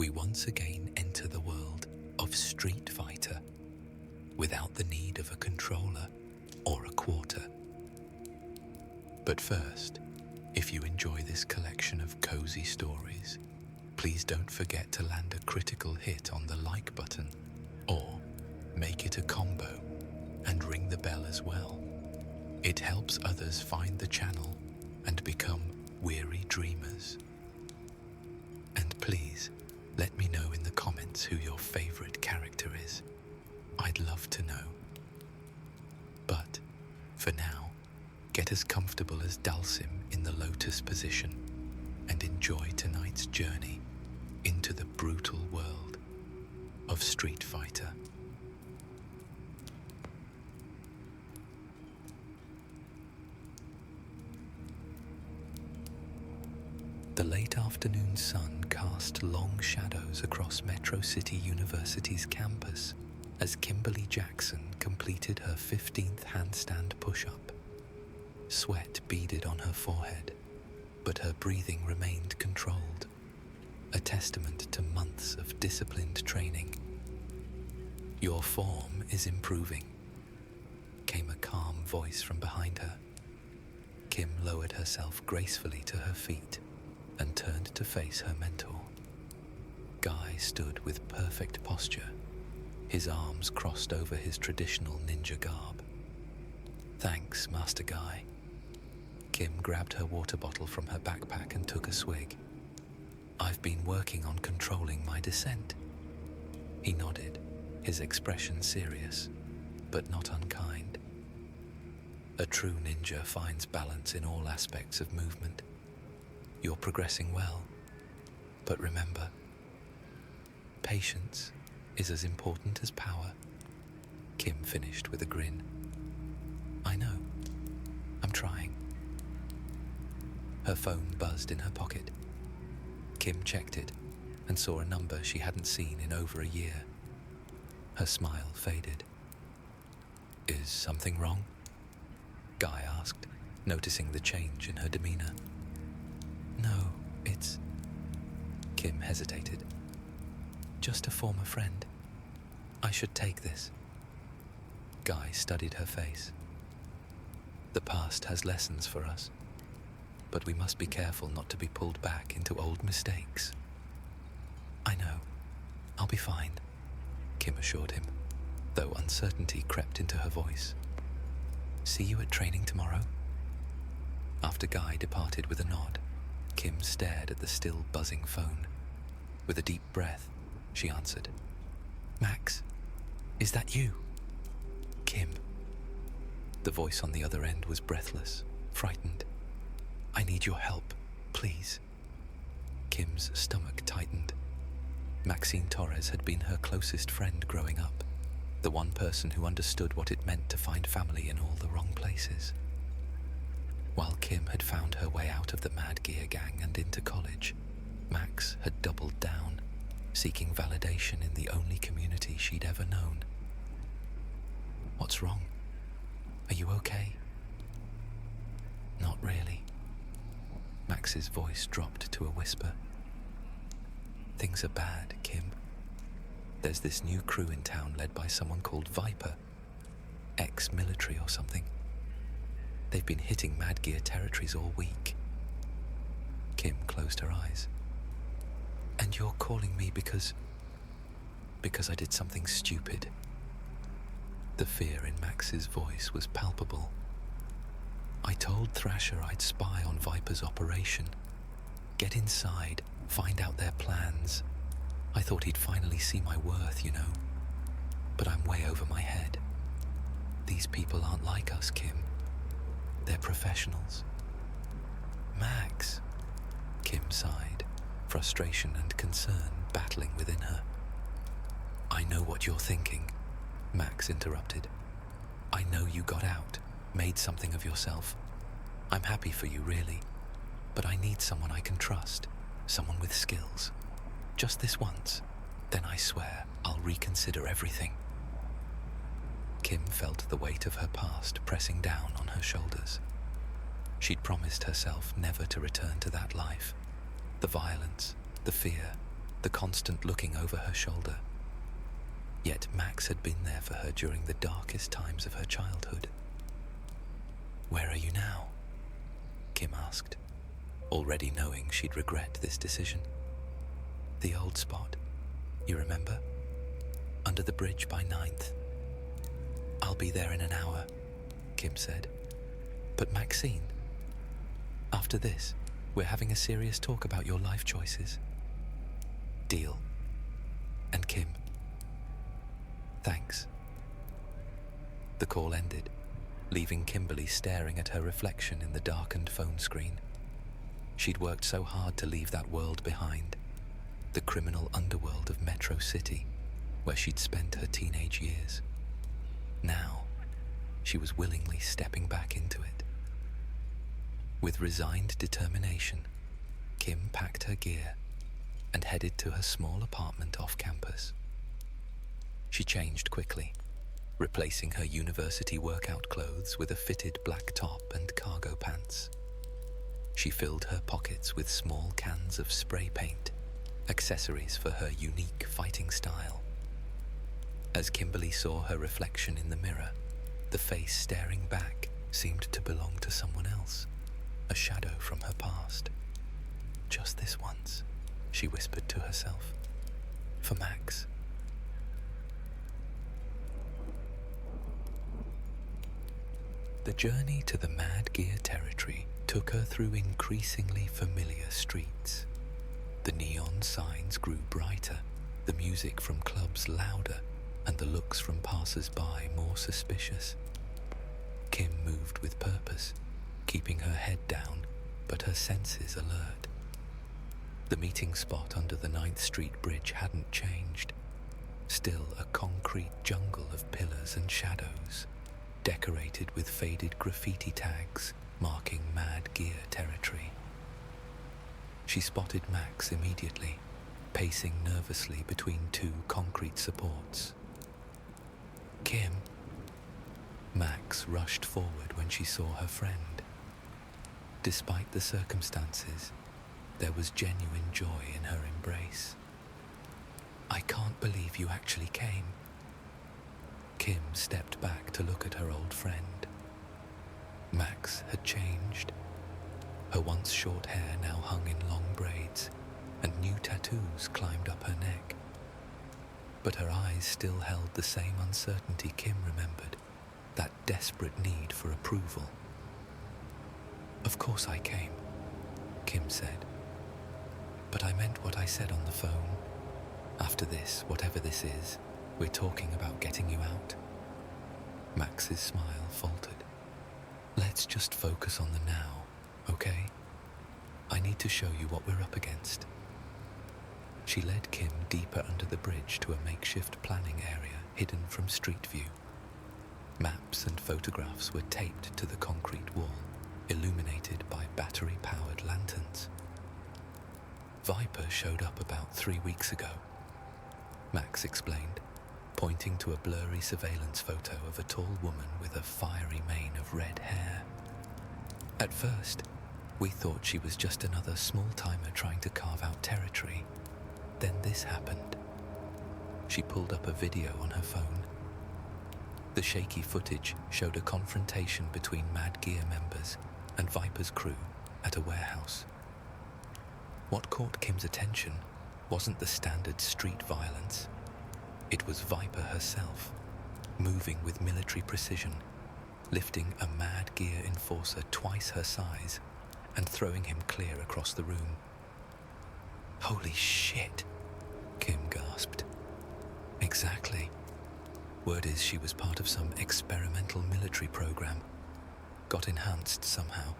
we once again enter the world of Street Fighter without the need of a controller or a quarter. But first, if you enjoy this collection of cozy stories, please don't forget to land a critical hit on the like button, or make it a combo and ring the bell as well. It helps others find the channel and become weary dreamers. And please, let me know in the comments who your favorite character is. I'd love to know. But, for now, get as comfortable as Dalsim in the lotus position and enjoy tonight's journey into the brutal world of Street Fighter. The late afternoon sun cast long shadows across Metro City University's campus as Kimberly Jackson completed her 15th handstand push-up. Sweat beaded on her forehead, but her breathing remained controlled, a testament to months of disciplined training. "Your form is improving," came a calm voice from behind her. Kim lowered herself gracefully to her feet and turned to face her mentor. Guy stood with perfect posture, his arms crossed over his traditional ninja garb. "Thanks, Master Guy." Kim grabbed her water bottle from her backpack and took a swig. "I've been working on controlling my descent." He nodded, his expression serious, but not unkind. A true ninja finds balance in all aspects of movement. You're progressing well, but remember, patience is as important as power. Kim finished with a grin. "I know. I'm trying." Her phone buzzed in her pocket. Kim checked it and saw a number she hadn't seen in over a year. Her smile faded. "Is something wrong?" Guy asked, noticing the change in her demeanor. "No, it's..." Kim hesitated. "Just a former friend. I should take this." Guy studied her face. "The past has lessons for us, but we must be careful not to be pulled back into old mistakes." "I know. I'll be fine," Kim assured him, though uncertainty crept into her voice. "See you at training tomorrow?" After Guy departed with a nod, Kim stared at the still buzzing phone. With a deep breath, she answered. "Max, is that you?" "Kim." The voice on the other end was breathless, frightened. "I need your help, please." Kim's stomach tightened. Maxine Torres had been her closest friend growing up, the one person who understood what it meant to find family in all the wrong places. While Kim had found her way out of the Mad Gear gang and into college, Max had doubled down, seeking validation in the only community she'd ever known. "What's wrong? Are you okay?" "Not really." Max's voice dropped to a whisper. "Things are bad, Kim. There's this new crew in town led by someone called Viper, ex-military or something. They've been hitting Mad Gear territories all week." Kim closed her eyes. "And you're calling me because I did something stupid?" The fear in Max's voice was palpable. "I told Thrasher I'd spy on Viper's operation. Get inside, find out their plans. I thought he'd finally see my worth, you know. But I'm way over my head. These people aren't like us, Kim. They're professionals." "Max," Kim sighed, frustration and concern battling within her. "I know what you're thinking," Max interrupted. "I know you got out, made something of yourself. I'm happy for you, really. But I need someone I can trust, someone with skills. Just this once, then I swear I'll reconsider everything." Kim felt the weight of her past pressing down on her shoulders. She'd promised herself never to return to that life. The violence, the fear, the constant looking over her shoulder. Yet Max had been there for her during the darkest times of her childhood. "Where are you now?" Kim asked, already knowing she'd regret this decision. "The old spot, you remember? Under the bridge by 9th. "I'll be there in an hour," Kim said. "But Maxine, after this, we're having a serious talk about your life choices." "Deal." "And Kim, thanks." The call ended, leaving Kimberly staring at her reflection in the darkened phone screen. She'd worked so hard to leave that world behind, the criminal underworld of Metro City, where she'd spent her teenage years. Now, she was willingly stepping back into it. With resigned determination, Kim packed her gear and headed to her small apartment off campus. She changed quickly, replacing her university workout clothes with a fitted black top and cargo pants. She filled her pockets with small cans of spray paint, accessories for her unique fighting style. As Kimberly saw her reflection in the mirror, the face staring back seemed to belong to someone else, a shadow from her past. "Just this once," she whispered to herself. "For Max." The journey to the Mad Gear territory took her through increasingly familiar streets. The neon signs grew brighter, the music from clubs louder, and the looks from passers-by more suspicious. Kim moved with purpose, keeping her head down, but her senses alert. The meeting spot under the 9th Street Bridge hadn't changed. Still a concrete jungle of pillars and shadows, decorated with faded graffiti tags marking Mad Gear territory. She spotted Max immediately, pacing nervously between two concrete supports. "Kim." Max rushed forward when she saw her friend. Despite the circumstances, there was genuine joy in her embrace. "I can't believe you actually came." Kim stepped back to look at her old friend. Max had changed. Her once short hair now hung in long braids, and new tattoos climbed up her neck. But her eyes still held the same uncertainty Kim remembered, that desperate need for approval. "Of course I came," Kim said. "But I meant what I said on the phone. After this, whatever this is, we're talking about getting you out." Max's smile faltered. "Let's just focus on the now, okay? I need to show you what we're up against." She led Kim deeper under the bridge to a makeshift planning area hidden from street view. Maps and photographs were taped to the concrete wall, illuminated by battery-powered lanterns. "Viper showed up about 3 weeks ago," Max explained, pointing to a blurry surveillance photo of a tall woman with a fiery mane of red hair. "At first, we thought she was just another small-timer trying to carve out territory. Then this happened." She pulled up a video on her phone. The shaky footage showed a confrontation between Mad Gear members and Viper's crew at a warehouse. What caught Kim's attention wasn't the standard street violence. It was Viper herself, moving with military precision, lifting a Mad Gear enforcer twice her size and throwing him clear across the room. "Holy shit," Kim gasped. "Exactly. Word is she was part of some experimental military program. Got enhanced somehow.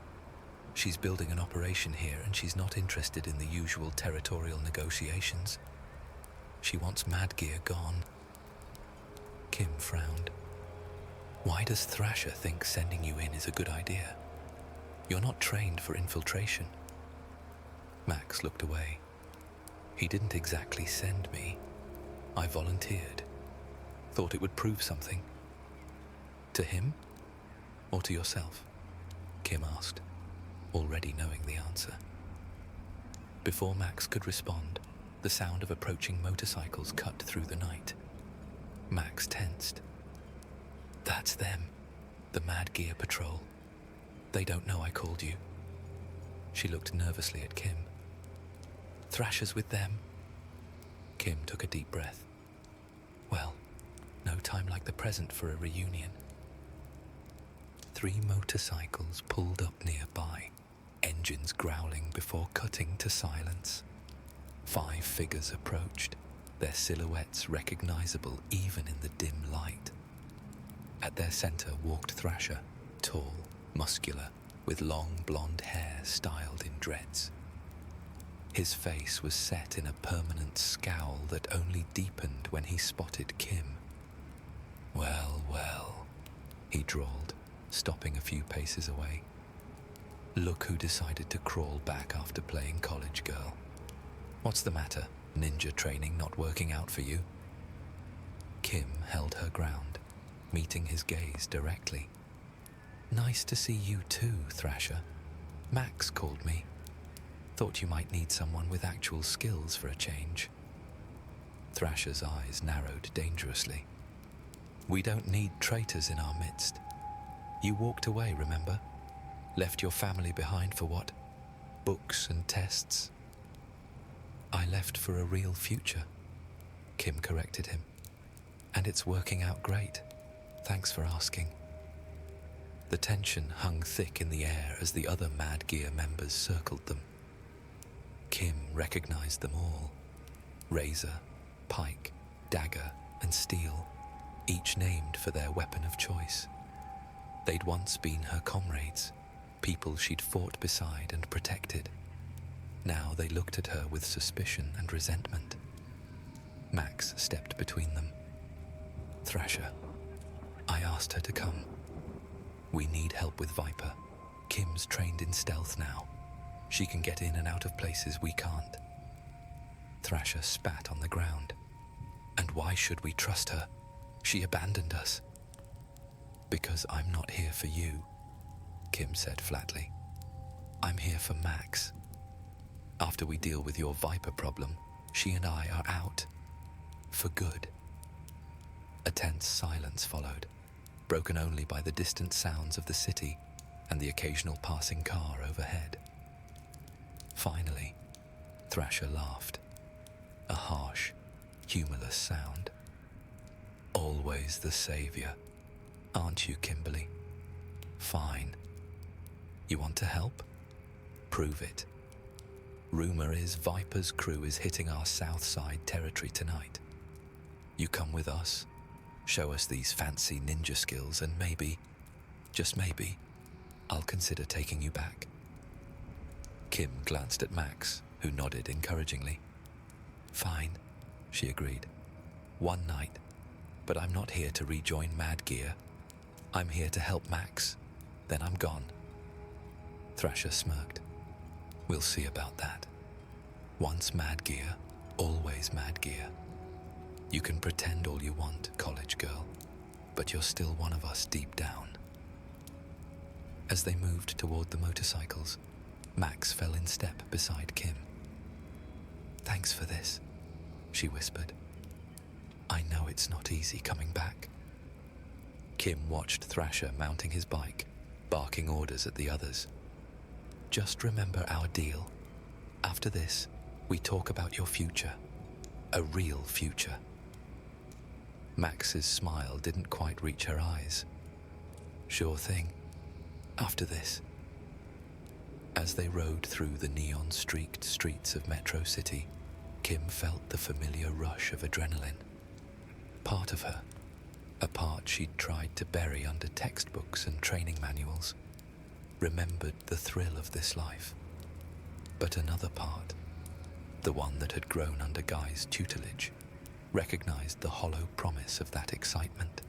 She's building an operation here and she's not interested in the usual territorial negotiations. She wants Mad Gear gone." Kim frowned. "Why does Thrasher think sending you in is a good idea? You're not trained for infiltration." Max looked away. "He didn't exactly send me. I volunteered. Thought it would prove something." "To him? Or to yourself?" Kim asked, already knowing the answer. Before Max could respond, The sound of approaching motorcycles cut through the night. Max tensed. That's them, the Mad Gear Patrol. They don't know I called you. She looked nervously at Kim. Thrasher's with them? Kim took a deep breath. Well, no time like the present for a reunion. 3 motorcycles pulled up nearby, engines growling before cutting to silence. 5 figures approached, their silhouettes recognizable even in the dim light. At their center walked Thrasher, tall, muscular, with long blonde hair styled in dreads. His face was set in a permanent scowl that only deepened when he spotted Kim. Well, well, he drawled, stopping a few paces away. Look who decided to crawl back after playing college girl. What's the matter? Ninja training not working out for you? Kim held her ground, meeting his gaze directly. Nice to see you too, Thrasher. Max called me. Thought you might need someone with actual skills for a change. Thrasher's eyes narrowed dangerously. We don't need traitors in our midst. You walked away, remember? Left your family behind for what? Books and tests? I left for a real future, Kim corrected him. And it's working out great. Thanks for asking. The tension hung thick in the air as the other Mad Gear members circled them. Kim recognized them all. Razor, pike, dagger, and steel, each named for their weapon of choice. They'd once been her comrades, people she'd fought beside and protected. Now they looked at her with suspicion and resentment. Max stepped between them. Thrasher, I asked her to come. We need help with Viper. Kim's trained in stealth now. She can get in and out of places we can't. Thrasher spat on the ground. And why should we trust her? She abandoned us. Because I'm not here for you, Kim said flatly. I'm here for Max. After we deal with your Viper problem, she and I are out. For good. A tense silence followed, broken only by the distant sounds of the city and the occasional passing car overhead. Finally, Thrasher laughed. A harsh, humorless sound. Always the savior, aren't you, Kimberly? Fine. You want to help? Prove it. Rumor is Viper's crew is hitting our south side territory tonight. You come with us, show us these fancy ninja skills, and maybe, just maybe, I'll consider taking you back. Kim glanced at Max, who nodded encouragingly. Fine, she agreed. One night, but I'm not here to rejoin Mad Gear. I'm here to help Max, then I'm gone. Thrasher smirked. We'll see about that. Once Mad Gear, always Mad Gear. You can pretend all you want, college girl, but you're still one of us deep down. As they moved toward the motorcycles, Max fell in step beside Kim. Thanks for this, she whispered. I know it's not easy coming back. Kim watched Thrasher mounting his bike, barking orders at the others. Just remember our deal. After this, we talk about your future. A real future. Max's smile didn't quite reach her eyes. Sure thing. After this. As they rode through the neon-streaked streets of Metro City, Kim felt the familiar rush of adrenaline. Part of her, a part she'd tried to bury under textbooks and training manuals, remembered the thrill of this life. But another part, the one that had grown under Guy's tutelage, recognized the hollow promise of that excitement.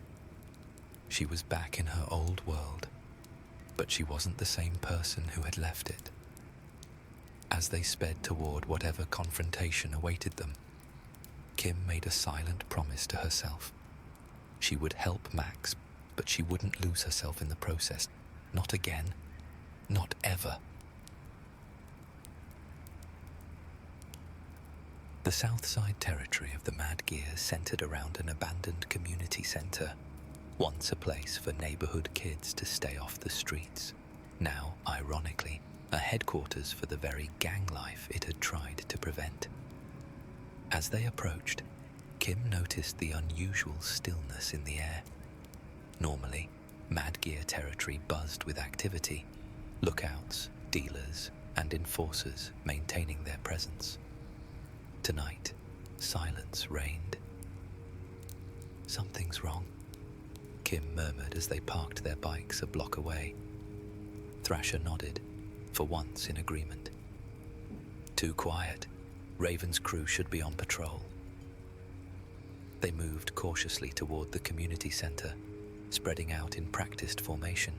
She was back in her old world, but she wasn't the same person who had left it. As they sped toward whatever confrontation awaited them, Kim made a silent promise to herself. She would help Max, but she wouldn't lose herself in the process. Not again. Not ever. The south side territory of the Mad Gear centered around an abandoned community center, once a place for neighborhood kids to stay off the streets. Now, ironically, a headquarters for the very gang life it had tried to prevent. As they approached, Kim noticed the unusual stillness in the air. Normally, Mad Gear territory buzzed with activity, lookouts, dealers, and enforcers maintaining their presence. Tonight, silence reigned. "Something's wrong," Kim murmured as they parked their bikes a block away. Thrasher nodded, for once in agreement. "Too quiet. Raven's crew should be on patrol." They moved cautiously toward the community center, spreading out in practiced formation.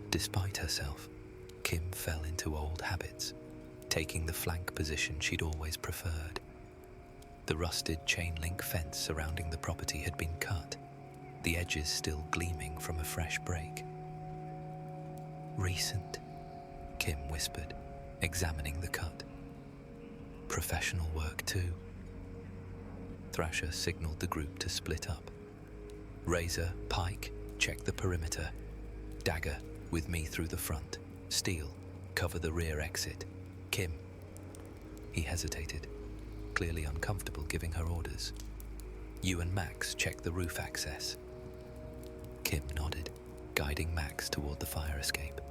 Despite herself, Kim fell into old habits, taking the flank position she'd always preferred. The rusted chain-link fence surrounding the property had been cut, the edges still gleaming from a fresh break. "Recent," Kim whispered, examining the cut. "Professional work too." Thrasher signaled the group to split up. "Razor, Pike, check the perimeter. Dagger, with me through the front. Steel, cover the rear exit. Kim." He hesitated, clearly uncomfortable giving her orders. "You and Max check the roof access." Kim nodded, guiding Max toward the fire escape.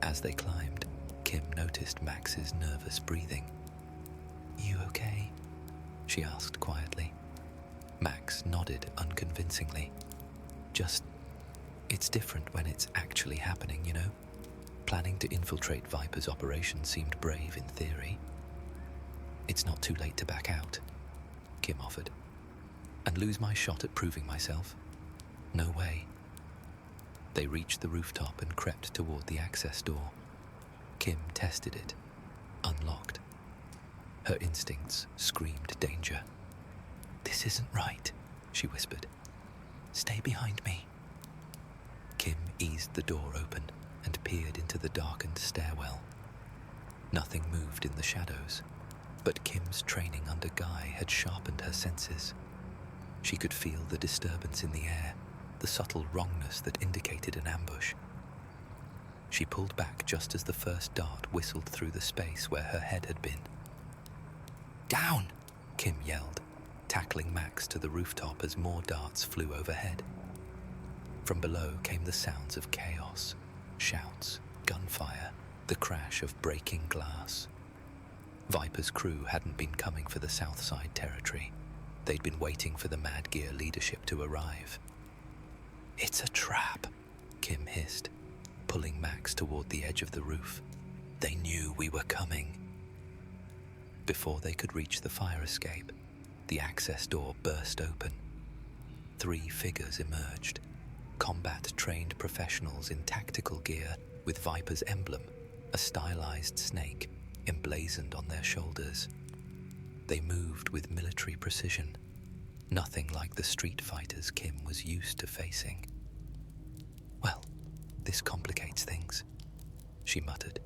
As they climbed, Kim noticed Max's nervous breathing. "You okay?" she asked quietly. Max nodded unconvincingly. "Just, it's different when it's actually happening, you know? Planning to infiltrate Viper's operation seemed brave in theory." "It's not too late to back out," Kim offered. "And lose my shot at proving myself? No way." They reached the rooftop and crept toward the access door. Kim tested it, unlocked. Her instincts screamed danger. "This isn't right," she whispered. "Stay behind me." Kim eased the door open and peered into the darkened stairwell. Nothing moved in the shadows, but Kim's training under Guy had sharpened her senses. She could feel the disturbance in the air, the subtle wrongness that indicated an ambush. She pulled back just as the first dart whistled through the space where her head had been. "Down!" Kim yelled, tackling Max to the rooftop as more darts flew overhead. From below came the sounds of chaos, shouts, gunfire, the crash of breaking glass. Viper's crew hadn't been coming for the south side territory. They'd been waiting for the Mad Gear leadership to arrive. "It's a trap," Kim hissed, pulling Max toward the edge of the roof. "They knew we were coming." Before they could reach the fire escape, the access door burst open. 3 figures emerged, combat-trained professionals in tactical gear with Viper's emblem, a stylized snake, emblazoned on their shoulders. They moved with military precision, nothing like the street fighters Kim was used to facing. "Well, this complicates things," she muttered,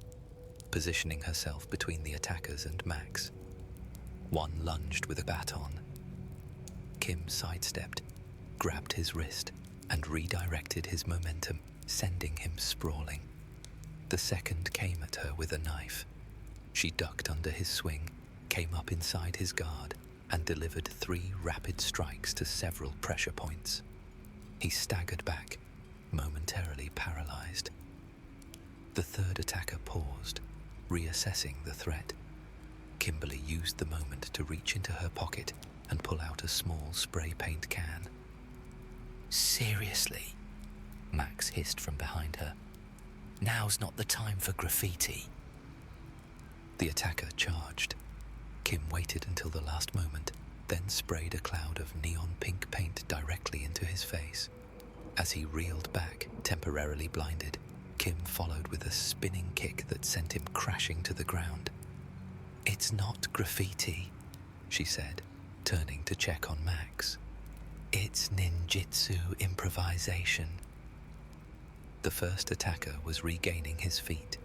positioning herself between the attackers and Max. One lunged with a baton. Kim sidestepped, grabbed his wrist, and redirected his momentum, sending him sprawling. The second came at her with a knife. She ducked under his swing, came up inside his guard, and delivered 3 rapid strikes to several pressure points. He staggered back, momentarily paralyzed. The third attacker paused, reassessing the threat. Kimberly used the moment to reach into her pocket and pull out a small spray paint can. "Seriously?" Max hissed from behind her. "Now's not the time for graffiti." The attacker charged. Kim waited until the last moment, then sprayed a cloud of neon pink paint directly into his face. As he reeled back, temporarily blinded, Kim followed with a spinning kick that sent him crashing to the ground. "It's not graffiti," she said, turning to check on Max. "It's ninjutsu improvisation." The first attacker was regaining his feet.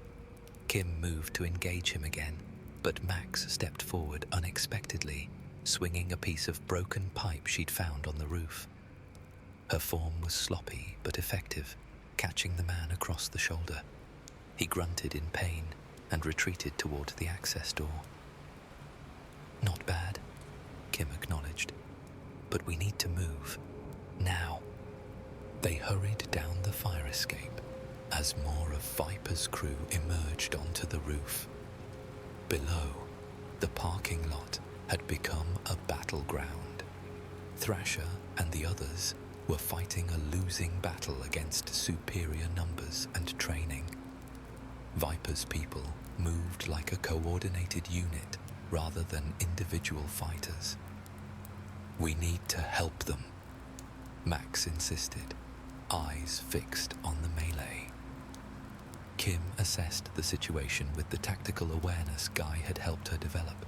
Kim moved to engage him again, But Max stepped forward unexpectedly, swinging a piece of broken pipe she'd found on the roof. Her form was sloppy but effective, catching the man across the shoulder. He grunted in pain and retreated toward the access door. "Not bad," Kim acknowledged, "but we need to move. Now." They hurried down the fire escape as more of Viper's crew emerged onto the roof. Below, the parking lot had become a battleground. Thrasher and the others were fighting a losing battle against superior numbers and training. Viper's people moved like a coordinated unit rather than individual fighters. "We need to help them," Max insisted, eyes fixed on the melee. Kim assessed the situation with the tactical awareness Guy had helped her develop.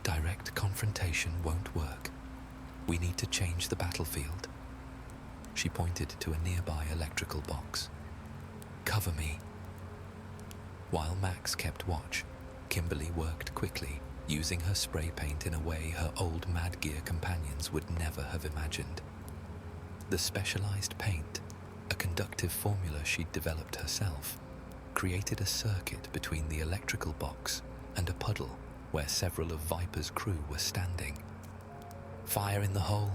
"Direct confrontation won't work. We need to change the battlefield." She pointed to a nearby electrical box. "Cover me." While Max kept watch, Kimberly worked quickly, using her spray paint in a way her old Mad Gear companions would never have imagined. The specialized paint, a conductive formula she'd developed herself, created a circuit between the electrical box and a puddle where several of Viper's crew were standing. "Fire in the hole,"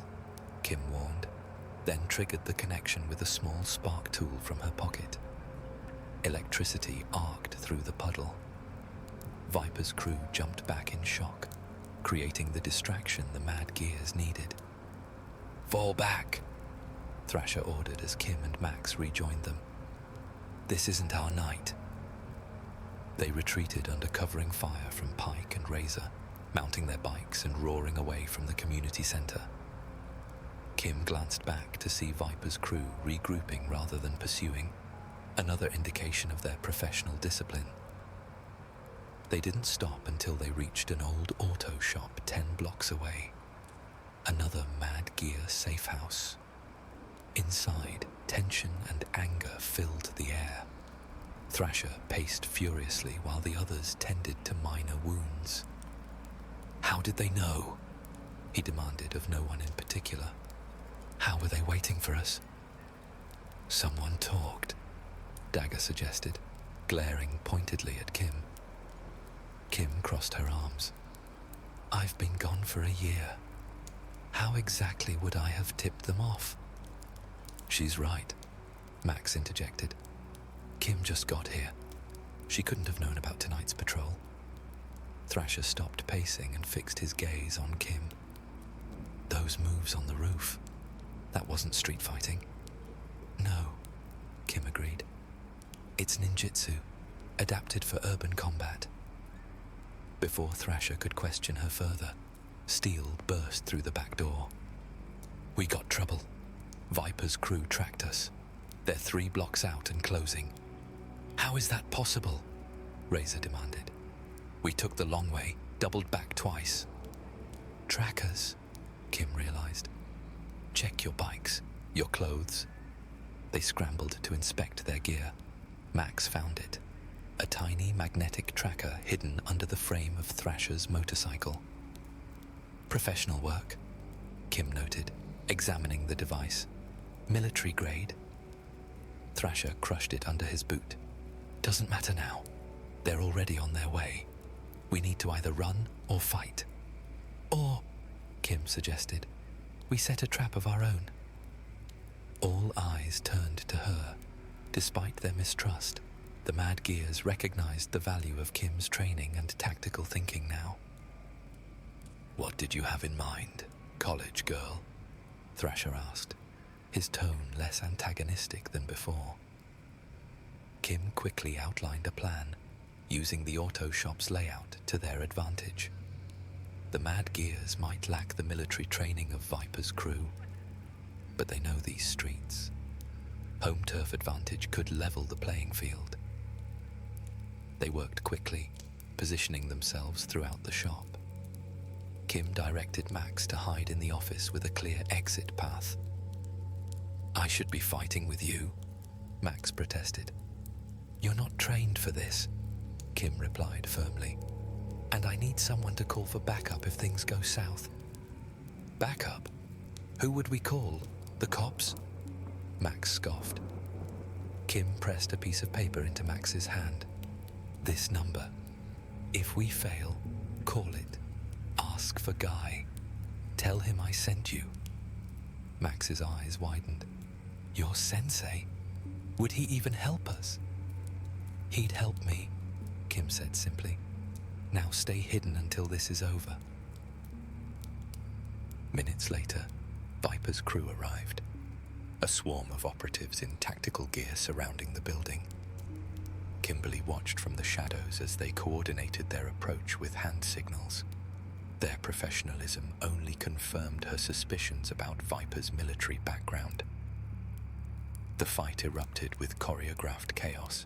Kim warned, then triggered the connection with a small spark tool from her pocket. Electricity arced through the puddle. Viper's crew jumped back in shock, creating the distraction the Mad Gears needed. "Fall back," Thrasher ordered as Kim and Max rejoined them. "This isn't our night." They retreated under covering fire from Pike and Razor, mounting their bikes and roaring away from the community center. Kim glanced back to see Viper's crew regrouping rather than pursuing, another indication of their professional discipline. They didn't stop until they reached an old auto shop 10 blocks away, another Mad Gear safe house. Inside, tension and anger filled the air. Thrasher paced furiously while the others tended to minor wounds. "How did they know?" he demanded of no one in particular. "How were they waiting for us?" "Someone talked," Dagger suggested, glaring pointedly at Kim. Kim crossed her arms. "I've been gone for a year. How exactly would I have tipped them off?" "She's right," Max interjected. "Kim just got here. She couldn't have known about tonight's patrol." Thrasher stopped pacing and fixed his gaze on Kim. "Those moves on the roof, that wasn't street fighting." "No," Kim agreed. "It's ninjutsu, adapted for urban combat." Before Thrasher could question her further, Steel burst through the back door. "We got trouble. Viper's crew tracked us. They're 3 blocks out and closing." "How is that possible?" Razor demanded. "We took the long way, doubled back twice." "Trackers," Kim realized. "Check your bikes, your clothes." They scrambled to inspect their gear. Max found it, a tiny magnetic tracker hidden under the frame of Thrasher's motorcycle. "Professional work," Kim noted, examining the device. "Military grade." Thrasher crushed it under his boot. "Doesn't matter now. They're already on their way. We need to either run or fight." "Or," Kim suggested, "we set a trap of our own." All eyes turned to her. Despite their mistrust, the Mad Gears recognized the value of Kim's training and tactical thinking now. "What did you have in mind, college girl?" Thrasher asked, his tone less antagonistic than before. Kim quickly outlined a plan, using the auto shop's layout to their advantage. The Mad Gears might lack the military training of Viper's crew, but they know these streets. Home turf advantage could level the playing field. They worked quickly, positioning themselves throughout the shop. Kim directed Max to hide in the office with a clear exit path. "I should be fighting with you," Max protested. "You're not trained for this," Kim replied firmly. and I need someone to call for backup if things go south." "Backup? Who would we call? The cops?" Max scoffed. Kim pressed a piece of paper into Max's hand. "This number. If we fail, call it. Ask for Guy. Tell him I sent you." Max's eyes widened. "Your sensei? Would he even help us?" "He'd help me," Kim said simply. "Now stay hidden until this is over." Minutes later, Viper's crew arrived. A swarm of operatives in tactical gear surrounding the building. Kimberly watched from the shadows as they coordinated their approach with hand signals. Their professionalism only confirmed her suspicions about Viper's military background. The fight erupted with choreographed chaos.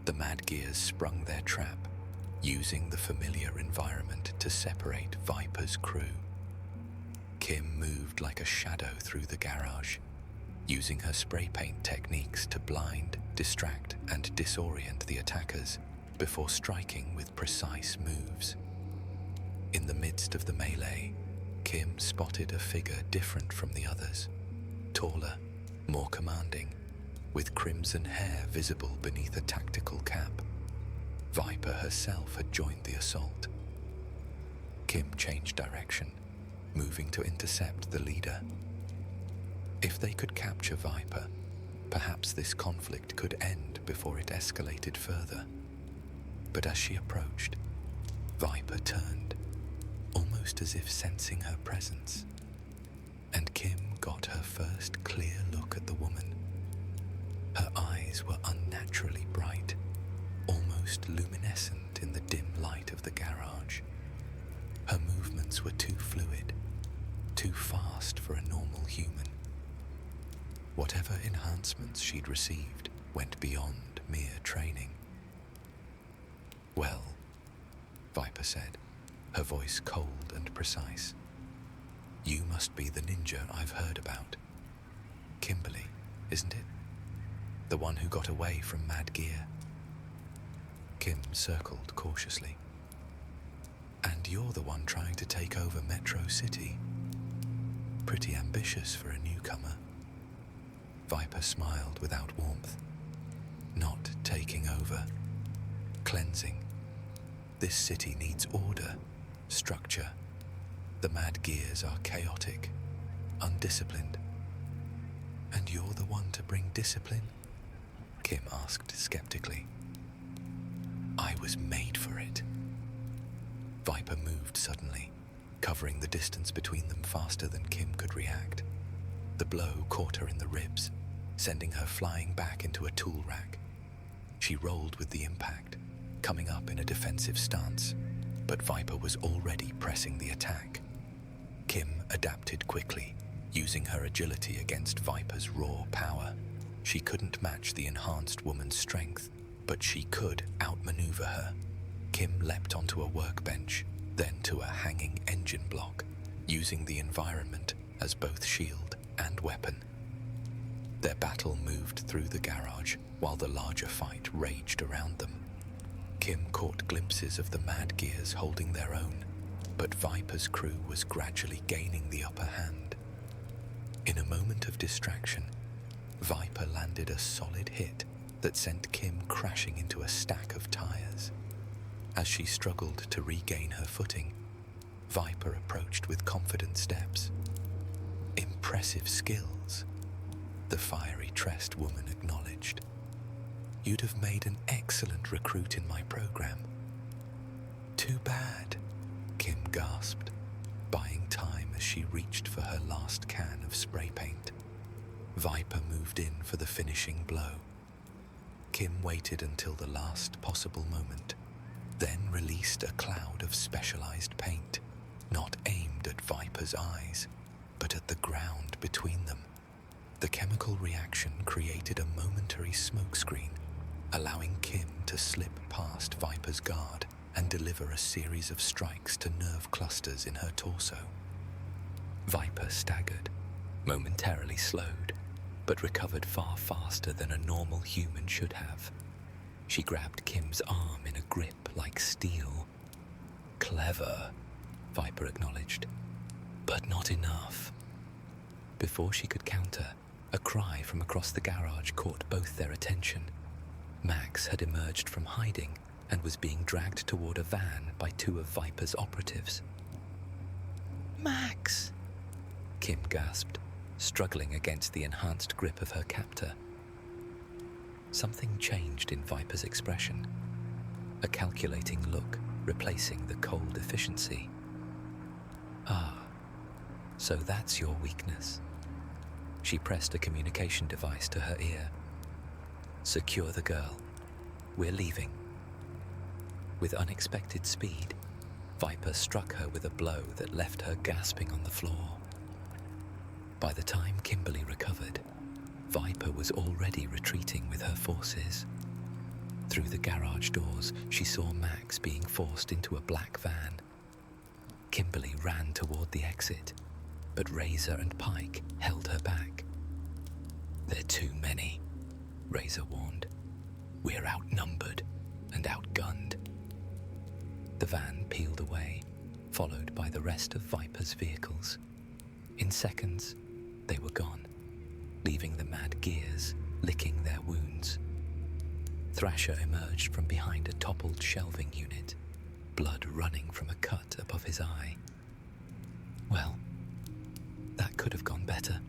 The Mad Gears sprung their trap, using the familiar environment to separate Viper's crew. Kim moved like a shadow through the garage, using her spray paint techniques to blind, distract, and disorient the attackers before striking with precise moves. In the midst of the melee, Kim spotted a figure different from the others, taller, more commanding, with crimson hair visible beneath a tactical cap. Viper herself had joined the assault. Kim changed direction, moving to intercept the leader. If they could capture Viper, perhaps this conflict could end before it escalated further. But as she approached, Viper turned, almost as if sensing her presence, and Kim got her first clear look at the woman. Her eyes were unnaturally bright, almost luminescent in the dim light of the garage. Her movements were too fluid, too fast for a normal human. Whatever enhancements she'd received went beyond mere training. "Well," Viper said, her voice cold and precise, "you must be the ninja I've heard about. Kimberly, isn't it? The one who got away from Mad Gear." Kim circled cautiously. "And you're the one trying to take over Metro City. Pretty ambitious for a newcomer." Viper smiled without warmth. "Not taking over. Cleansing. This city needs order, structure. The Mad Gears are chaotic, undisciplined." "And you're the one to bring discipline?" Kim asked skeptically. "I was made for it." Viper moved suddenly, covering the distance between them faster than Kim could react. The blow caught her in the ribs, sending her flying back into a tool rack. She rolled with the impact, coming up in a defensive stance, but Viper was already pressing the attack. Kim adapted quickly, using her agility against Viper's raw power. She couldn't match the enhanced woman's strength, but she could outmaneuver her. Kim leapt onto a workbench, then to a hanging engine block, using the environment as both shield and weapon. Their battle moved through the garage while the larger fight raged around them. Kim caught glimpses of the Mad Gears holding their own, but Viper's crew was gradually gaining the upper hand. In a moment of distraction, Viper landed a solid hit that sent Kim crashing into a stack of tires. As she struggled to regain her footing, Viper approached with confident steps. "Impressive skills," the fiery-tressed woman acknowledged. "You'd have made an excellent recruit in my program." "Too bad," Kim gasped, buying time as she reached for her last can of spray paint. Viper moved in for the finishing blow. Kim waited until the last possible moment, then released a cloud of specialized paint, not aimed at Viper's eyes, but at the ground between them. The chemical reaction created a momentary smokescreen, allowing Kim to slip past Viper's guard and deliver a series of strikes to nerve clusters in her torso. Viper staggered, momentarily slowed, but recovered far faster than a normal human should have. She grabbed Kim's arm in a grip like steel. clever, Viper acknowledged, but not enough. Before she could counter, a cry from across the garage caught both their attention. Max had emerged from hiding and was being dragged toward a van by two of Viper's operatives. "Max!" Kim gasped, struggling against the enhanced grip of her captor. Something changed in Viper's expression, a calculating look replacing the cold efficiency. "Ah, so that's your weakness." She pressed a communication device to her ear. "Secure the girl. We're leaving." With unexpected speed, Viper struck her with a blow that left her gasping on the floor. By the time Kimberly recovered, Viper was already retreating with her forces. Through the garage doors, she saw Max being forced into a black van. Kimberly ran toward the exit, but Razor and Pike held her back. "They're too many," Razor warned. "We're outnumbered and outgunned." The van peeled away, followed by the rest of Viper's vehicles. In seconds, they were gone, leaving the mad gears licking their wounds. Thrasher emerged from behind a toppled shelving unit, blood running from a cut above his eye. Well, that could have gone better.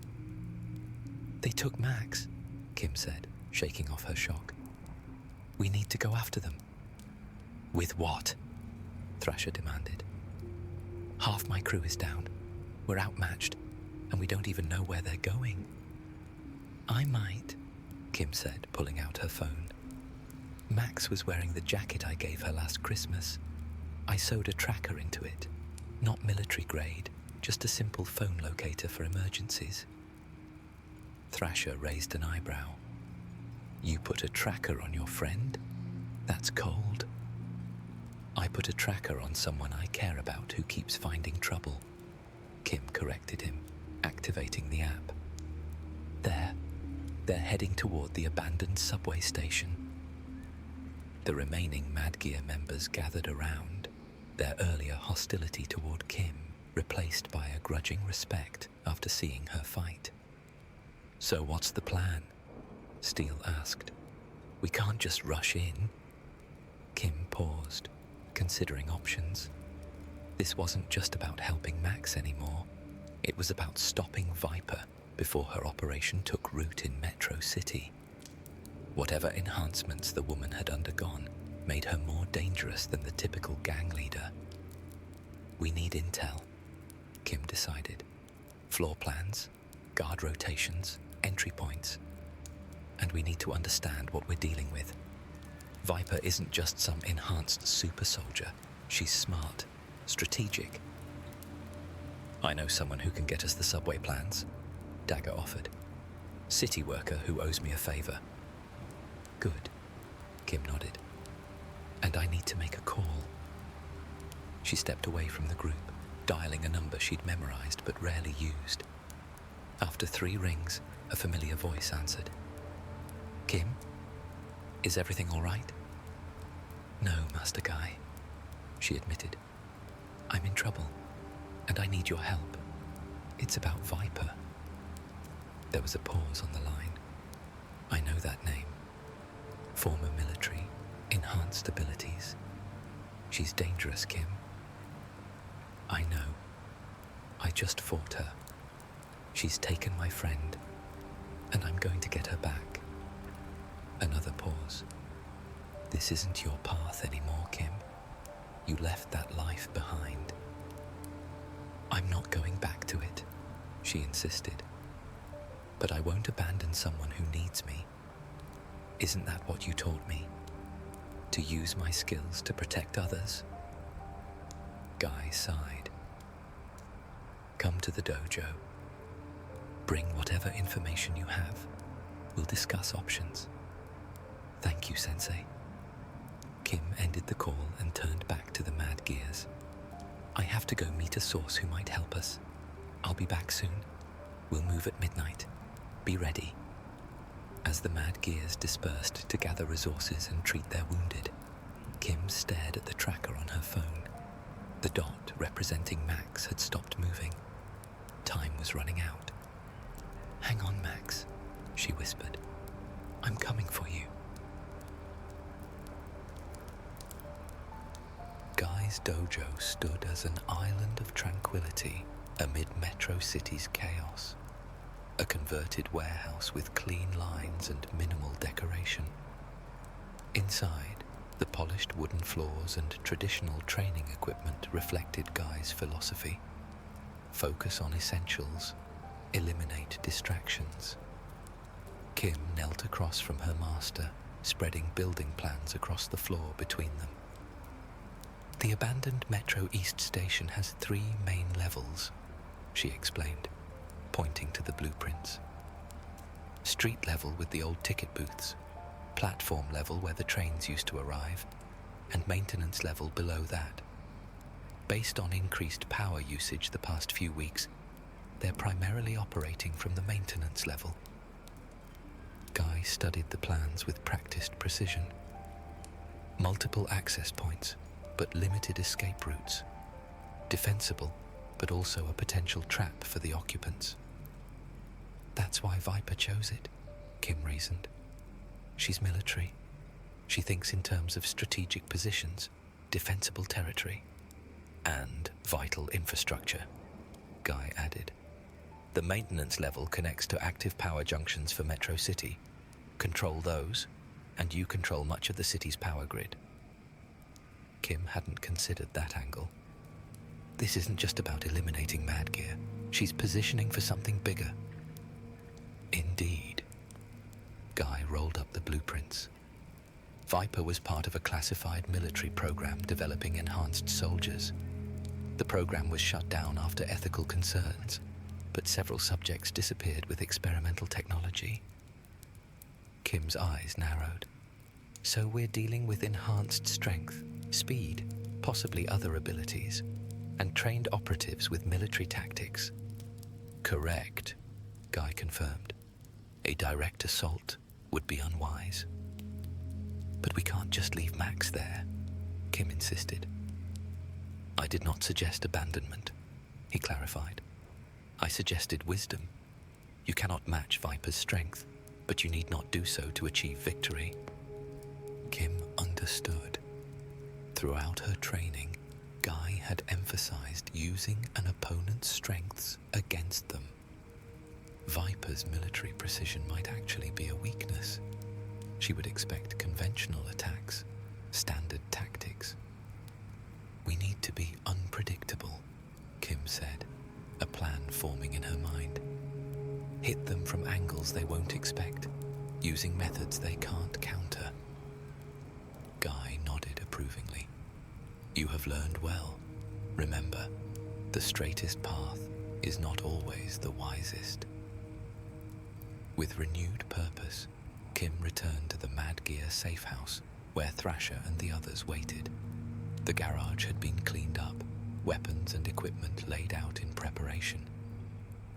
"They took Max," Kim said, shaking off her shock. "We need to go after them." "With what?" Thrasher demanded. "Half my crew is down. We're outmatched, and we don't even know where they're going." "I might," Kim said, pulling out her phone. "Max was wearing the jacket I gave her last Christmas. I sewed a tracker into it. Not military grade, just a simple phone locator for emergencies." Thrasher raised an eyebrow. "You put a tracker on your friend? That's cold." "I put a tracker on someone I care about who keeps finding trouble," Kim corrected him, activating the app. "There, they're heading toward the abandoned subway station." The remaining Mad Gear members gathered around, their earlier hostility toward Kim replaced by a grudging respect after seeing her fight. "So what's the plan?" Steele asked. "We can't just rush in." Kim paused, considering options. This wasn't just about helping Max anymore. It was about stopping Viper before her operation took root in Metro City. Whatever enhancements the woman had undergone made her more dangerous than the typical gang leader. "We need intel," Kim decided. "Floor plans, guard rotations, entry points. And we need to understand what we're dealing with. Viper isn't just some enhanced super soldier. She's smart, strategic." "I know someone who can get us the subway plans," Dagger offered. "City worker who owes me a favor." "Good," Kim nodded. "And I need to make a call." She stepped away from the group, dialing a number she'd memorized but rarely used. After 3 rings, a familiar voice answered. "Kim? Is everything all right?" "No, Master Guy," she admitted. "I'm in trouble, and I need your help. It's about Viper." There was a pause on the line. "I know that name. Former military, enhanced abilities. She's dangerous, Kim." "I know. I just fought her. She's taken my friend, and I'm going to get her back." Another pause. "This isn't your path anymore, Kim. You left that life behind." "I'm not going back to it," she insisted. "But I won't abandon someone who needs me. Isn't that what you taught me? To use my skills to protect others?" Guy sighed. "Come to the dojo. Bring whatever information you have. We'll discuss options." "Thank you, Sensei." Kim ended the call and turned back to the Mad Gears. "I have to go meet a source who might help us. I'll be back soon. We'll move at midnight. Be ready." As the Mad Gears dispersed to gather resources and treat their wounded, Kim stared at the tracker on her phone. The dot representing Max had stopped moving. Time was running out. "Hang on, Max," she whispered. "I'm coming for you." Guy's dojo stood as an island of tranquility amid Metro City's chaos, a converted warehouse with clean lines and minimal decoration. Inside, the polished wooden floors and traditional training equipment reflected Guy's philosophy. Focus on essentials, eliminate distractions. Kim knelt across from her master, spreading building plans across the floor between them. "The abandoned Metro East station has 3 main levels," she explained, pointing to the blueprints. "Street level with the old ticket booths, platform level where the trains used to arrive, and maintenance level below that. Based on increased power usage the past few weeks, they're primarily operating from the maintenance level." Guy studied the plans with practiced precision. Multiple access points, but limited escape routes. Defensible, but also a potential trap for the occupants. "That's why Viper chose it," Kim reasoned. "She's military. She thinks in terms of strategic positions, defensible territory, and vital infrastructure," Guy added. "The maintenance level connects to active power junctions for Metro City. Control those, and you control much of the city's power grid." Kim hadn't considered that angle. "This isn't just about eliminating Mad Gear. She's positioning for something bigger." "Indeed." Guy rolled up the blueprints. Viper was part of a classified military program developing enhanced soldiers. The program was shut down after ethical concerns, but several subjects disappeared with experimental technology. Kim's eyes narrowed. "So we're dealing with enhanced strength, speed, possibly other abilities, and trained operatives with military tactics." "Correct," Guy confirmed. "A direct assault would be unwise." "But we can't just leave Max there," Kim insisted. "I did not suggest abandonment," he clarified. "I suggested wisdom. You cannot match Viper's strength, but you need not do so to achieve victory." Kim understood. Throughout her training, Guy had emphasized using an opponent's strengths against them. Viper's military precision might actually be a weakness. She would expect conventional attacks, standard tactics. "We need to be unpredictable," Kim said, a plan forming in her mind. "Hit them from angles they won't expect, using methods they can't counter." Guy nodded approvingly. "You have learned well. Remember, the straightest path is not always the wisest." With renewed purpose, Kim returned to the Mad Gear safe house, where Thrasher and the others waited. The garage had been cleaned up, weapons and equipment laid out in preparation.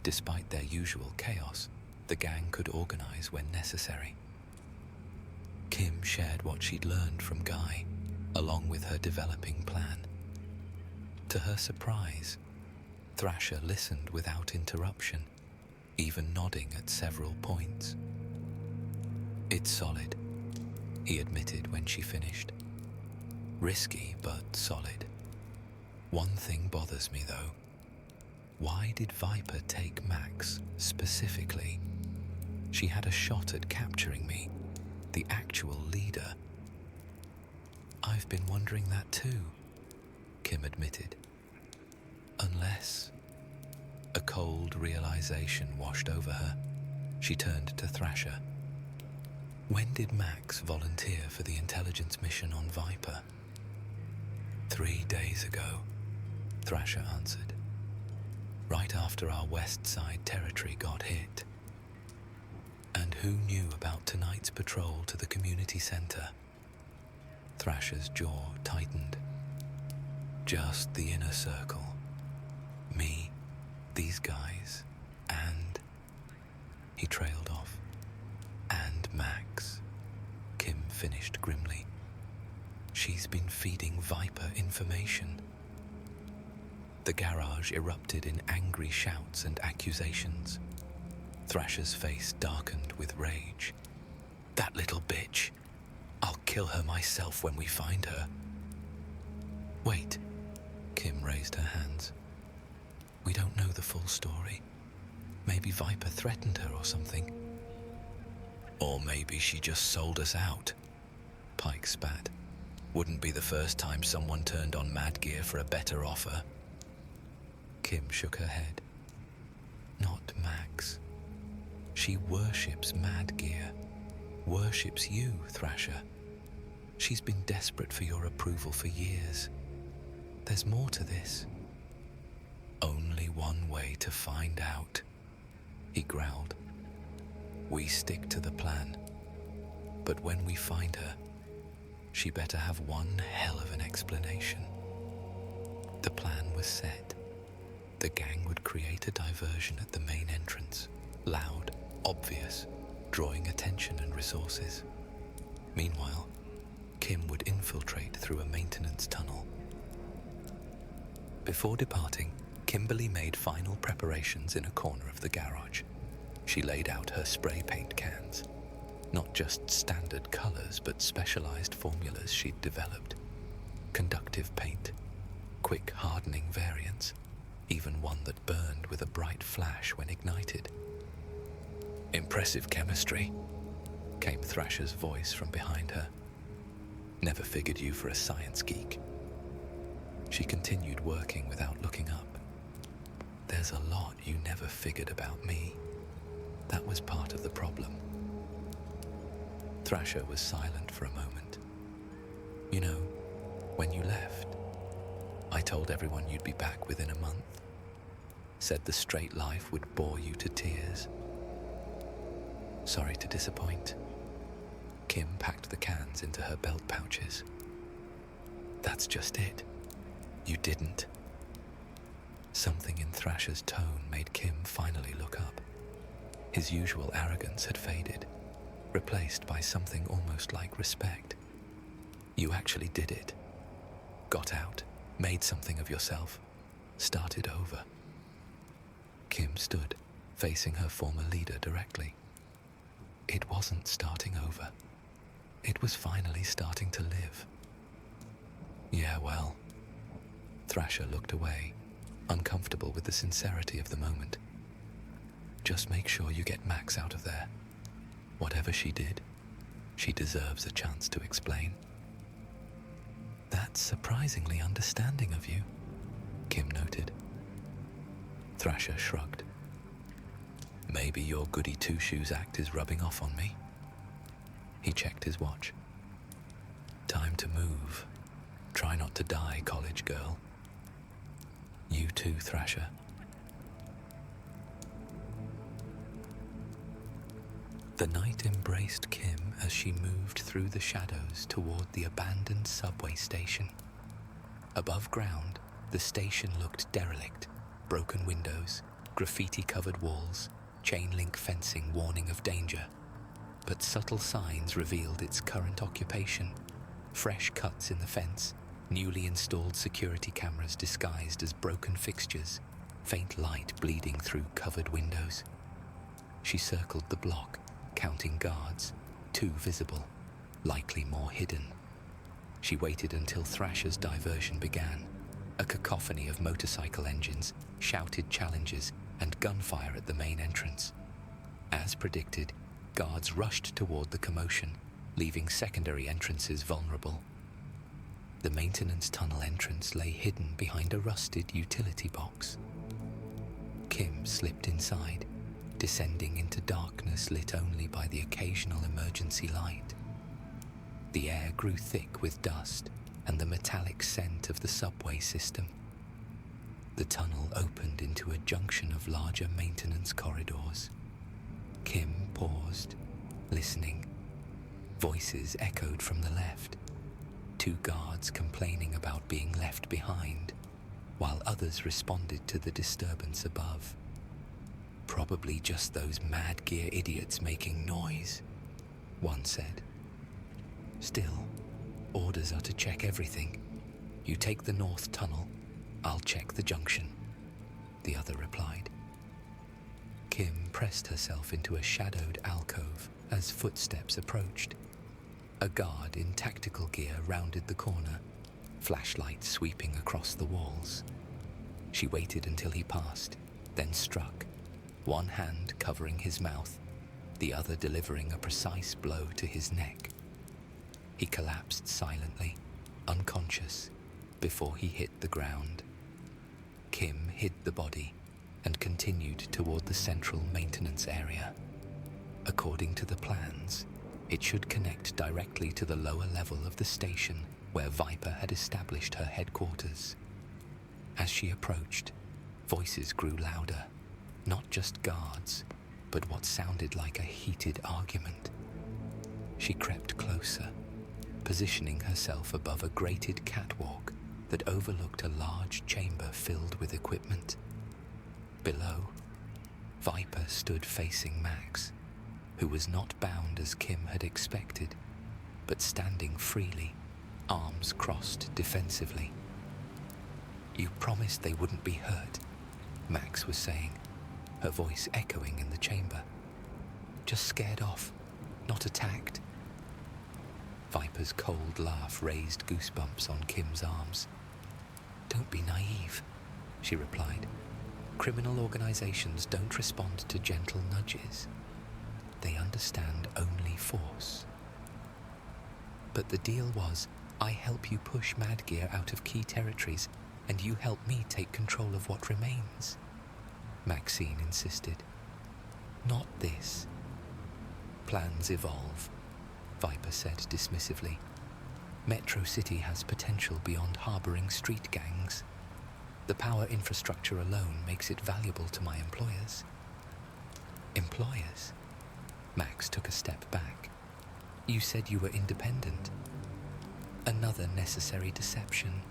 Despite their usual chaos, the gang could organize when necessary. Kim shared what she'd learned from Guy, along with her developing plan. To her surprise, Thrasher listened without interruption, even nodding at several points. "It's solid," he admitted when she finished. "Risky, but solid. One thing bothers me, though. Why did Viper take Max specifically? She had a shot at capturing me, the actual leader." "I've been wondering that too," Kim admitted. "Unless..." A cold realization washed over her. She turned to Thrasher. "When did Max volunteer for the intelligence mission on Viper?" 3 days ago, Thrasher answered. "Right after our West Side territory got hit." "And who knew about tonight's patrol to the community center?" Thrasher's jaw tightened. "Just the inner circle. Me, these guys, and..." He trailed off. "And Max," Kim finished grimly. "She's been feeding Viper information." The garage erupted in angry shouts and accusations. Thrasher's face darkened with rage. "That little bitch! I'll kill her myself when we find her." "Wait," Kim raised her hands. "We don't know the full story. Maybe Viper threatened her or something." "Or maybe she just sold us out," Pike spat. "Wouldn't be the first time someone turned on Mad Gear for a better offer." Kim shook her head. "Not Max. She worships Mad Gear. Worships you, Thrasher. She's been desperate for your approval for years. There's more to this." "Only one way to find out," he growled. "We stick to the plan. But when we find her, she better have one hell of an explanation." The plan was set. The gang would create a diversion at the main entrance, loud, obvious, drawing attention and resources. Meanwhile, Kim would infiltrate through a maintenance tunnel. Before departing, Kimberly made final preparations in a corner of the garage. She laid out her spray paint cans. Not just standard colors, but specialized formulas she'd developed. Conductive paint, quick hardening variants, even one that burned with a bright flash when ignited. "Impressive chemistry," came Thrasher's voice from behind her. "Never figured you for a science geek." She continued working without looking up. "There's a lot you never figured about me. That was part of the problem." Thrasher was silent for a moment. "You know, when you left, I told everyone you'd be back within a month. Said the straight life would bore you to tears. Sorry to disappoint." Kim packed the cans into her belt pouches. "That's just it. You didn't." Something in Thrasher's tone made Kim finally look up. His usual arrogance had faded, replaced by something almost like respect. "You actually did it. Got out, made something of yourself, started over." Kim stood, facing her former leader directly. It wasn't starting over. It was finally starting to live. "Yeah, well." Thrasher looked away, uncomfortable with the sincerity of the moment. "Just make sure you get Max out of there. Whatever she did, she deserves a chance to explain." "That's surprisingly understanding of you," Kim noted. Thrasher shrugged. "Maybe your goody two-shoes act is rubbing off on me." He checked his watch. "Time to move. Try not to die, college girl." "You too, Thrasher." The night embraced Kim as she moved through the shadows toward the abandoned subway station. Above ground, the station looked derelict. Broken windows, graffiti-covered walls, chain-link fencing warning of danger. But subtle signs revealed its current occupation. Fresh cuts in the fence, newly installed security cameras disguised as broken fixtures, faint light bleeding through covered windows. She circled the block, counting guards, 2 visible, likely more hidden. She waited until Thrasher's diversion began. A cacophony of motorcycle engines, shouted challenges, and gunfire at the main entrance. As predicted, guards rushed toward the commotion, leaving secondary entrances vulnerable. The maintenance tunnel entrance lay hidden behind a rusted utility box. Kim slipped inside, descending into darkness lit only by the occasional emergency light. The air grew thick with dust and the metallic scent of the subway system. The tunnel opened into a junction of larger maintenance corridors. Kim paused, listening. Voices echoed from the left. 2 guards complaining about being left behind, while others responded to the disturbance above. "Probably just those Mad Gear idiots making noise," one said. "Still, orders are to check everything. You take the north tunnel, "I'll check the junction," the other replied. Kim pressed herself into a shadowed alcove as footsteps approached. A guard in tactical gear rounded the corner, flashlight sweeping across the walls. She waited until he passed, then struck, one hand covering his mouth, the other delivering a precise blow to his neck. He collapsed silently, unconscious, before he hit the ground. Kim hid the body and continued toward the central maintenance area. According to the plans, it should connect directly to the lower level of the station where Viper had established her headquarters. As she approached, voices grew louder, not just guards, but what sounded like a heated argument. She crept closer, positioning herself above a grated catwalk that overlooked a large chamber filled with equipment. Below, Viper stood facing Max, who was not bound as Kim had expected, but standing freely, arms crossed defensively. "You promised they wouldn't be hurt," Max was saying, her voice echoing in the chamber. "Just scared off, not attacked." Viper's cold laugh raised goosebumps on Kim's arms. "Don't be naive," she replied. "Criminal organizations don't respond to gentle nudges. They understand only force. But the deal was, I help you push Madgear out of key territories, and you help me take control of what remains," Maxine insisted. "Not this." "Plans evolve," Viper said dismissively. "Metro City has potential beyond harboring street gangs. The power infrastructure alone makes it valuable to my employers." "Employers?" Max took a step back. "You said you were independent." "Another necessary deception."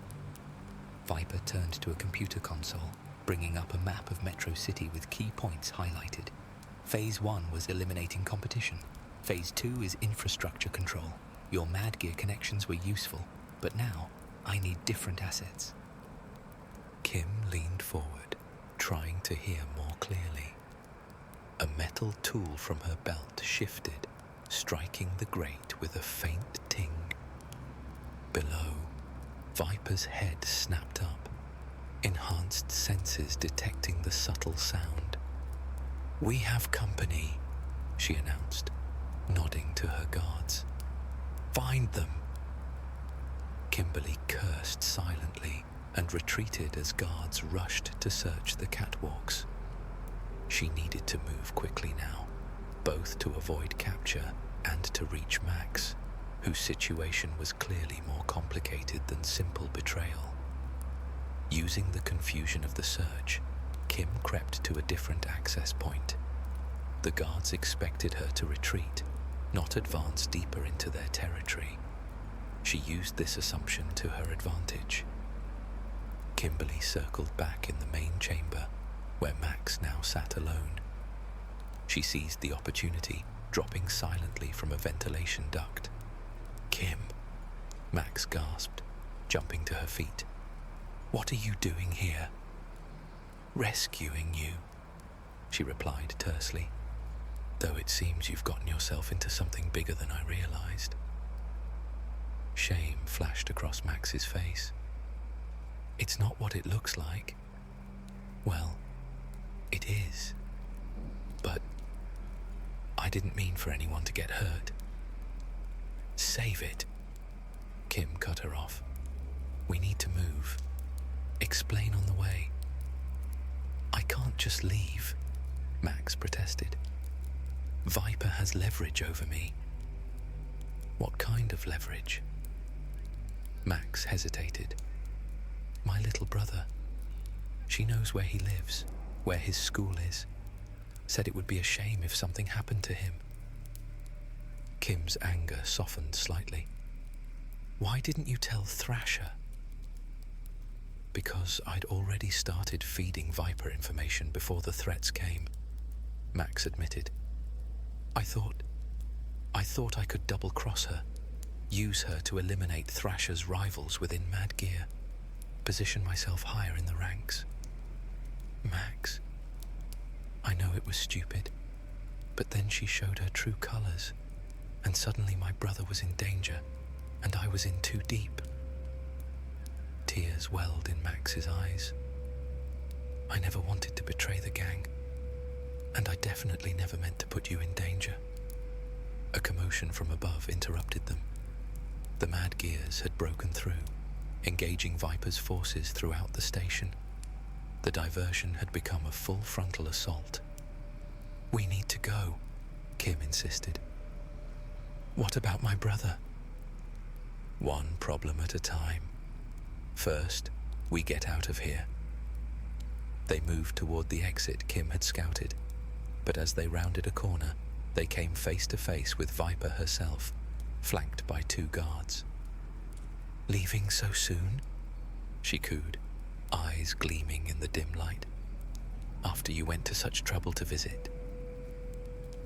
Viper turned to a computer console, bringing up a map of Metro City with key points highlighted. Phase 1 was eliminating competition. Phase 2 is infrastructure control. Your Madgear connections were useful, but now I need different assets. Kim leaned forward, trying to hear more clearly. A metal tool from her belt shifted, striking the grate with a faint ting. Below, Viper's head snapped up, enhanced senses detecting the subtle sound. "We have company," she announced, nodding to her guards. "Find them." Kimberly cursed silently and retreated as guards rushed to search the catwalks. She needed to move quickly now, both to avoid capture and to reach Max, whose situation was clearly more complicated than simple betrayal. Using the confusion of the search, Kim crept to a different access point. The guards expected her to retreat, not advance deeper into their territory. She used this assumption to her advantage. Kimberly circled back in the main chamber, where Max now sat alone. She seized the opportunity, dropping silently from a ventilation duct. "Kim," Max gasped, jumping to her feet. "What are you doing here?" "Rescuing you," she replied tersely. "Though it seems you've gotten yourself into something bigger than I realized." Shame flashed across Max's face. "It's not what it looks like." "Well, it is. But I didn't mean for anyone to get hurt." "Save it." Kim cut her off. "We need to move. Explain on the way." "I can't just leave," Max protested. "Viper has leverage over me." "What kind of leverage?" Max hesitated. "My little brother. She knows where he lives, where his school is. Said it would be a shame if something happened to him." Kim's anger softened slightly. "Why didn't you tell Thrasher?" "Because I'd already started feeding Viper information before the threats came," Max admitted. I thought I could double-cross her, use her to eliminate Thrasher's rivals within Madgear." position myself higher in the ranks. Max. I know it was stupid, but then she showed her true colors, and suddenly my brother was in danger, and I was in too deep. Tears welled in Max's eyes. I never wanted to betray the gang, and I definitely never meant to put you in danger. A commotion from above interrupted them. The mad gears had broken through, engaging Viper's forces throughout the station. The diversion had become a full frontal assault. "We need to go," Kim insisted. "What about my brother?" "One problem at a time. First, we get out of here." They moved toward the exit Kim had scouted, but as they rounded a corner, they came face to face with Viper herself, flanked by 2 guards. "Leaving so soon?" she cooed, eyes gleaming in the dim light. "After you went to such trouble to visit."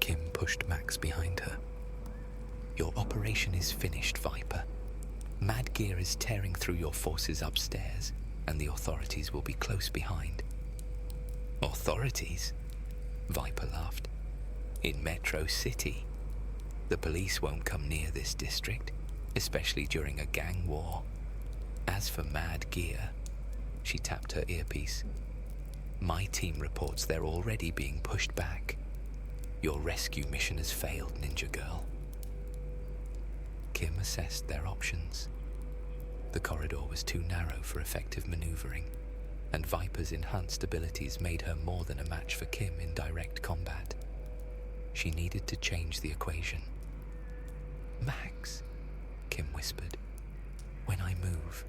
Kim pushed Max behind her. "Your operation is finished, Viper. Mad gear is tearing through your forces upstairs, and the authorities will be close behind." "Authorities?" Viper laughed. "In Metro City. The police won't come near this district, especially during a gang war. As for Mad gear," she tapped her earpiece, "my team reports they're already being pushed back. Your rescue mission has failed, Ninja Girl." Kim assessed their options. The corridor was too narrow for effective maneuvering, and Viper's enhanced abilities made her more than a match for Kim in direct combat. She needed to change the equation. "Max," Kim whispered, "when I move,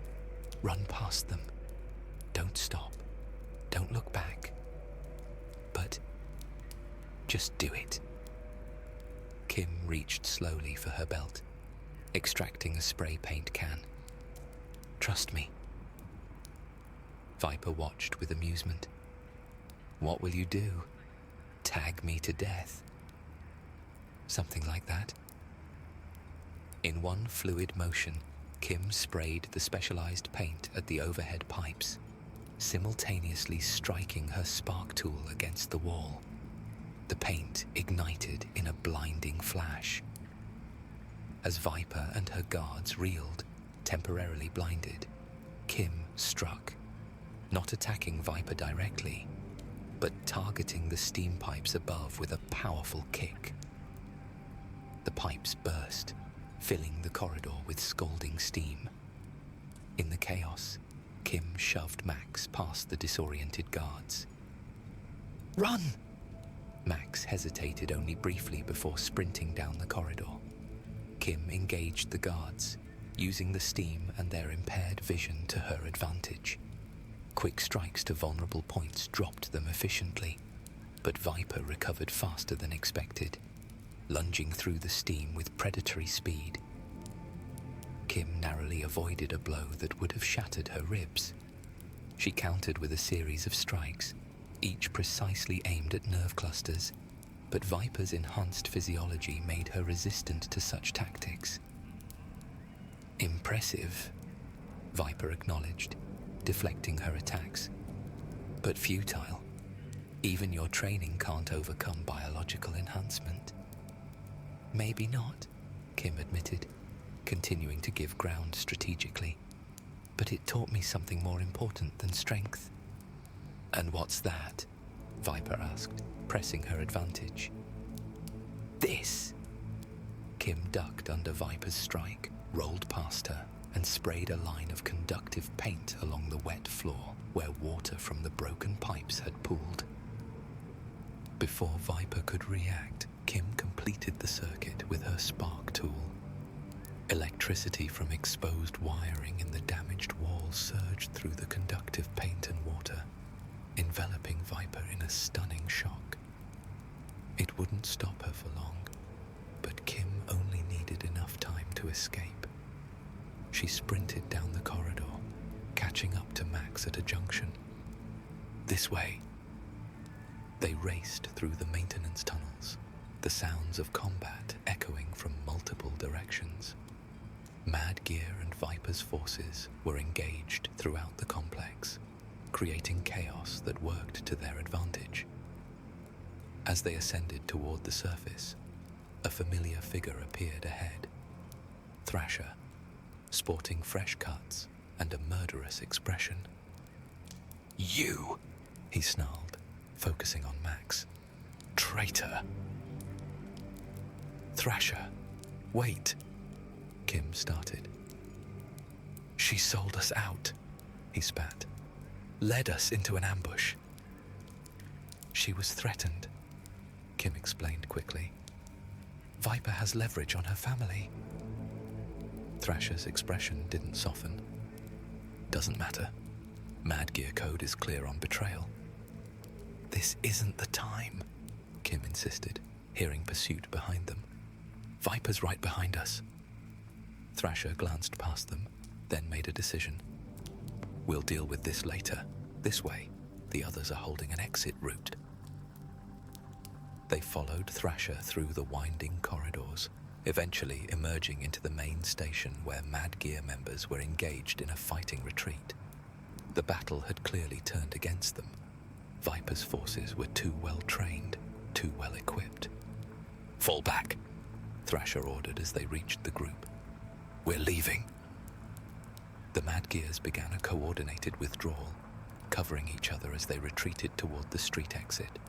run past them. Don't stop. Don't look back. But just do it." Kim reached slowly for her belt, extracting a spray paint can. "Trust me." Viper watched with amusement. "What will you do? Tag me to death?" "Something like that." In one fluid motion, Kim sprayed the specialized paint at the overhead pipes, simultaneously striking her spark tool against the wall. The paint ignited in a blinding flash. As Viper and her guards reeled, temporarily blinded, Kim struck, not attacking Viper directly, but targeting the steam pipes above with a powerful kick. The pipes burst, filling the corridor with scalding steam. In the chaos, Kim shoved Max past the disoriented guards. "Run!" Max hesitated only briefly before sprinting down the corridor. Kim engaged the guards, using the steam and their impaired vision to her advantage. Quick strikes to vulnerable points dropped them efficiently, but Viper recovered faster than expected, lunging through the steam with predatory speed. Kim narrowly avoided a blow that would have shattered her ribs. She countered with a series of strikes, each precisely aimed at nerve clusters, but Viper's enhanced physiology made her resistant to such tactics. "Impressive," Viper acknowledged, deflecting her attacks. "But futile. Even your training can't overcome biological enhancement." "Maybe not," Kim admitted, continuing to give ground strategically. "But it taught me something more important than strength." "And what's that?" Viper asked, pressing her advantage. "This!" Kim ducked under Viper's strike, rolled past her, and sprayed a line of conductive paint along the wet floor where water from the broken pipes had pooled. Before Viper could react, Kim completed the circuit with her spark tool. Electricity from exposed wiring in the damaged wall surged through the conductive paint and water, enveloping Viper in a stunning shock. It wouldn't stop her for long, but Kim only needed enough time to escape. She sprinted down the corridor, catching up to Max at a junction. "This way." They raced through the maintenance tunnels, the sounds of combat echoing from multiple directions. Mad Gear and Viper's forces were engaged throughout the complex, creating chaos that worked to their advantage. As they ascended toward the surface, a familiar figure appeared ahead. Thrasher, sporting fresh cuts and a murderous expression. "You!" he snarled, focusing on Max. "Traitor!" "Thrasher, wait!" Kim started. "She sold us out," he spat. "Led us into an ambush." "She was threatened," Kim explained quickly. "Viper has leverage on her family." Thrasher's expression didn't soften. "Doesn't matter. Mad Gear code is clear on betrayal." "This isn't the time," Kim insisted, hearing pursuit behind them. "Viper's right behind us." Thrasher glanced past them, then made a decision. "We'll deal with this later. This way. The others are holding an exit route." They followed Thrasher through the winding corridors, eventually emerging into the main station where Mad Gear members were engaged in a fighting retreat. The battle had clearly turned against them. Viper's forces were too well trained, too well equipped. "Fall back," Thrasher ordered as they reached the group. "We're leaving." The Mad Gears began a coordinated withdrawal, covering each other as they retreated toward the street exit.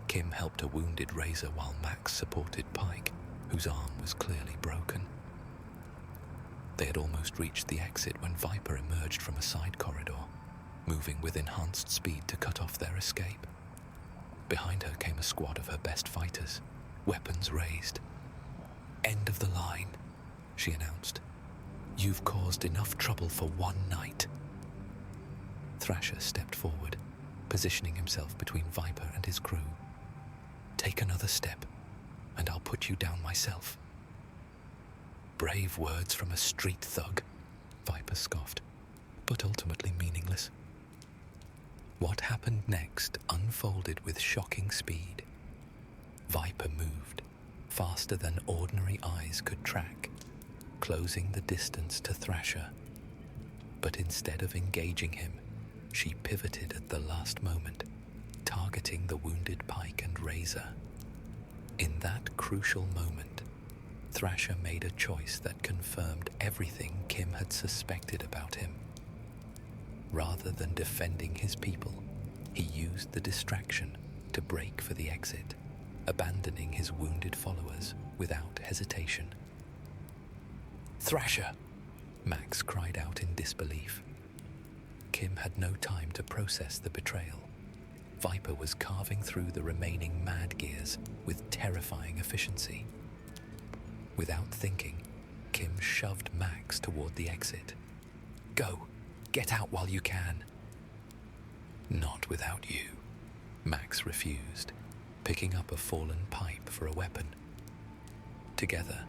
Kim helped a wounded Razor while Max supported Pike, whose arm was clearly broken. They had almost reached the exit when Viper emerged from a side corridor, moving with enhanced speed to cut off their escape. Behind her came a squad of her best fighters, weapons raised. "End of the line," she announced. "You've caused enough trouble for one night." Thrasher stepped forward, positioning himself between Viper and his crew. "Take another step, and I'll put you down myself." "Brave words from a street thug," Viper scoffed, but ultimately meaningless. What happened next unfolded with shocking speed. Viper moved, faster than ordinary eyes could track, closing the distance to Thrasher. But instead of engaging him, she pivoted at the last moment, targeting the wounded Pike and Razor. In that crucial moment, Thrasher made a choice that confirmed everything Kim had suspected about him. Rather than defending his people, he used the distraction to break for the exit, abandoning his wounded followers without hesitation. "Thrasher!" Max cried out in disbelief. Kim had no time to process the betrayal. Viper was carving through the remaining Mad Gears with terrifying efficiency. Without thinking, Kim shoved Max toward the exit. "Go! Get out while you can!" "Not without you," Max refused, picking up a fallen pipe for a weapon. Together,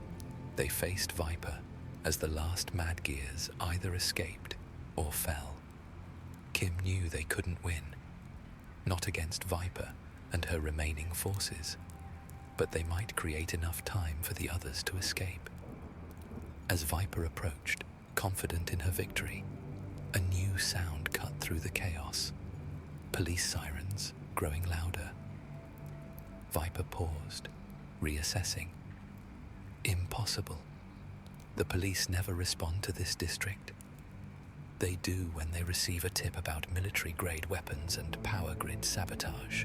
they faced Viper as the last Mad Gears either escaped or fell. Kim knew they couldn't win, not against Viper and her remaining forces, but they might create enough time for the others to escape. As Viper approached, confident in her victory, a new sound cut through the chaos. Police sirens growing louder. Viper paused, reassessing. Impossible. The police never respond to this district. They do when they receive a tip about military-grade weapons and power grid sabotage.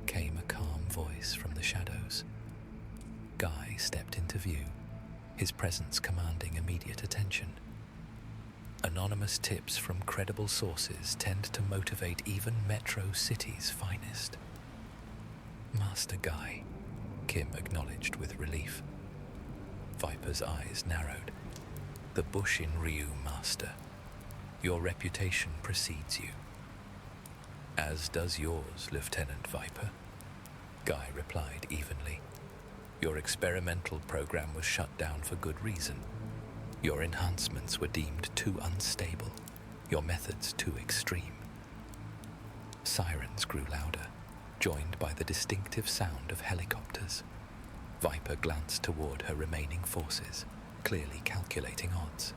Came a calm voice from the shadows. Guy stepped into view, his presence commanding immediate attention. Anonymous tips from credible sources tend to motivate even Metro City's finest. "Master Guy," Kim acknowledged with relief. Viper's eyes narrowed. "The bush in Ryu, Master. Your reputation precedes you." "As does yours, Lieutenant Viper," Guy replied evenly. "Your experimental program was shut down for good reason. Your enhancements were deemed too unstable, your methods too extreme." Sirens grew louder, joined by the distinctive sound of helicopters. Viper glanced toward her remaining forces, clearly calculating odds.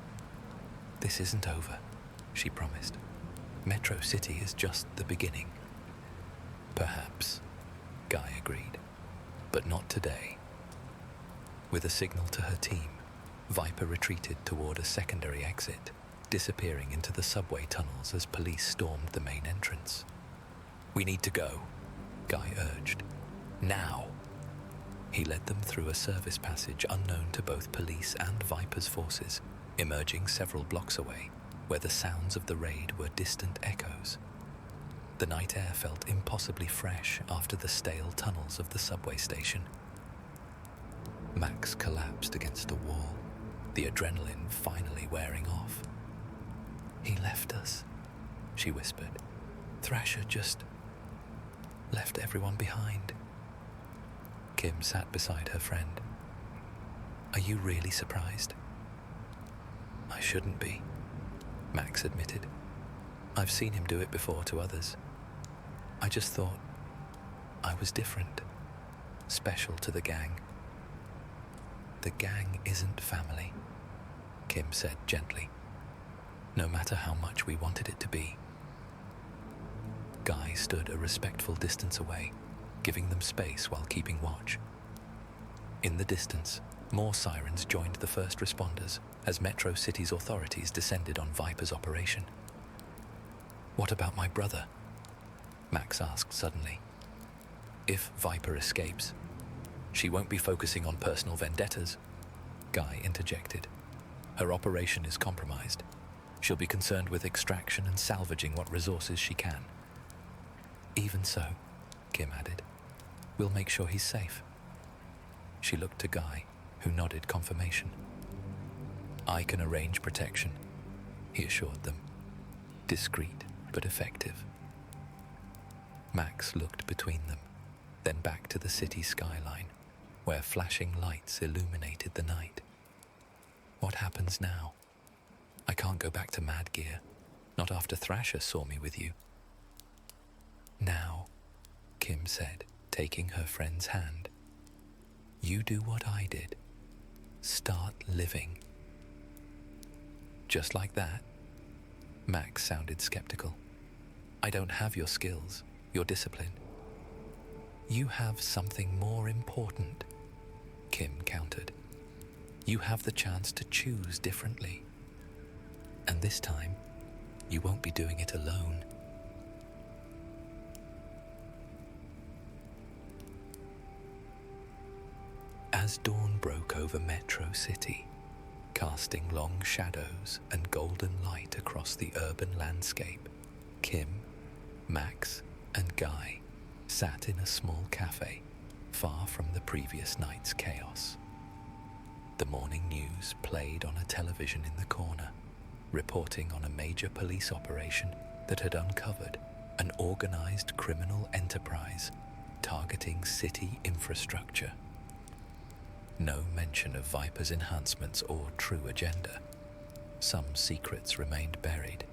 "This isn't over," she promised. "Metro City is just the beginning." "Perhaps," Guy agreed, "but not today." With a signal to her team, Viper retreated toward a secondary exit, disappearing into the subway tunnels as police stormed the main entrance. "We need to go," Guy urged. "Now!" He led them through a service passage unknown to both police and Viper's forces, emerging several blocks away, where the sounds of the raid were distant echoes. The night air felt impossibly fresh after the stale tunnels of the subway station. Max collapsed against a wall, the adrenaline finally wearing off. "He left us," she whispered. "Thrasher just left everyone behind." Kim sat beside her friend. "Are you really surprised?" "I shouldn't be," Max admitted. "I've seen him do it before to others. I just thought I was different, special to the gang." "The gang isn't family," Kim said gently, "no matter how much we wanted it to be." Guy stood a respectful distance away, giving them space while keeping watch. In the distance, more sirens joined the first responders as Metro City's authorities descended on Viper's operation. "What about my brother?" Max asked suddenly. "If Viper escapes, she won't be focusing on personal vendettas," Guy interjected. "Her operation is compromised. She'll be concerned with extraction and salvaging what resources she can." "Even so," Kim added, "we'll make sure he's safe." She looked to Guy, who nodded confirmation. "I can arrange protection," he assured them. Discreet but effective. Max looked between them, then back to the city skyline, where flashing lights illuminated the night. "What happens now? I can't go back to Mad Gear, not after Thrasher saw me with you." "Now," Kim said, taking her friend's hand, "you do what I did. Start living." "Just like that?" Max sounded skeptical. "I don't have your skills, your discipline." "You have something more important," Kim countered. "You have the chance to choose differently. And this time, you won't be doing it alone." As dawn broke over Metro City, casting long shadows and golden light across the urban landscape, Kim, Max, and Guy sat in a small cafe, far from the previous night's chaos. The morning news played on a television in the corner, reporting on a major police operation that had uncovered an organized criminal enterprise targeting city infrastructure. No mention of Viper's enhancements or true agenda. Some secrets remained buried.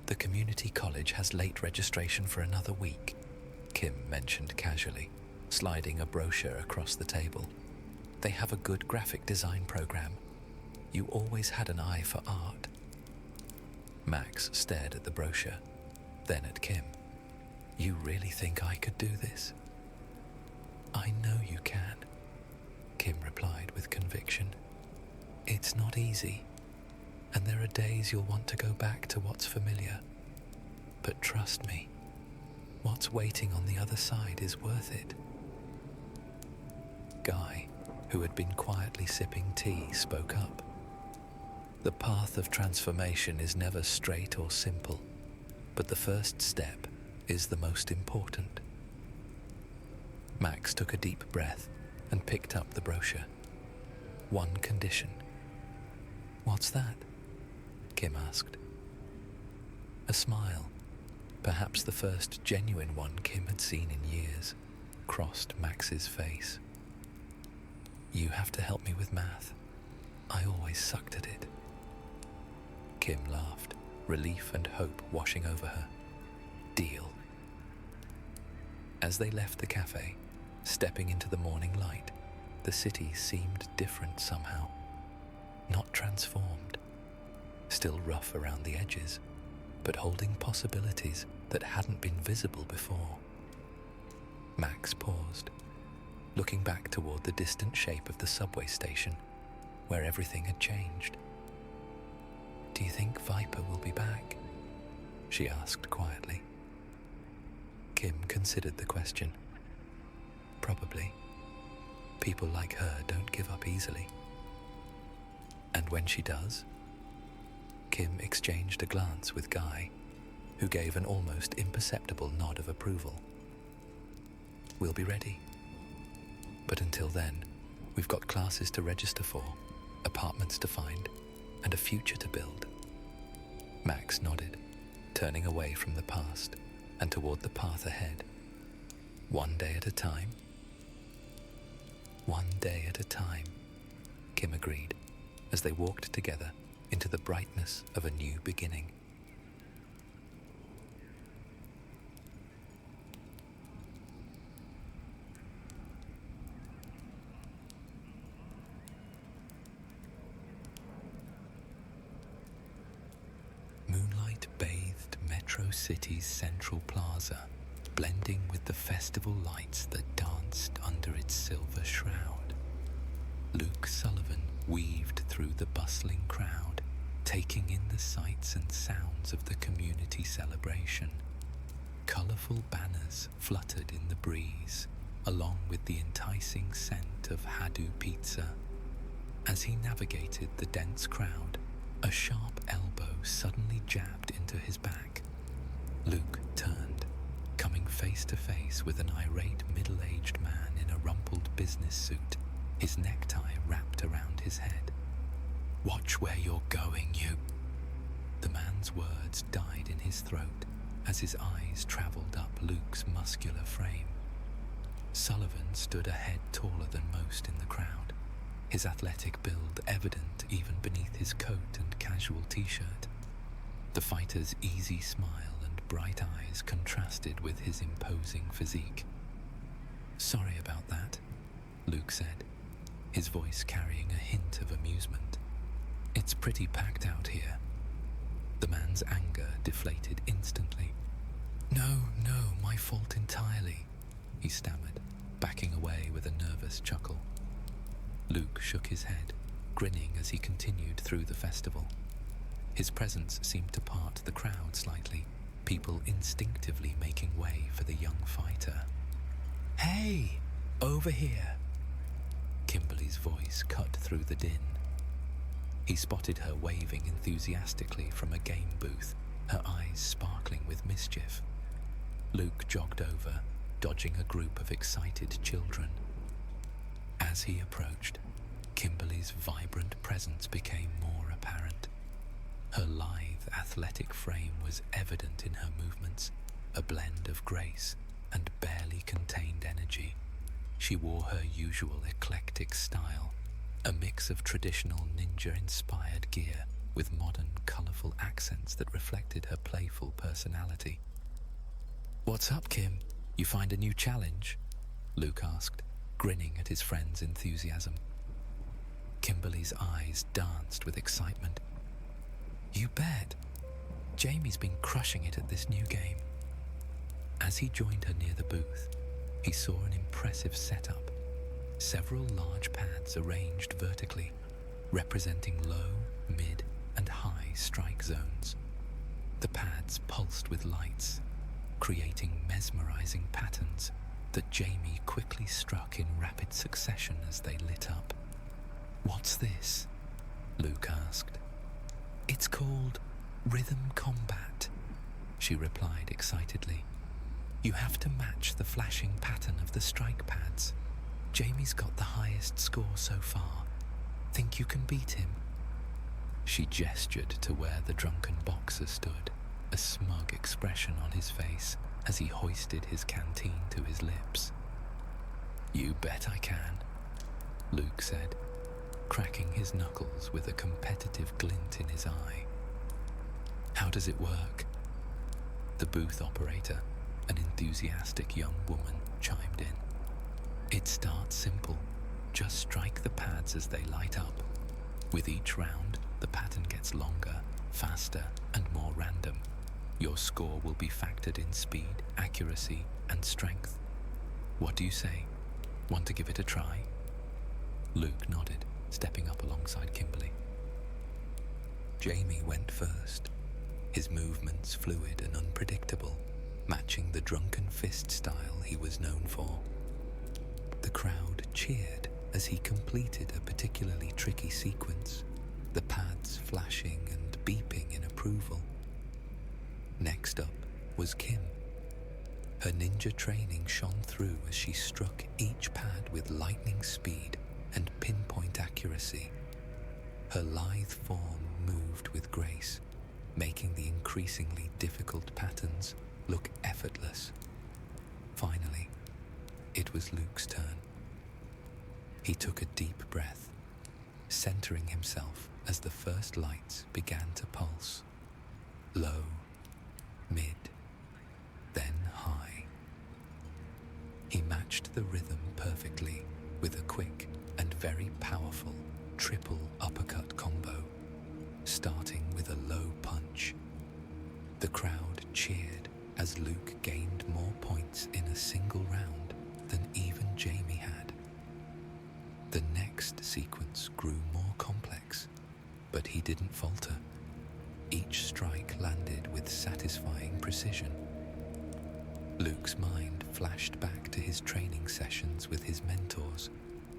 "The community college has late registration for another week," Kim mentioned casually, sliding a brochure across the table. "They have a good graphic design program. You always had an eye for art." Max stared at the brochure, then at Kim. "You really think I could do this?" "I know you can," Kim replied with conviction. "It's not easy, and there are days you'll want to go back to what's familiar. But trust me, what's waiting on the other side is worth it." Guy, who had been quietly sipping tea, spoke up. "The path of transformation is never straight or simple, but the first step is the most important." Max took a deep breath and picked up the brochure. "One condition." "What's that?" Kim asked. A smile, perhaps the first genuine one Kim had seen in years, crossed Max's face. "You have to help me with math. I always sucked at it." Kim laughed, relief and hope washing over her. "Deal." As they left the cafe, stepping into the morning light, the city seemed different somehow. not transformed, still rough around the edges, but holding possibilities that hadn't been visible before. Max paused, looking back toward the distant shape of the subway station, where everything had changed. "Do you think Viper will be back?" she asked quietly. Kim considered the question. Probably. People like her don't give up easily. And when she does? Kim exchanged a glance with Guy, who gave an almost imperceptible nod of approval. "We'll be ready. But until then, we've got classes to register for, apartments to find, and a future to build." Max nodded, turning away from the past and toward the path ahead. "One day at a time?" "One day at a time," Kim agreed, as they walked together into the brightness of a new beginning. Moonlight-bathed Metro City's central plaza, blending with the festival lights that danced under its silver shroud. Luke Sullivan weaved through the bustling crowd, taking in the sights and sounds of the community celebration. Colourful banners fluttered in the breeze, along with the enticing scent of Hadu pizza. As he navigated the dense crowd, a sharp elbow suddenly jabbed into his back. Luke turned, coming face to face with an irate middle-aged man in a rumpled business suit, his necktie wrapped around his head. "Watch where you're going, you!" The man's words died in his throat as his eyes travelled up Luke's muscular frame. Sullivan stood a head taller than most in the crowd, his athletic build evident even beneath his coat and casual t-shirt. The fighter's easy smile and bright eyes contrasted with his imposing physique. "Sorry about that," Luke said, his voice carrying a hint of amusement. "It's pretty packed out here." The man's anger deflated instantly. No, my fault entirely," he stammered, backing away with a nervous chuckle. Luke shook his head, grinning as he continued through the festival. His presence seemed to part the crowd slightly, people instinctively making way for the young fighter. "Hey, over here!" Kimberly's voice cut through the din. He spotted her waving enthusiastically from a game booth, her eyes sparkling with mischief. Luke jogged over, dodging a group of excited children. As he approached, Kimberly's vibrant presence became more apparent. Her lithe, athletic frame was evident in her movements, a blend of grace and barely contained energy. She wore her usual eclectic style, a mix of traditional ninja-inspired gear with modern, colourful accents that reflected her playful personality. "What's up, Kim? You find a new challenge?" Luke asked, grinning at his friend's enthusiasm. Kimberly's eyes danced with excitement. "You bet. Jamie's been crushing it at this new game." As he joined her near the booth, he saw an impressive setup. Several large pads arranged vertically, representing low, mid, and high strike zones. The pads pulsed with lights, creating mesmerizing patterns that Jamie quickly struck in rapid succession as they lit up. "What's this?" Luke asked. "It's called Rhythm Combat," she replied excitedly. "You have to match the flashing pattern of the strike pads. Jamie's got the highest score so far. Think you can beat him?" She gestured to where the drunken boxer stood, a smug expression on his face as he hoisted his canteen to his lips. "You bet I can," Luke said, cracking his knuckles with a competitive glint in his eye. "How does it work?" The booth operator, an enthusiastic young woman, chimed in. "It starts simple. Just strike the pads as they light up. With each round, the pattern gets longer, faster, and more random. Your score will be factored in speed, accuracy, and strength. What do you say? Want to give it a try? Luke nodded, stepping up alongside Kimberly. Jamie went first, his movements fluid and unpredictable, matching the drunken fist style he was known for. The crowd cheered as he completed a particularly tricky sequence, the pads flashing and beeping in approval. Next up was Kim. Her ninja training shone through as she struck each pad with lightning speed and pinpoint accuracy. Her lithe form moved with grace, making the increasingly difficult patterns look effortless. Finally, it was Luke's turn. He took a deep breath, centering himself as the first lights began to pulse. Low, mid, then high. He matched the rhythm perfectly with a quick and very powerful triple uppercut combo, starting with a low punch. The crowd cheered as Luke gained more points in a single round than even Jamie had. The next sequence grew more complex, but he didn't falter. Each strike landed with satisfying precision. Luke's mind flashed back to his training sessions with his mentors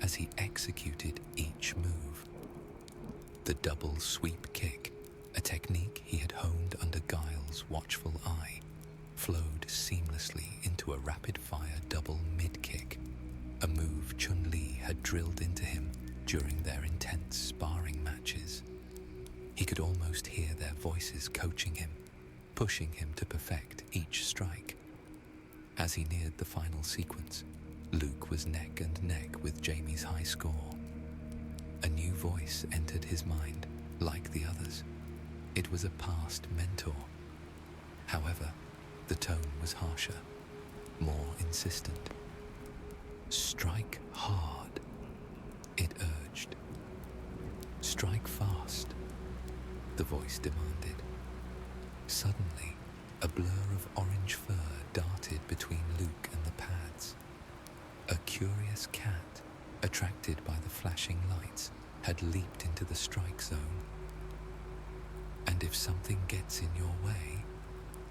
as he executed each move. The double sweep kick, a technique he had honed under Guile's watchful eye, flowed seamlessly into a rapid-fire double mid-kick, a move Chun-Li had drilled into him during their intense sparring matches. He could almost hear their voices coaching him, pushing him to perfect each strike. As he neared the final sequence, Luke was neck and neck with Jamie's high score. A new voice entered his mind, like the others. It was a past mentor. However, the tone was harsher, more insistent. Strike hard, it urged. Strike fast, the voice demanded. Suddenly, a blur of orange fur darted between Luke and the pads. A curious cat, attracted by the flashing lights, had leaped into the strike zone. And if something gets in your way,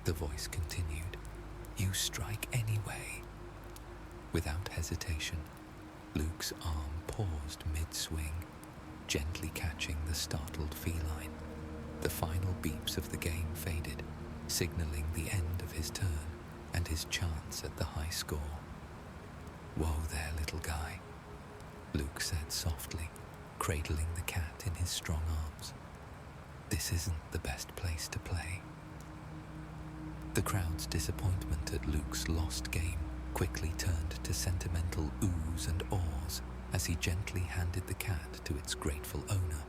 the voice continued, you strike anyway. Without hesitation, Luke's arm paused mid-swing, gently catching the startled feline. The final beeps of the game faded, signaling the end of his turn and his chance at the high score. Whoa there, little guy, Luke said softly, cradling the cat in his strong arms. This isn't the best place to play. The crowd's disappointment at Luke's lost game quickly turned to sentimental oohs and ahs as he gently handed the cat to its grateful owner,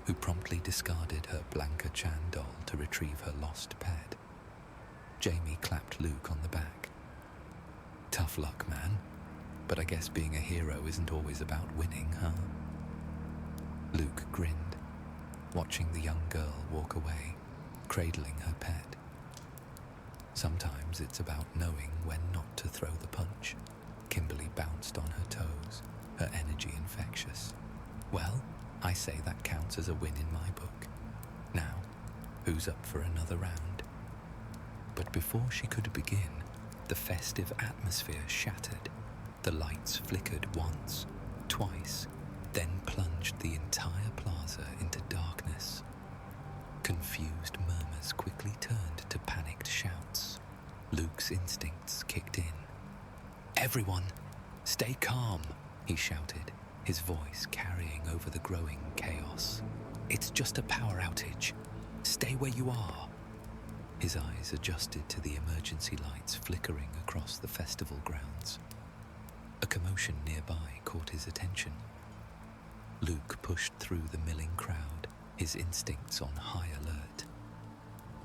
who promptly discarded her Blanca Chan doll to retrieve her lost pet. Jamie clapped Luke on the back. Tough luck, man, but I guess being a hero isn't always about winning, huh? Luke grinned, watching the young girl walk away, cradling her pet. Sometimes it's about knowing when not to throw the punch. Kimberly bounced on her toes, her energy infectious. Well, I say that counts as a win in my book. Now, who's up for another round? But before she could begin, the festive atmosphere shattered. The lights flickered once, twice, then plunged the entire plaza into darkness. Confused murmurs quickly turned to panicked shouts. Luke's instincts kicked in. Everyone, stay calm, he shouted, his voice carrying over the growing chaos. It's just a power outage. Stay where you are. His eyes adjusted to the emergency lights flickering across the festival grounds. A commotion nearby caught his attention. Luke pushed through the milling crowd, his instincts on high alert.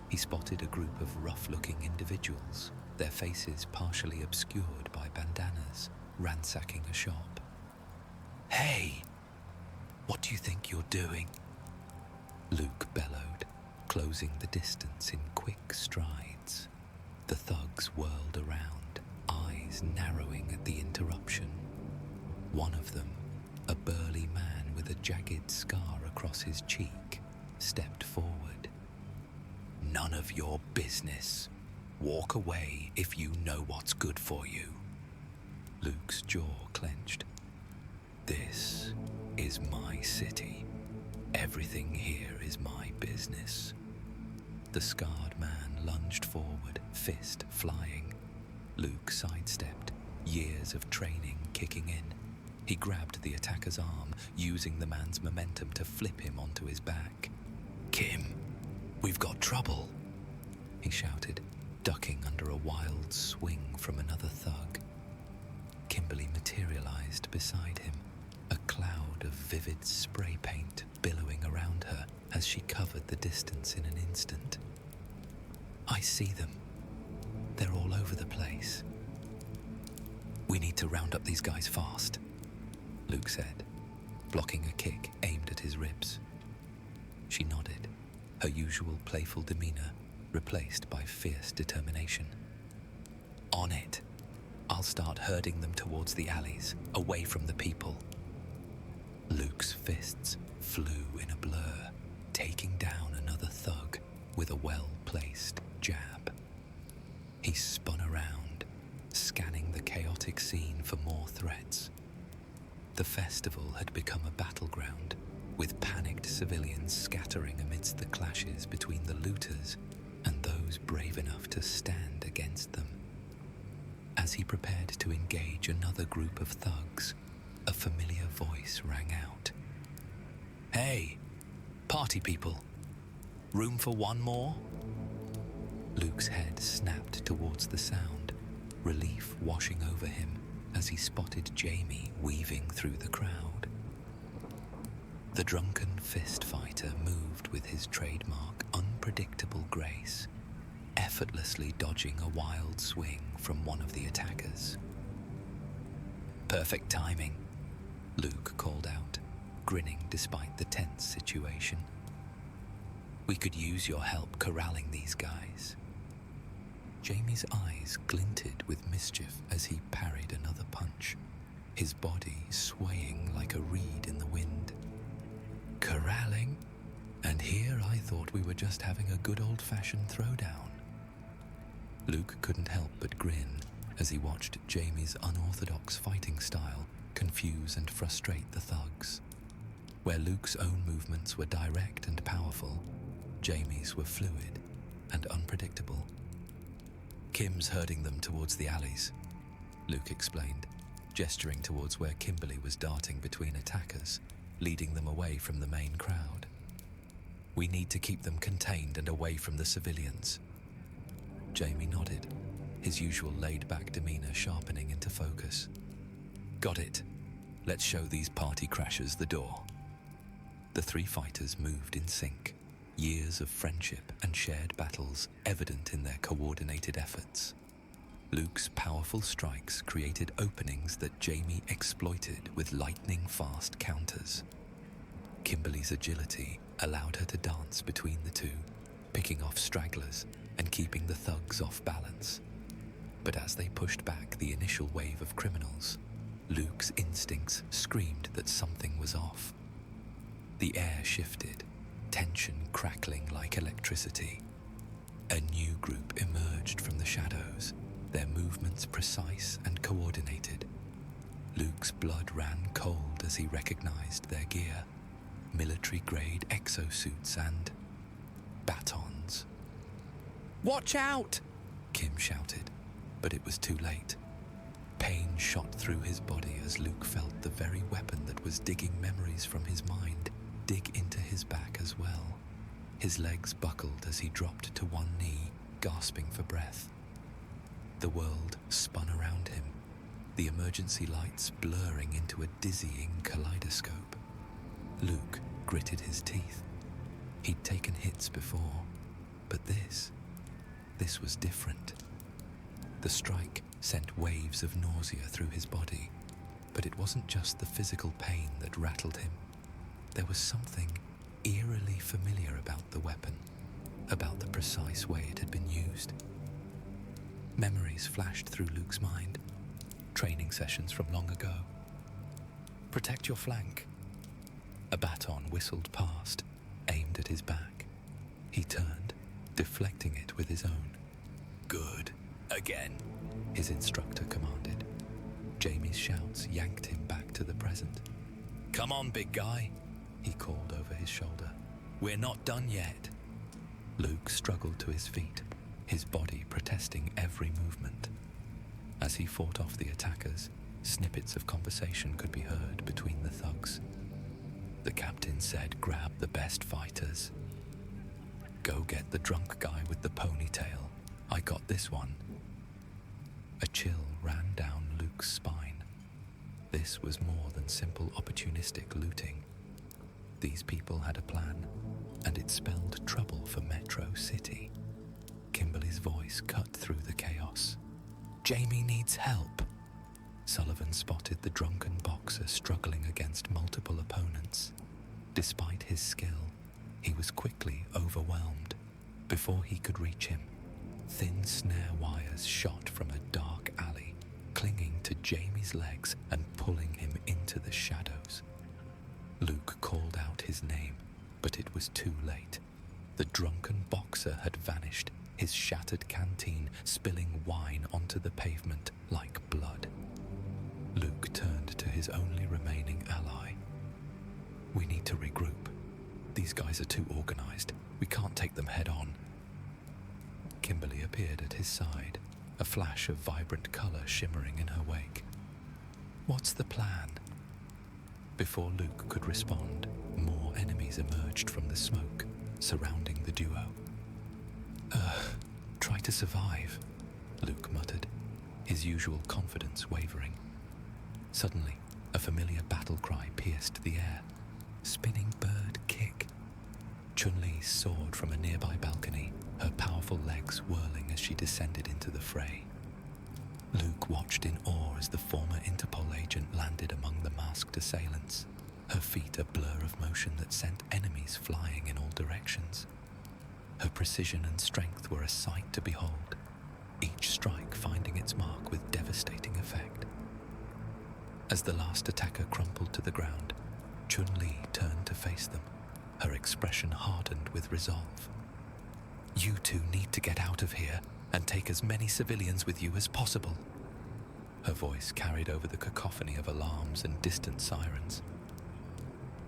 He spotted a group of rough-looking individuals, their faces partially obscured by bandanas, ransacking a shop. Hey! What do you think you're doing? Luke bellowed, closing the distance in quick strides. The thugs whirled around, eyes narrowing at the interruption. One of them, a burly man with a jagged scar across his cheek, stepped forward. "None of your business. Walk away if you know what's good for you." Luke's jaw clenched. "This is my city. Everything here is my business." The scarred man lunged forward, fist flying. Luke sidestepped, years of training kicking in. He grabbed the attacker's arm, using the man's momentum to flip him onto his back. "Kim, we've got trouble," he shouted, ducking under a wild swing from another thug. Kimberly materialized beside him, a cloud of vivid spray paint billowing around her as she covered the distance in an instant. "I see them. They're all over the place." "We need to round up these guys fast," Luke said, blocking a kick aimed at his ribs. She nodded, her usual playful demeanor replaced by fierce determination. "On it. I'll start herding them towards the alleys, away from the people." Luke's fists flew in a blur, taking down another thug with a well-placed jab. He spun around, scanning the chaotic scene for more threats. The festival had become a battleground, with panicked civilians scattering amidst the clashes between the looters and those brave enough to stand against them. As he prepared to engage another group of thugs, a familiar voice rang out. "Hey, party people, room for one more?" Luke's head snapped towards the sound, relief washing over him as he spotted Jamie weaving through the crowd. The drunken fist fighter moved with his trademark unpredictable grace, effortlessly dodging a wild swing from one of the attackers. "Perfect timing," Luke called out, grinning despite the tense situation. "We could use your help corralling these guys." Jamie's eyes glinted with mischief as he parried another punch, his body swaying like a reed in the wind. "Corralling? And here I thought we were just having a good old-fashioned throwdown." Luke couldn't help but grin as he watched Jamie's unorthodox fighting style confuse and frustrate the thugs. Where Luke's own movements were direct and powerful, Jamie's were fluid and unpredictable. "Kim's herding them towards the alleys," Luke explained, gesturing towards where Kimberly was darting between attackers, leading them away from the main crowd. "We need to keep them contained and away from the civilians." Jamie nodded, his usual laid-back demeanor sharpening into focus. "Got it. Let's show these party crashers the door." The three fighters moved in sync, years of friendship and shared battles evident in their coordinated efforts. Luke's powerful strikes created openings that Jamie exploited with lightning-fast counters. Kimberly's agility allowed her to dance between the two, picking off stragglers and keeping the thugs off balance. But as they pushed back the initial wave of criminals, Luke's instincts screamed that something was off. The air shifted, tension crackling like electricity. A new group emerged from the shadows, their movements precise and coordinated. Luke's blood ran cold as he recognized their gear, military-grade exosuits and batons. "Watch out!" Kim shouted, but it was too late. Pain shot through his body as Luke felt the very weapon that was digging memories from his mind dig into his back as well. His legs buckled as he dropped to one knee, gasping for breath. The world spun around him, the emergency lights blurring into a dizzying kaleidoscope. Luke gritted his teeth. He'd taken hits before, but this was different. The strike sent waves of nausea through his body, but it wasn't just the physical pain that rattled him. There was something eerily familiar about the weapon, about the precise way it had been used. Memories flashed through Luke's mind, training sessions from long ago. "Protect your flank." A baton whistled past, aimed at his back. He turned, deflecting it with his own. "Good. Again," his instructor commanded. Jamie's shouts yanked him back to the present. "Come on, big guy," he called over his shoulder. "We're not done yet." Luke struggled to his feet, his body protesting every movement. As he fought off the attackers, snippets of conversation could be heard between the thugs. The captain said, "Grab the best fighters. Go get the drunk guy with the ponytail. I got this one." A chill ran down Luke's spine. This was more than simple opportunistic looting. These people had a plan, and it spelled trouble for Metro City. Kimberly's voice cut through the chaos. "Jamie needs help." Sullivan spotted the drunken boxer struggling against multiple opponents. Despite his skill, he was quickly overwhelmed. Before he could reach him, thin snare wires shot from a dark alley, clinging to Jamie's legs and pulling him into the shadows. Luke called out his name, but it was too late. The drunken boxer had vanished, his shattered canteen spilling wine onto the pavement like blood. Luke turned to his only remaining ally. "We need to regroup. These guys are too organized. We can't take them head on." Kimberly appeared at his side, a flash of vibrant color shimmering in her wake. "What's the plan?" Before Luke could respond, more enemies emerged from the smoke, surrounding the duo. Try to survive," Luke muttered, his usual confidence wavering. Suddenly, a familiar battle cry pierced the air. "Spinning bird kick." Chun-Li soared from a nearby balcony, her powerful legs whirling as she descended into the fray. Luke watched in awe as the former Interpol agent landed among the masked assailants, her feet a blur of motion that sent enemies flying in all directions. Her precision and strength were a sight to behold, each strike finding its mark with devastating effect. As the last attacker crumpled to the ground, Chun-Li turned to face them, her expression hardened with resolve. "You two need to get out of here and take as many civilians with you as possible." Her voice carried over the cacophony of alarms and distant sirens.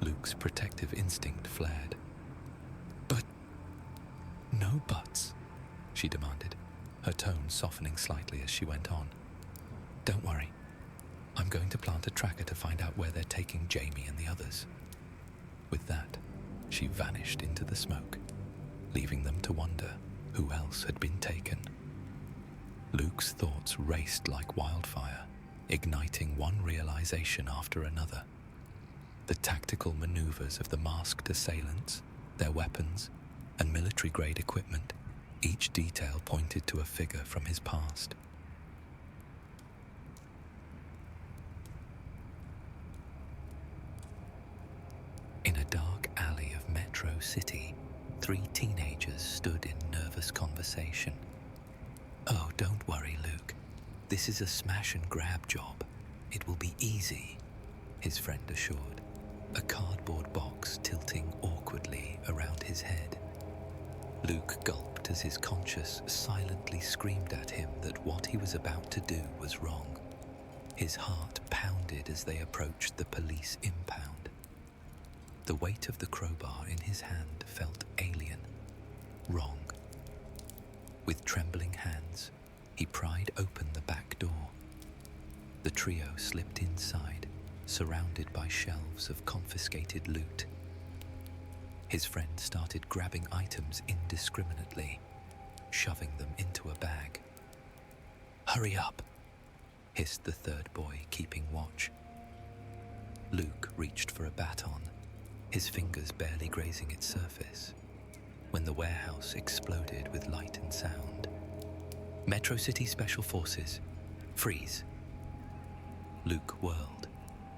Luke's protective instinct flared. "But no buts," she demanded, her tone softening slightly as she went on. "Don't worry. I'm going to plant a tracker to find out where they're taking Jamie and the others." With that, she vanished into the smoke, leaving them to wonder who else had been taken. Luke's thoughts raced like wildfire, igniting one realization after another. The tactical maneuvers of the masked assailants, their weapons, and military-grade equipment, each detail pointed to a figure from his past. In a dark alley of Metro City, 3 teenagers stood in nervous conversation. "Oh, don't worry, Luke. This is a smash-and-grab job. It will be easy," his friend assured, a cardboard box tilting awkwardly around his head. Luke gulped as his conscience silently screamed at him that what he was about to do was wrong. His heart pounded as they approached the police impound. The weight of the crowbar in his hand felt alien, wrong. With trembling hands, he pried open the back door. The trio slipped inside, surrounded by shelves of confiscated loot. His friend started grabbing items indiscriminately, shoving them into a bag. "Hurry up," hissed the third boy, keeping watch. Luke reached for a baton, his fingers barely grazing its surface, when the warehouse exploded with light and sound. "Metro City Special Forces, freeze." Luke whirled,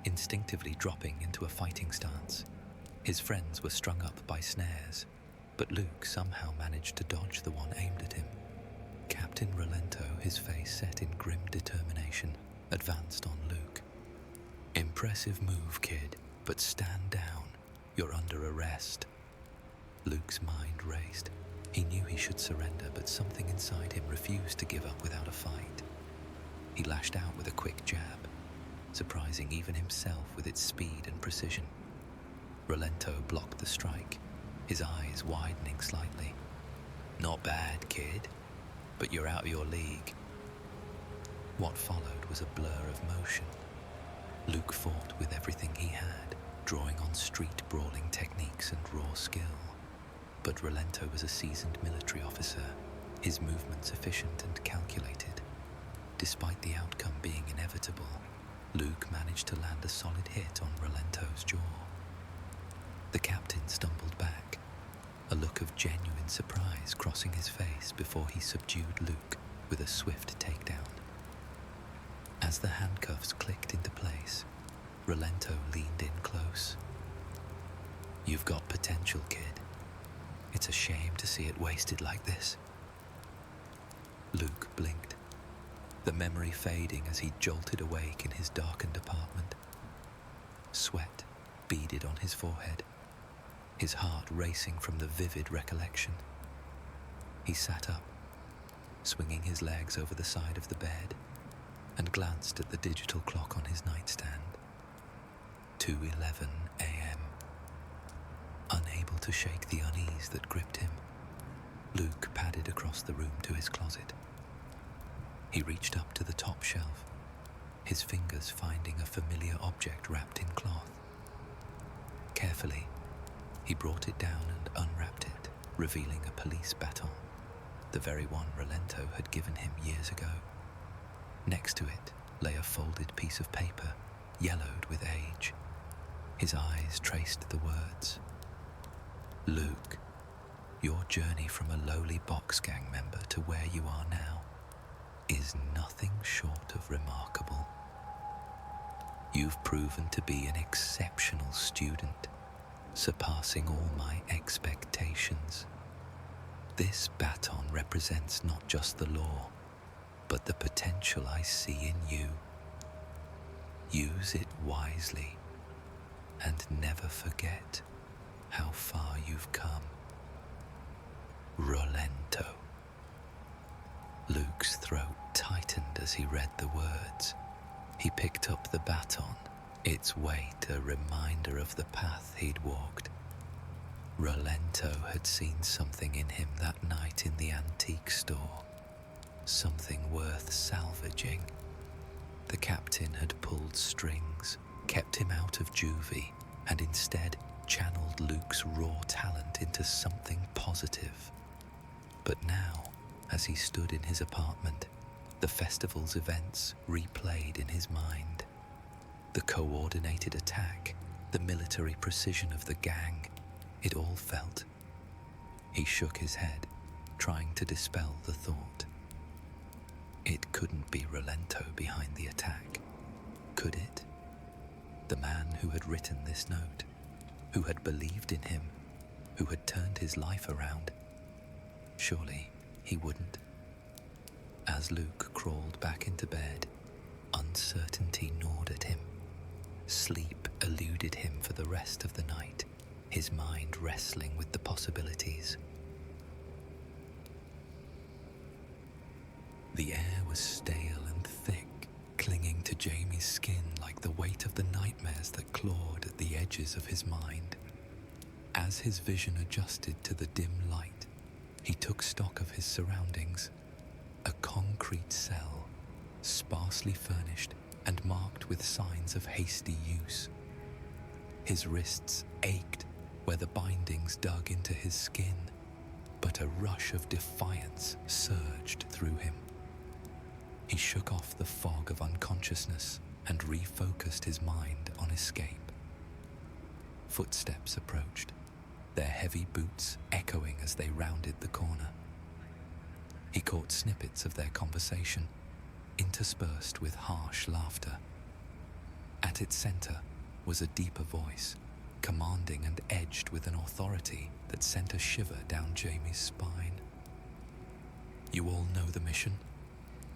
instinctively dropping into a fighting stance. His friends were strung up by snares, but Luke somehow managed to dodge the one aimed at him. Captain Rolento, his face set in grim determination, advanced on Luke. "Impressive move, kid, but stand down. You're under arrest." Luke's mind raced. He knew he should surrender, but something inside him refused to give up without a fight. He lashed out with a quick jab, surprising even himself with its speed and precision. Rolento blocked the strike, his eyes widening slightly. "Not bad, kid, but you're out of your league." What followed was a blur of motion. Luke fought with everything he had, drawing on street brawling techniques and raw skill. But Rolento was a seasoned military officer, his movements efficient and calculated. Despite the outcome being inevitable, Luke managed to land a solid hit on Rolento's jaw. The captain stumbled back, a look of genuine surprise crossing his face before he subdued Luke with a swift takedown. As the handcuffs clicked into place, Rolento leaned in close. "You've got potential, kid. It's a shame to see it wasted like this." Luke blinked, the memory fading as he jolted awake in his darkened apartment. Sweat beaded on his forehead, his heart racing from the vivid recollection. He sat up, swinging his legs over the side of the bed, and glanced at the digital clock on his nightstand. 2:11 a.m. Unable to shake the unease that gripped him, Luke padded across the room to his closet. He reached up to the top shelf, his fingers finding a familiar object wrapped in cloth. Carefully, he brought it down and unwrapped it, revealing a police baton, the very one Rolento had given him years ago. Next to it lay a folded piece of paper, yellowed with age. His eyes traced the words, "Luke, your journey from a lowly box gang member to where you are now is nothing short of remarkable. You've proven to be an exceptional student, surpassing all my expectations. This baton represents not just the law, but the potential I see in you. Use it wisely and never forget how far you've come. Rolento." Luke's throat tightened as he read the words. He picked up the baton, its weight a reminder of the path he'd walked. Rolento had seen something in him that night in the antique store, something worth salvaging. The captain had pulled strings, kept him out of juvie, and instead channeled Luke's raw talent into something positive. But now, as he stood in his apartment, the festival's events replayed in his mind. The coordinated attack, the military precision of the gang, it all felt. He shook his head, trying to dispel the thought. It couldn't be Rolento behind the attack, could it? The man who had written this note, who had believed in him, who had turned his life around. Surely he wouldn't. As Luke crawled back into bed, uncertainty gnawed at him. Sleep eluded him for the rest of the night, his mind wrestling with the possibilities. The air was stale and thick, clinging to Jamie's skin like the weight of the nightmares that clawed at the edges of his mind. As his vision adjusted to the dim light, he took stock of his surroundings. A concrete cell, sparsely furnished and marked with signs of hasty use. His wrists ached where the bindings dug into his skin, but a rush of defiance surged through him. He shook off the fog of unconsciousness and refocused his mind on escape. Footsteps approached, their heavy boots echoing as they rounded the corner. He caught snippets of their conversation, interspersed with harsh laughter. At its center was a deeper voice, commanding and edged with an authority that sent a shiver down Jamie's spine. "You all know the mission?"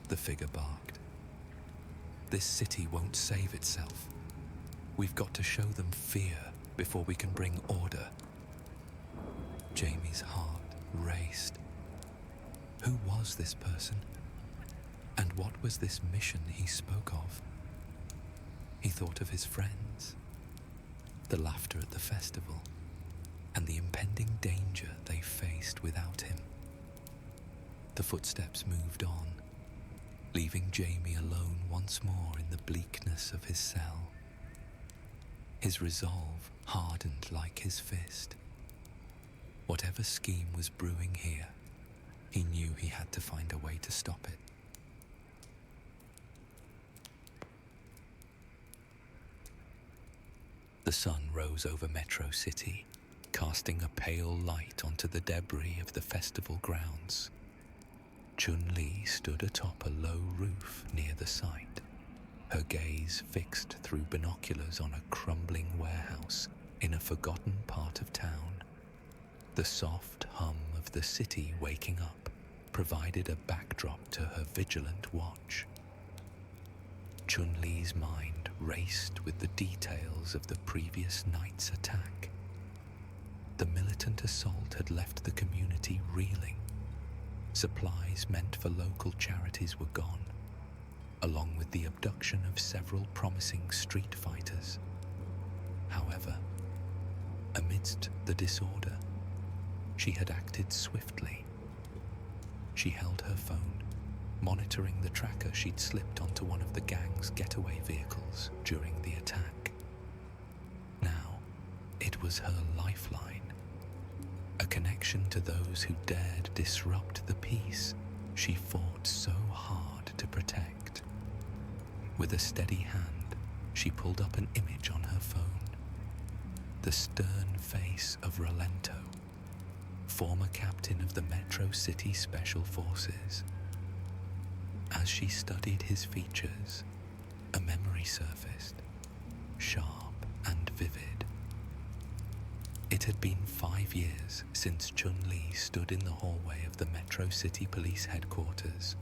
the figure barked. "This city won't save itself. We've got to show them fear before we can bring order." Jamie's heart raced. Who was this person? And what was this mission he spoke of? He thought of his friends, the laughter at the festival, and the impending danger they faced without him. The footsteps moved on, leaving Jamie alone once more in the bleakness of his cell. His resolve hardened like his fist. Whatever scheme was brewing here, he knew he had to find a way to stop it. The sun rose over Metro City, casting a pale light onto the debris of the festival grounds. Chun-Li stood atop a low roof near the site, her gaze fixed through binoculars on a crumbling warehouse in a forgotten part of town. The soft hum of the city waking up provided a backdrop to her vigilant watch. Chun-Li's mind raced with the details of the previous night's attack. The militant assault had left the community reeling. Supplies meant for local charities were gone, along with the abduction of several promising street fighters. However, amidst the disorder, she had acted swiftly. She held her phone, monitoring the tracker she'd slipped onto one of the gang's getaway vehicles during the attack. Now, it was her lifeline, a connection to those who dared disrupt the peace she fought so hard to protect. With a steady hand, she pulled up an image on her phone. The stern face of Rolento, former captain of the Metro City Special Forces. As she studied his features, a memory surfaced, sharp and vivid. It had been 5 years since Chun-Li stood in the hallway of the Metro City Police headquarters,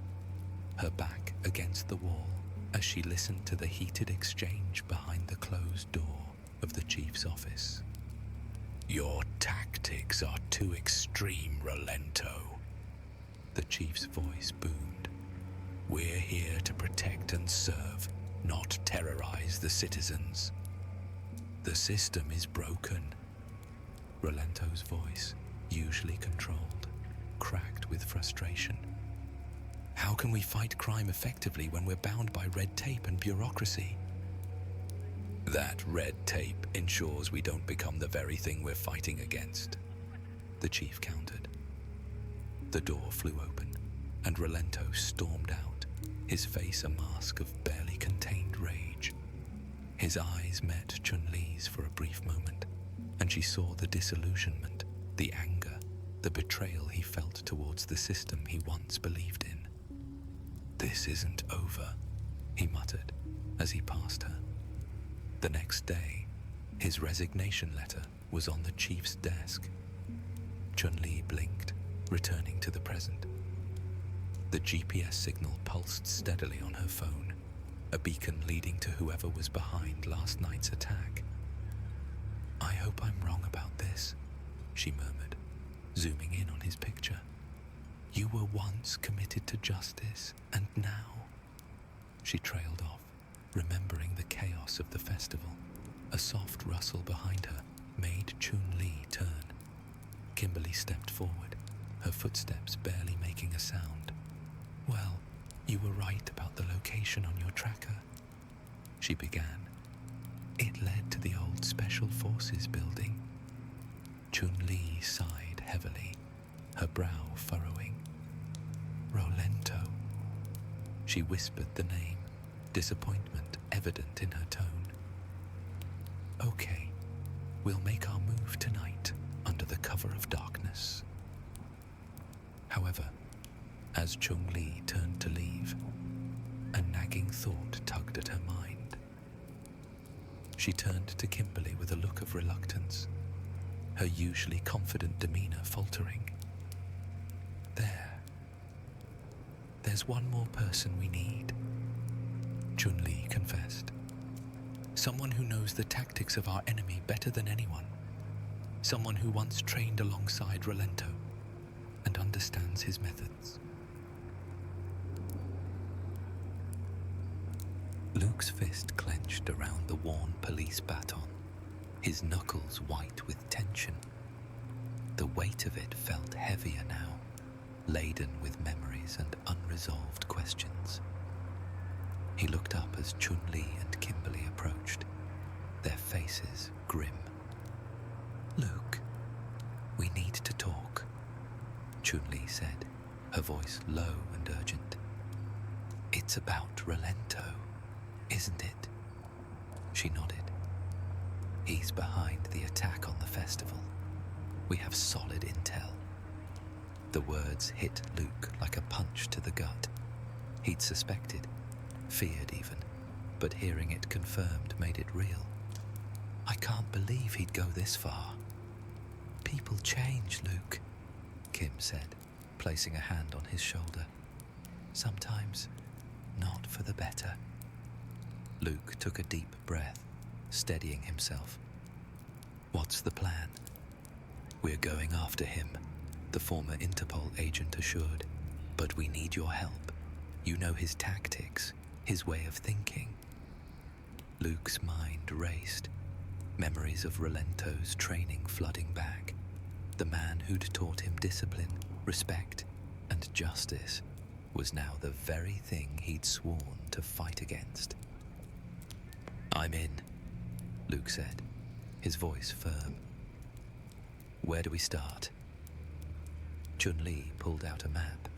her back against the wall as she listened to the heated exchange behind the closed door of the chief's office. "Your tactics are too extreme, Rolento," the chief's voice boomed. "We're here to protect and serve, not terrorize the citizens. The system is broken." Rolento's voice, usually controlled, cracked with frustration. "How can we fight crime effectively when we're bound by red tape and bureaucracy?" "That red tape ensures we don't become the very thing we're fighting against," the chief countered. The door flew open, and Rolento stormed out, his face a mask of barely contained rage. His eyes met Chun-Li's for a brief moment, and she saw the disillusionment, the anger, the betrayal he felt towards the system he once believed in. "This isn't over," he muttered as he passed her. The next day, his resignation letter was on the chief's desk. Chun-Li blinked, returning to the present. The GPS signal pulsed steadily on her phone, a beacon leading to whoever was behind last night's attack. "I hope I'm wrong about this," she murmured, zooming in on his picture. "You were once committed to justice, and now—" She trailed off, remembering the chaos of the festival. A soft rustle behind her made Chun-Li turn. Kimberly stepped forward, her footsteps barely making a sound. "Well, you were right about the location on your tracker," she began. "It led to the old Special Forces building." Chun-Li sighed heavily, her brow furrowing. "Rolento." She whispered the name, disappointment evident in her tone. "Okay, we'll make our move tonight under the cover of darkness." However, as Chun-Li turned to leave, a nagging thought tugged at her mind. She turned to Kimberly with a look of reluctance, her usually confident demeanor faltering. There's one more person we need, Chun-Li confessed. Someone who knows the tactics of our enemy better than anyone. Someone who once trained alongside Rolento and understands his methods. Luke's fist clenched around the worn police baton, his knuckles white with tension. The weight of it felt heavier now, laden with memories and unresolved questions. He looked up as Chun-Li and Kimberly approached, their faces grim. "Luke, we need to talk," Chun-Li said, her voice low and urgent. "It's about Rolento, isn't it?" She nodded. "He's behind the attack on the festival. We have solid intel." The words hit Luke like a punch to the gut. He'd suspected, feared even, but hearing it confirmed made it real. "I can't believe he'd go this far." "People change, Luke," Kim said, placing a hand on his shoulder. "Sometimes not for the better." Luke took a deep breath, steadying himself. "What's the plan?" "We're going after him," the former Interpol agent assured. "But we need your help. You know his tactics, his way of thinking." Luke's mind raced, memories of Rolento's training flooding back. The man who'd taught him discipline, respect, and justice was now the very thing he'd sworn to fight against. "I'm in," Luke said, his voice firm. "Where do we start?" Chun-Li pulled out a map.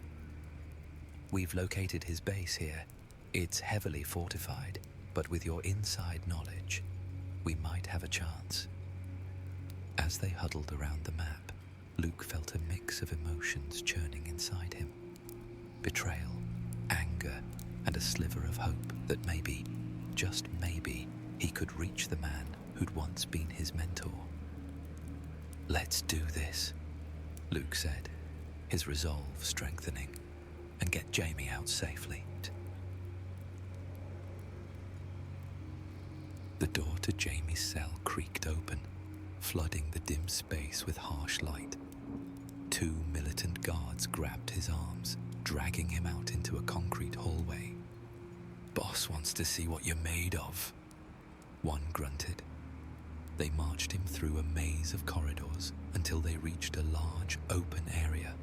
"We've located his base here. It's heavily fortified, but with your inside knowledge, we might have a chance." As they huddled around the map, Luke felt a mix of emotions churning inside him. Betrayal, anger, and a sliver of hope that maybe, just maybe, he could reach the man who'd once been his mentor. "Let's do this," Luke said, his resolve strengthening, "and get Jamie out safely." The door to Jamie's cell creaked open, flooding the dim space with harsh light. 2 militant guards grabbed his arms, dragging him out into a concrete hallway. "Boss wants to see what you're made of," one grunted. They marched him through a maze of corridors until they reached a large, open area.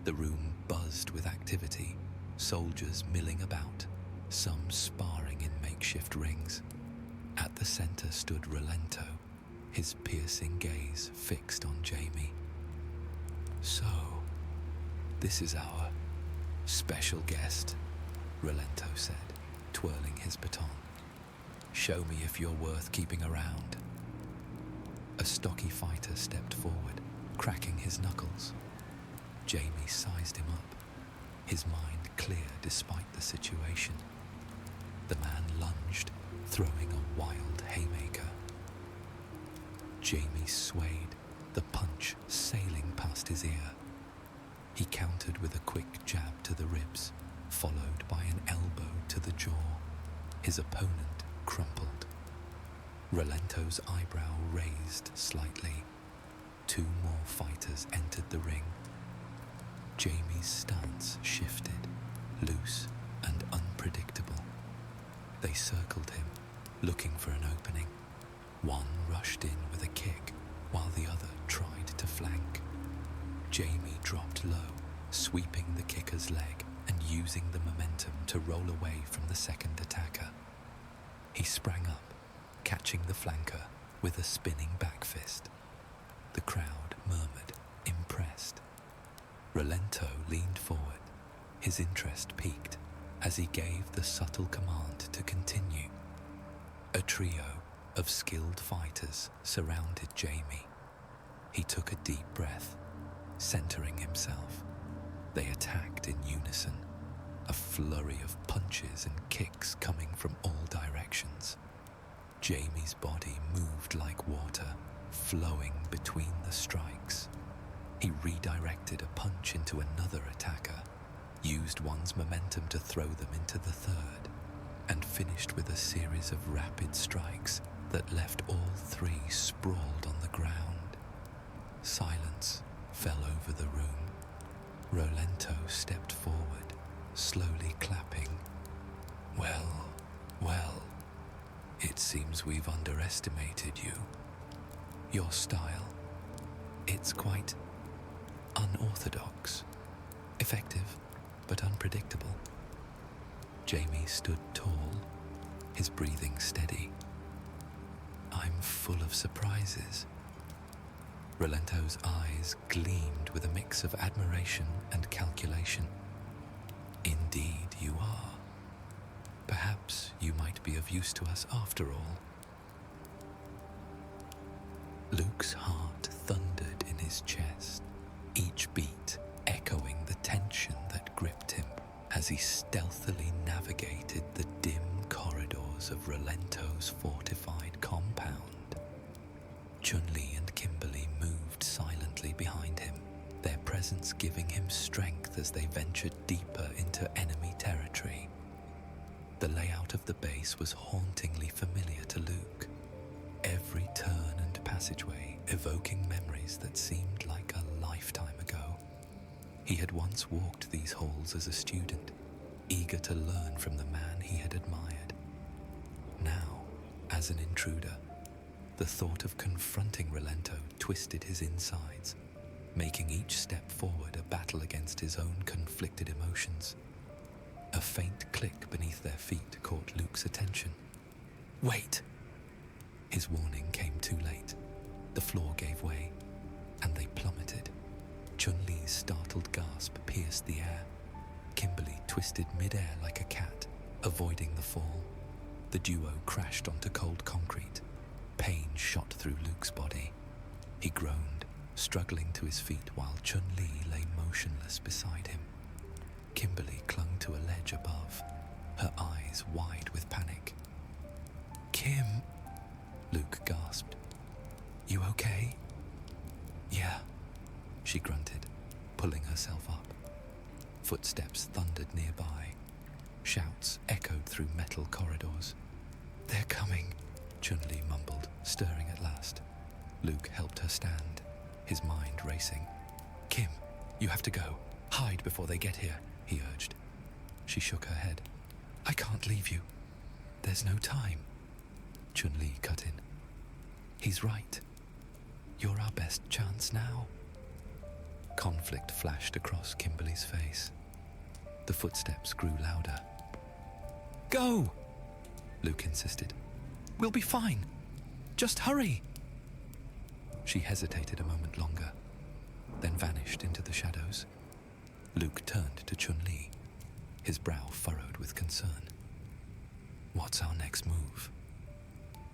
The room buzzed with activity, soldiers milling about, some sparring in makeshift rings. At the center stood Rolento, his piercing gaze fixed on Jamie. "So, this is our special guest," Rolento said, twirling his baton. "Show me if you're worth keeping around." A stocky fighter stepped forward, cracking his knuckles. Jamie sized him up, his mind clear despite the situation. The man lunged, throwing a wild haymaker. Jamie swayed, the punch sailing past his ear. He countered with a quick jab to the ribs, followed by an elbow to the jaw. His opponent crumpled. Rolento's eyebrow raised slightly. 2 more fighters entered the ring. Jamie's stance shifted, loose and unpredictable. They circled him, looking for an opening. One rushed in with a kick, while the other tried to flank. Jamie dropped low, sweeping the kicker's leg and using the momentum to roll away from the second attacker. He sprang up, catching the flanker with a spinning back fist. The crowd murmured, impressed. Rolento leaned forward, his interest piqued as he gave the subtle command to continue. A trio of skilled fighters surrounded Jamie. He took a deep breath, centering himself. They attacked in unison, a flurry of punches and kicks coming from all directions. Jamie's body moved like water, flowing between the strikes. He redirected a punch into another attacker, used one's momentum to throw them into the third, and finished with a series of rapid strikes that left all three sprawled on the ground. Silence fell over the room. Rolento stepped forward, slowly clapping. Well, well, it seems we've underestimated you. Your style, it's quite unorthodox, effective but unpredictable. Jamie stood tall, his breathing steady. I'm full of surprises. Rolento's eyes gleamed with a mix of admiration and calculation. Indeed you are. Perhaps you might be of use to us after all. Luke's heart thundered in his chest, each beat echoing the tension that gripped him as he stealthily navigated the dim corridors of Rolento's fortified compound. Chun-Li and Kimberly moved silently behind him, their presence giving him strength as they ventured deeper into enemy territory. The layout of the base was hauntingly familiar to Luke, every turn and passageway evoking memories that seemed like a lifetime ago. He had once walked these halls as a student, eager to learn from the man he had admired. Now, as an intruder, the thought of confronting Rolento twisted his insides, making each step forward a battle against his own conflicted emotions. A faint click beneath their feet caught Luke's attention. Wait! His warning came too late. The floor gave way, and they plummeted. Chun-Li's startled gasp pierced the air. Kimberly twisted mid-air like a cat, avoiding the fall. The duo crashed onto cold concrete. Pain shot through Luke's body. He groaned, struggling to his feet while Chun-Li lay motionless beside him. Kimberly clung to a ledge above, her eyes wide with panic. Kim, Luke gasped. You okay? Yeah, she grunted, pulling herself up. Footsteps thundered nearby. Shouts echoed through metal corridors. They're coming, Chun-Li mumbled, stirring at last. Luke helped her stand, his mind racing. Kim, you have to go. Hide before they get here, he urged. She shook her head. I can't leave you. There's no time. Chun-Li cut in. He's right. You're our best chance now. Conflict flashed across Kimberly's face. The footsteps grew louder. Go! Luke insisted. We'll be fine. Just hurry. She hesitated a moment longer, then vanished into the shadows. Luke turned to Chun-Li, his brow furrowed with concern. What's our next move?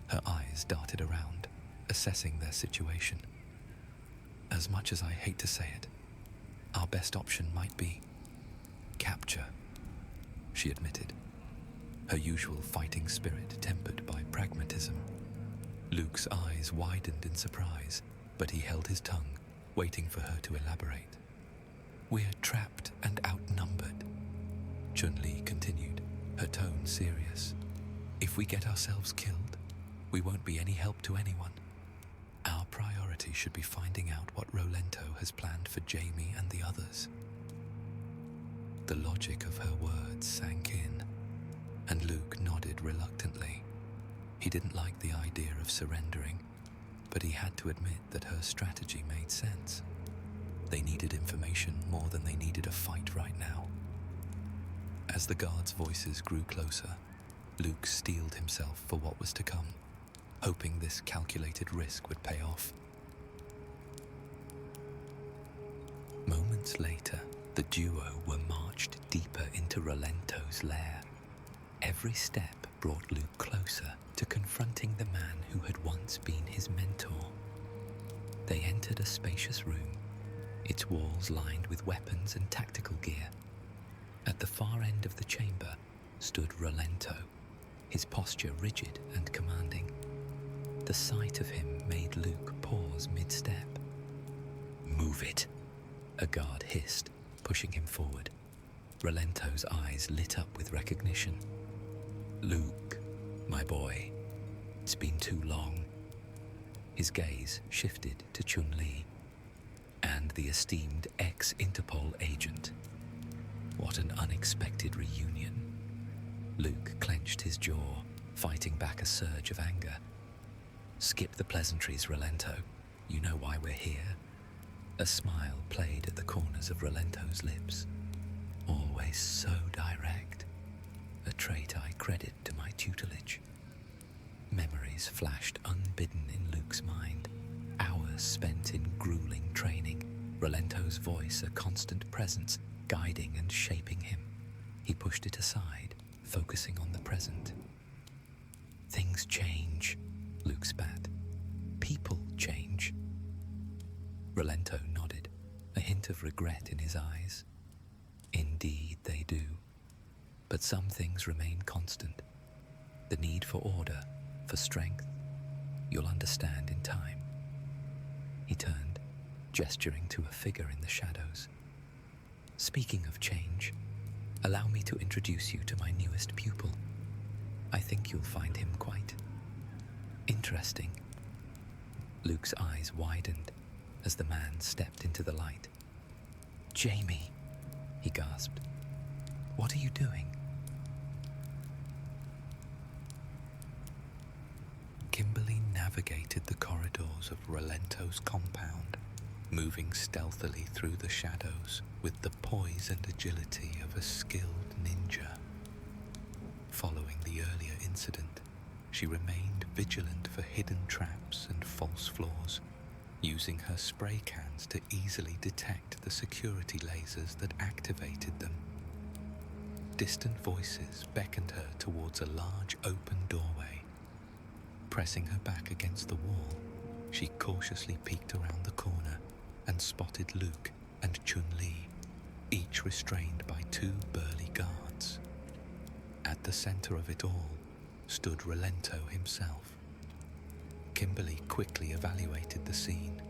Her eyes darted around, assessing their situation. As much as I hate to say it, our best option might be capture, she admitted, her usual fighting spirit tempered by pragmatism. Luke's eyes widened in surprise, but he held his tongue, waiting for her to elaborate. We're trapped and outnumbered, Chun-Li continued, her tone serious. If we get ourselves killed, we won't be any help to anyone. Our priority should be finding out what Rolento has planned for Jamie and the others. The logic of her words sank in, and Luke nodded reluctantly. He didn't like the idea of surrendering, but he had to admit that her strategy made sense. They needed information more than they needed a fight right now. As the guards' voices grew closer, Luke steeled himself for what was to come, hoping this calculated risk would pay off. Moments later, the duo were marched deeper into Rolento's lair. Every step brought Luke closer to confronting the man who had once been his mentor. They entered a spacious room, its walls lined with weapons and tactical gear. At the far end of the chamber stood Rolento, his posture rigid and commanding. The sight of him made Luke pause mid-step. "Move it," a guard hissed, pushing him forward. Relento's eyes lit up with recognition. "Luke, my boy, it's been too long." His gaze shifted to Chun-Li and the esteemed ex-Interpol agent. What an unexpected reunion. Luke clenched his jaw, fighting back a surge of anger. "Skip the pleasantries, Relento. You know why we're here." A smile played at the corners of Relento's lips. Always so direct, a trait I credit to my tutelage. Memories flashed unbidden in Luke's mind, hours spent in grueling training, Relento's voice a constant presence, guiding and shaping him. He pushed it aside, focusing on the present. "Things change," Luke spat. "People change." Relento nodded, a hint of regret in his eyes. "Indeed they do. But some things remain constant. The need for order, for strength, you'll understand in time." He turned, gesturing to a figure in the shadows. "Speaking of change, allow me to introduce you to my newest pupil. I think you'll find him quite interesting." Luke's eyes widened as the man stepped into the light. "Jamie," he gasped. "What are you doing?" Kimberly navigated the corridors of Relento's compound, moving stealthily through the shadows with the poise and agility of a skilled ninja. Following the earlier incident, she remained vigilant for hidden traps and false floors, using her spray cans to easily detect the security lasers that activated them. Distant voices beckoned her towards a large open doorway. Pressing her back against the wall, she cautiously peeked around the corner and spotted Luke and Chun-Li, each restrained by two burly guards. At the center of it all stood Relento himself. Kimberly quickly evaluated the scene,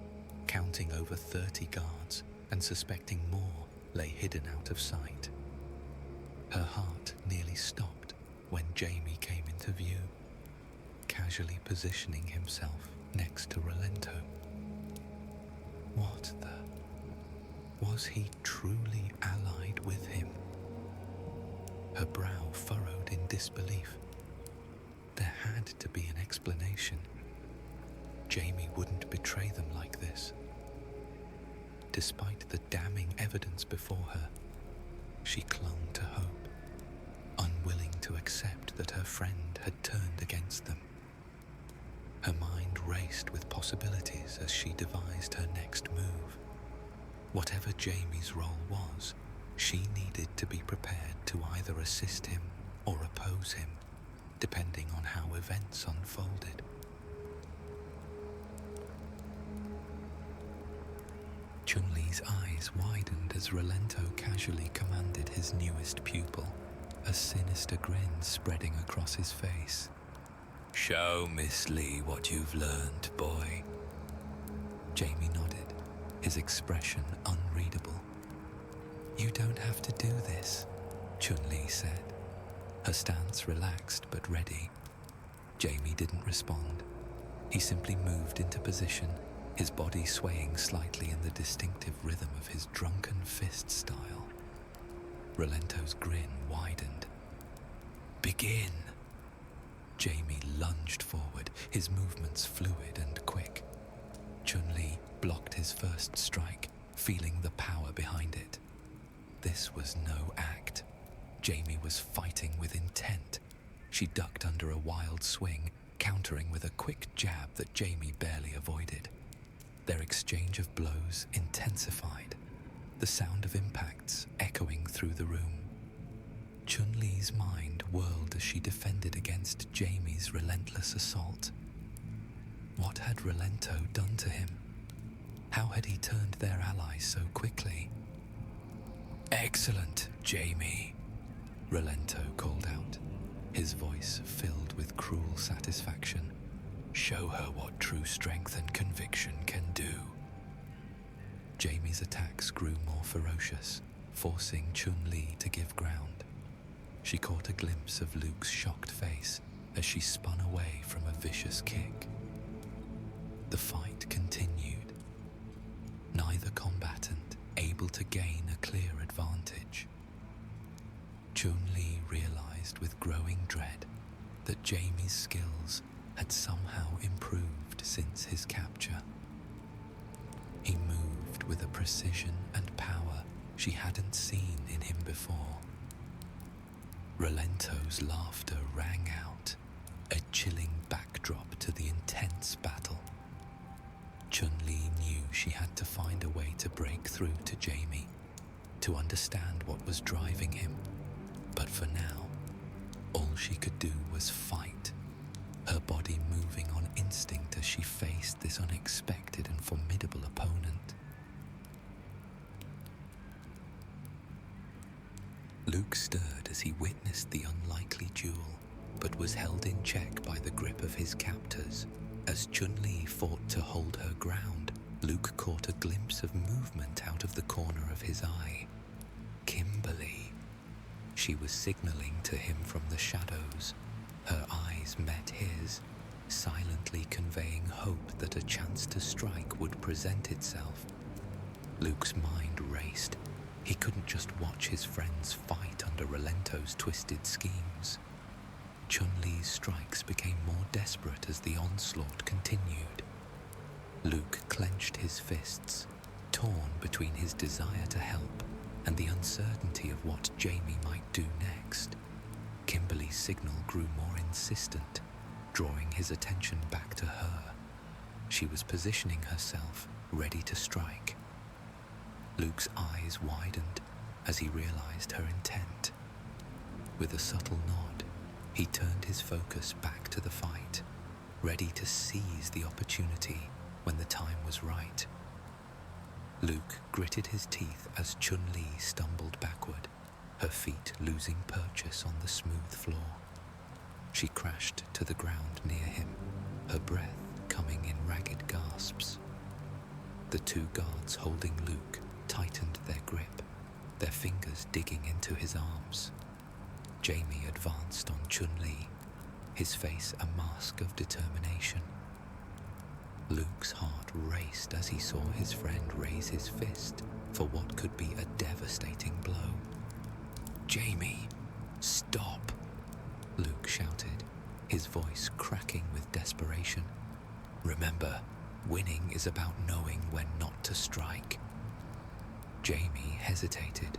counting over 30 guards and suspecting more lay hidden out of sight. Her heart nearly stopped when Jamie came into view, casually positioning himself next to Relento. What the? Was he truly allied with him? Her brow furrowed in disbelief. There had to be an explanation. Jamie wouldn't betray them like this. Despite the damning evidence before her, she clung to hope, unwilling to accept that her friend had turned against them. Her mind raced with possibilities as she devised her next move. Whatever Jamie's role was, she needed to be prepared to either assist him or oppose him, depending on how events unfolded. Chun-Li's eyes widened as Relento casually commanded his newest pupil, a sinister grin spreading across his face. "Show Miss Lee what you've learned, boy." Jamie nodded, his expression unreadable. "You don't have to do this," Chun-Li said, her stance relaxed but ready. Jamie didn't respond. He simply moved into position, his body swaying slightly in the distinctive rhythm of his drunken fist style. Relento's grin widened. "Begin!" Jamie lunged forward, his movements fluid and quick. Chun-Li blocked his first strike, feeling the power behind it. This was no act. Jamie was fighting with intent. She ducked under a wild swing, countering with a quick jab that Jamie barely avoided. Their exchange of blows intensified, the sound of impacts echoing through the room. Chun-Li's mind whirled as she defended against Jamie's relentless assault. What had Relento done to him? How had he turned their ally so quickly? "Excellent, Jamie," Relento called out, his voice filled with cruel satisfaction. Show her what true strength and conviction can do. Jamie's attacks grew more ferocious, forcing Chun-Li to give ground. She caught a glimpse of Luke's shocked face as she spun away from a vicious kick. The fight continued, neither combatant able to gain a clear advantage. Chun-Li realized with growing dread that Jamie's skills had somehow improved since his capture. He moved with a precision and power she hadn't seen in him before. Rolento's laughter rang out, a chilling backdrop to the intense battle. Chun-Li knew she had to find a way to break through to Jamie, to understand what was driving him. But for now, all she could do was fight, her body moving on instinct as she faced this unexpected and formidable opponent. Luke stirred as he witnessed the unlikely duel, but was held in check by the grip of his captors. As Chun-Li fought to hold her ground, Luke caught a glimpse of movement out of the corner of his eye. Kimberly. She was signaling to him from the shadows. Her eyes met his, silently conveying hope that a chance to strike would present itself. Luke's mind raced. He couldn't just watch his friends fight under Rolento's twisted schemes. Chun-Li's strikes became more desperate as the onslaught continued. Luke clenched his fists, torn between his desire to help and the uncertainty of what Jamie might do next. Kimberly's signal grew more insistent, drawing his attention back to her. She was positioning herself, ready to strike. Luke's eyes widened as he realized her intent. With a subtle nod, he turned his focus back to the fight, ready to seize the opportunity when the time was right. Luke gritted his teeth as Chun-Li stumbled backward, her feet losing purchase on the smooth floor. She crashed to the ground near him, her breath coming in ragged gasps. The two guards holding Luke tightened their grip, their fingers digging into his arms. Jamie advanced on Chun-Li, his face a mask of determination. Luke's heart raced as he saw his friend raise his fist for what could be a devastating blow. "Jamie, stop!" Luke shouted, his voice cracking with desperation. "Remember, winning is about knowing when not to strike." Jamie hesitated,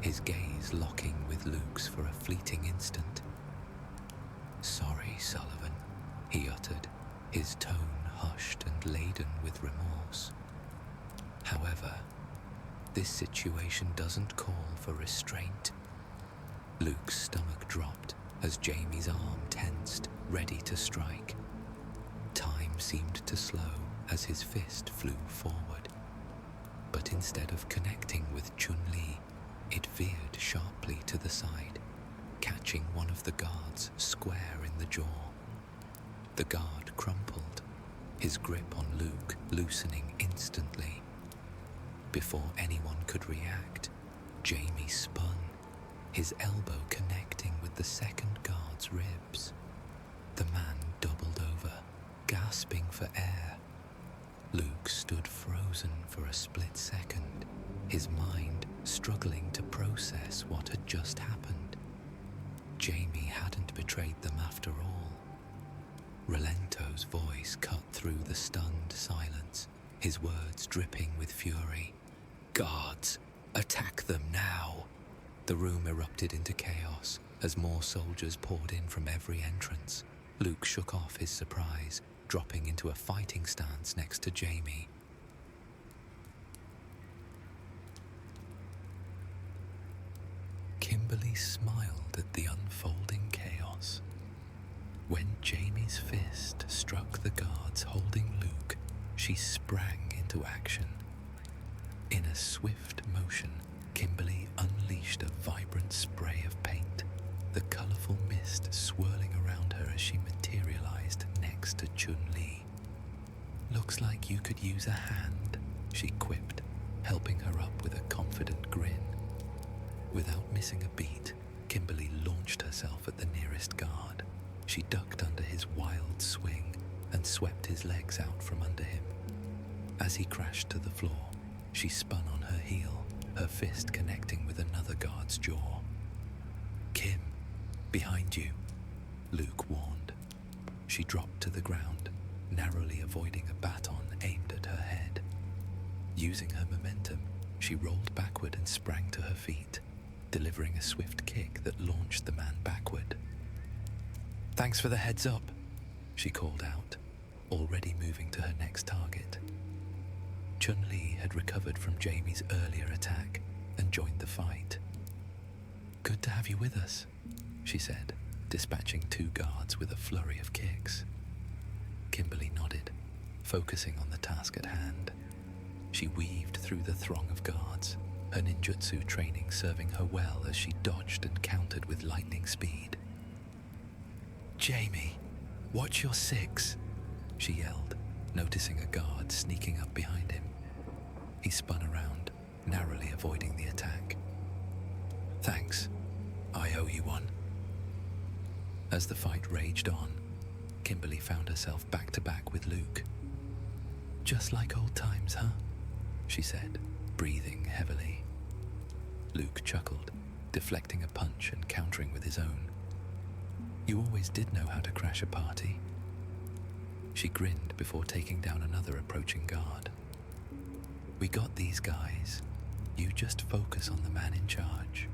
his gaze locking with Luke's for a fleeting instant. "Sorry, Sullivan," he uttered, his tone hushed and laden with remorse. "However, this situation doesn't call for restraint." Luke's stomach dropped as Jamie's arm tensed, ready to strike. Time seemed to slow as his fist flew forward. But instead of connecting with Chun-Li, it veered sharply to the side, catching one of the guards square in the jaw. The guard crumpled, his grip on Luke loosening instantly. Before anyone could react, Jamie spun, his elbow connecting with the second guard's ribs. The man doubled over, gasping for air. Luke stood frozen for a split second, his mind struggling to process what had just happened. Jamie hadn't betrayed them after all. Rolento's voice cut through the stunned silence, his words dripping with fury. "Guards, attack them now!" The room erupted into chaos as more soldiers poured in from every entrance. Luke shook off his surprise, dropping into a fighting stance next to Jamie. Kimberly smiled at the unfolding chaos. When Jamie's fist struck the guards holding Luke, she sprang into action. In a swift motion, Kimberly unleashed a vibrant spray of paint, the colorful mist swirling around her as she materialized next next to Chun-Li. "Looks like you could use a hand," she quipped, helping her up with a confident grin. Without missing a beat, Kimberly launched herself at the nearest guard. She ducked under his wild swing and swept his legs out from under him. As he crashed to the floor, she spun on her heel, her fist connecting with another guard's jaw. "Kim, behind you," Luke warned. She dropped to the ground, narrowly avoiding a baton aimed at her head. Using her momentum, she rolled backward and sprang to her feet, delivering a swift kick that launched the man backward. "Thanks for the heads up," she called out, already moving to her next target. Chun-Li had recovered from Jamie's earlier attack and joined the fight. "Good to have you with us," she said, dispatching 2 guards with a flurry of kicks. Kimberly nodded, focusing on the task at hand. She weaved through the throng of guards, her ninjutsu training serving her well as she dodged and countered with lightning speed. "Jamie, watch your 6, she yelled, noticing a guard sneaking up behind him. He spun around, narrowly avoiding the attack. "Thanks. I owe you one." As the fight raged on, Kimberly found herself back to back with Luke. "Just like old times, huh?" she said, breathing heavily. Luke chuckled, deflecting a punch and countering with his own. "You always did know how to crash a party." She grinned before taking down another approaching guard. "We got these guys. You just focus on the man in charge."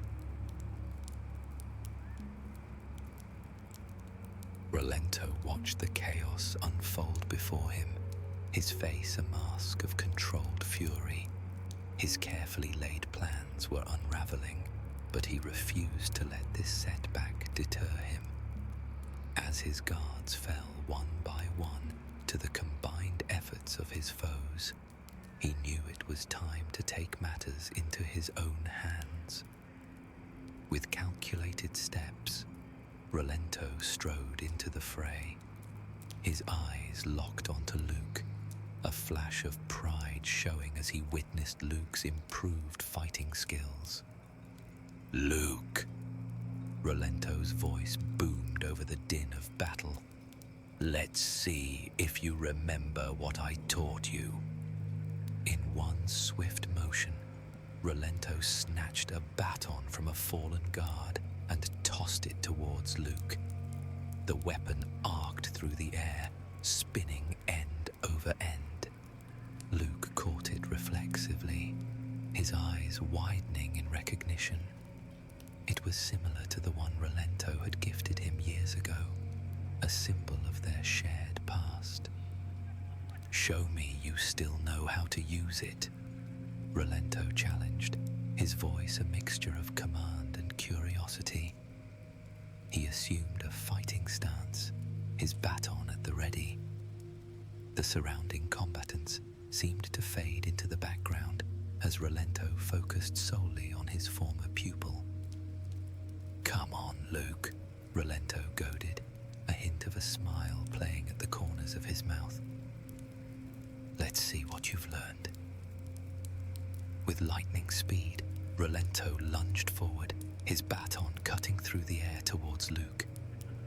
Rolento watched the chaos unfold before him, his face a mask of controlled fury. His carefully laid plans were unraveling, but he refused to let this setback deter him. As his guards fell one by one to the combined efforts of his foes, he knew it was time to take matters into his own hands. With calculated steps, Rolento strode into the fray. His eyes locked onto Luke, a flash of pride showing as he witnessed Luke's improved fighting skills. "Luke!" Rolento's voice boomed over the din of battle. "Let's see if you remember what I taught you." In one swift motion, Rolento snatched a baton from a fallen guard and tossed it towards Luke. The weapon arced through the air, spinning end over end. Luke caught it reflexively, his eyes widening in recognition. It was similar to the one Rolento had gifted him years ago, a symbol of their shared past. "Show me you still know how to use it," Rolento challenged, his voice a mixture of command and curiosity. He assumed a fighting stance, his baton at the ready. The surrounding combatants seemed to fade into the background as Rolento focused solely on his former pupil. "Come on, Luke," Rolento goaded, a hint of a smile playing at the corners of his mouth. "Let's see what you've learned." With lightning speed, Rolento lunged forward, his baton cutting through the air towards Luke.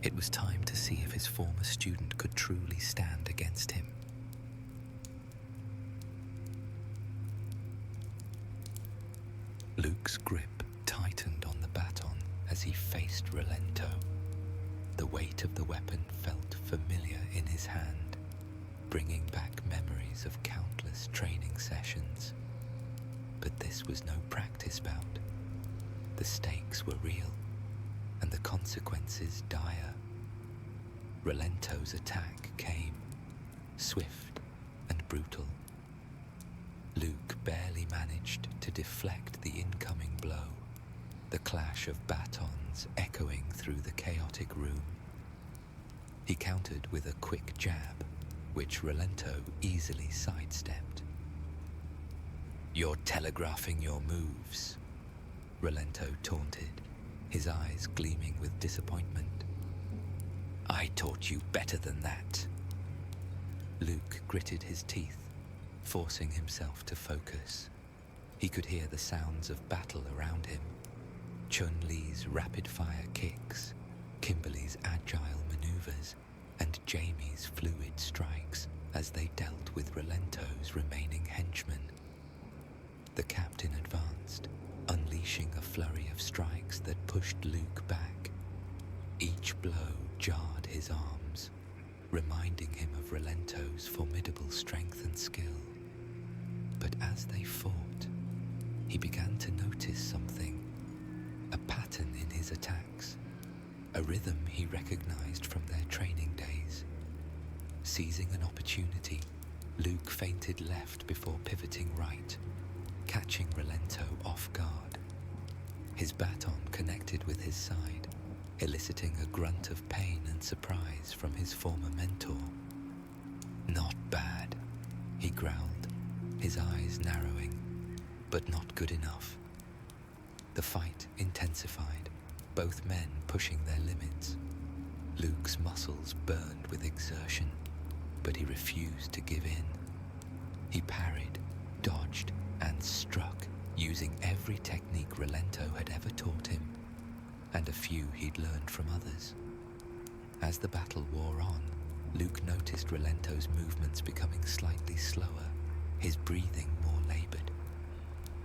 It was time to see if his former student could truly stand against him. Luke's grip tightened on the baton as he faced Rolento. The weight of the weapon felt familiar in his hand, bringing back memories of countless training sessions. But this was no practice bout. The stakes were real, and the consequences dire. Rolento's attack came, swift and brutal. Luke barely managed to deflect the incoming blow, the clash of batons echoing through the chaotic room. He countered with a quick jab, which Rolento easily sidestepped. "You're telegraphing your moves," Rolento taunted, his eyes gleaming with disappointment. "I taught you better than that." Luke gritted his teeth, forcing himself to focus. He could hear the sounds of battle around him. Chun-Li's rapid-fire kicks, Kimberly's agile maneuvers, and Jamie's fluid strikes as they dealt with Relento's remaining henchmen. The captain advanced, unleashing a flurry of strikes that pushed Luke back. Each blow jarred his arms, reminding him of Relento's formidable strength and skill. But as they fought, he began to notice something, a pattern in his attacks, a rhythm he recognized from their training days. Seizing an opportunity, Luke feinted left before pivoting right, catching Relento off guard. His baton connected with his side, eliciting a grunt of pain and surprise from his former mentor. "Not bad," he growled, his eyes narrowing, but not good enough. The fight intensified, both men pushing their limits. Luke's muscles burned with exertion, but he refused to give in. He parried, dodged, and struck, using every technique Relento had ever taught him, and a few he'd learned from others. As the battle wore on, Luke noticed Relento's movements becoming slightly slower, his breathing more labored.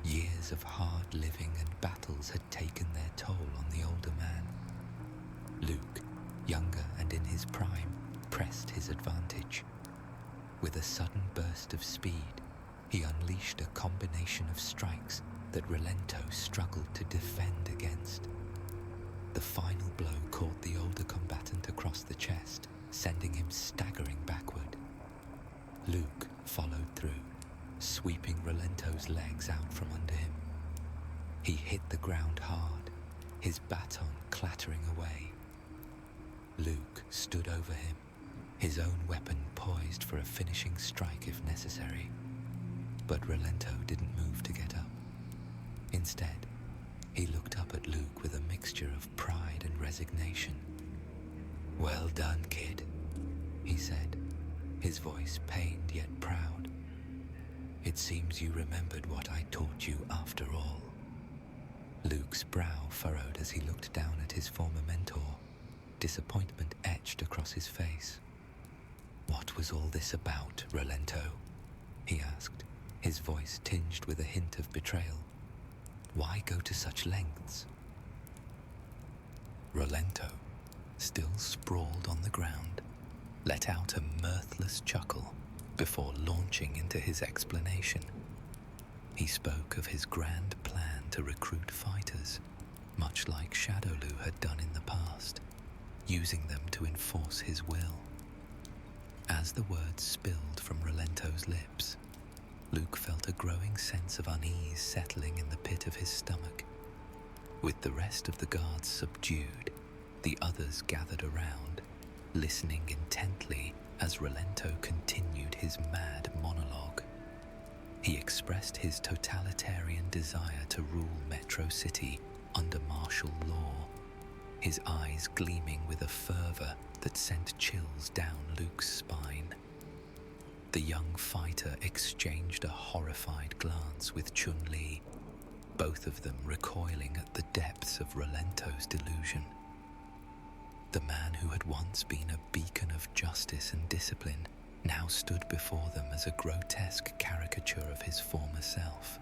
Years of hard living and battles had taken their toll on the older man. Luke, younger and in his prime, pressed his advantage. With a sudden burst of speed, he unleashed a combination of strikes that Relento struggled to defend against. The final blow caught the older combatant across the chest, sending him staggering backward. Luke followed through, sweeping Relento's legs out from under him. He hit the ground hard, his baton clattering away. Luke stood over him, his own weapon poised for a finishing strike if necessary. But Relento didn't move to get up. Instead, he looked up at Luke with a mixture of pride and resignation. "Well done, kid," he said, his voice pained yet proud. "It seems you remembered what I taught you after all." Luke's brow furrowed as he looked down at his former mentor, disappointment etched across his face. "What was all this about, Relento?" he asked, his voice tinged with a hint of betrayal. "Why go to such lengths?" Relento, still sprawled on the ground, let out a mirthless chuckle before launching into his explanation. He spoke of his grand plan to recruit fighters, much like Shadowloo had done in the past, using them to enforce his will. As the words spilled from Relento's lips, Luke felt a growing sense of unease settling in the pit of his stomach. With the rest of the guards subdued, the others gathered around, listening intently as Relento continued his mad monologue. He expressed his totalitarian desire to rule Metro City under martial law, his eyes gleaming with a fervor that sent chills down Luke's spine. The young fighter exchanged a horrified glance with Chun-Li, both of them recoiling at the depths of Relento's delusion. The man who had once been a beacon of justice and discipline now stood before them as a grotesque caricature of his former self.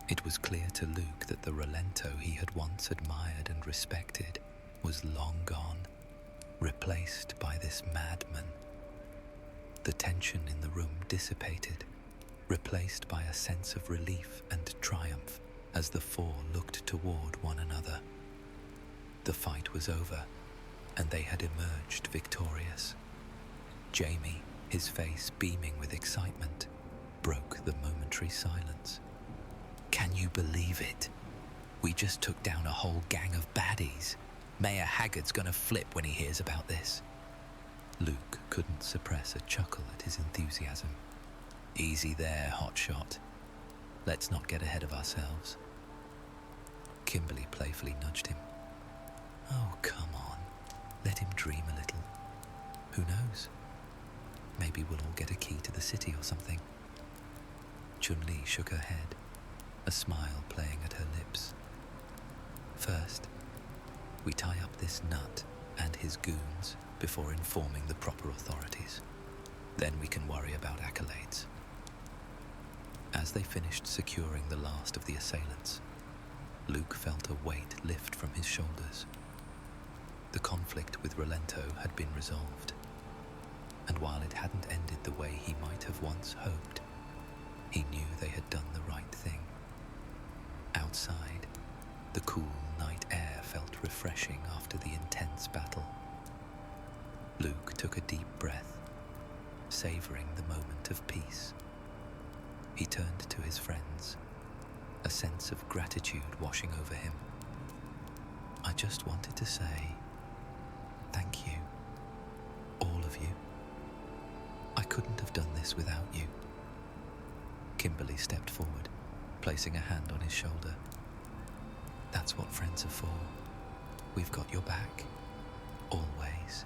It was clear to Luke that the Relento he had once admired and respected was long gone, replaced by this madman. The tension in the room dissipated, replaced by a sense of relief and triumph as the four looked toward one another. The fight was over, and they had emerged victorious. Jamie, his face beaming with excitement, broke the momentary silence. "Can you believe it? We just took down a whole gang of baddies. Mayor Haggard's gonna flip when he hears about this." Luke couldn't suppress a chuckle at his enthusiasm. "Easy there, hotshot. Let's not get ahead of ourselves." Kimberly playfully nudged him. "Oh, come on. Let him dream a little. Who knows? Maybe we'll all get a key to the city or something. Chun-Li shook her head, a smile playing at her lips. First, we tie up this nut and his goons before informing the proper authorities. Then we can worry about accolades. As they finished securing the last of the assailants, Luke felt a weight lift from his shoulders. The conflict with Rolento had been resolved, and while it hadn't ended the way he might have once hoped, he knew they had done the right thing. Outside, the cool night air felt refreshing after the intense battle. Luke took a deep breath, savoring the moment of peace. He turned to his friends, a sense of gratitude washing over him. I just wanted to say thank you, all of you. I couldn't have done this without you. Kimberly stepped forward, placing a hand on his shoulder. That's what friends are for. We've got your back, always.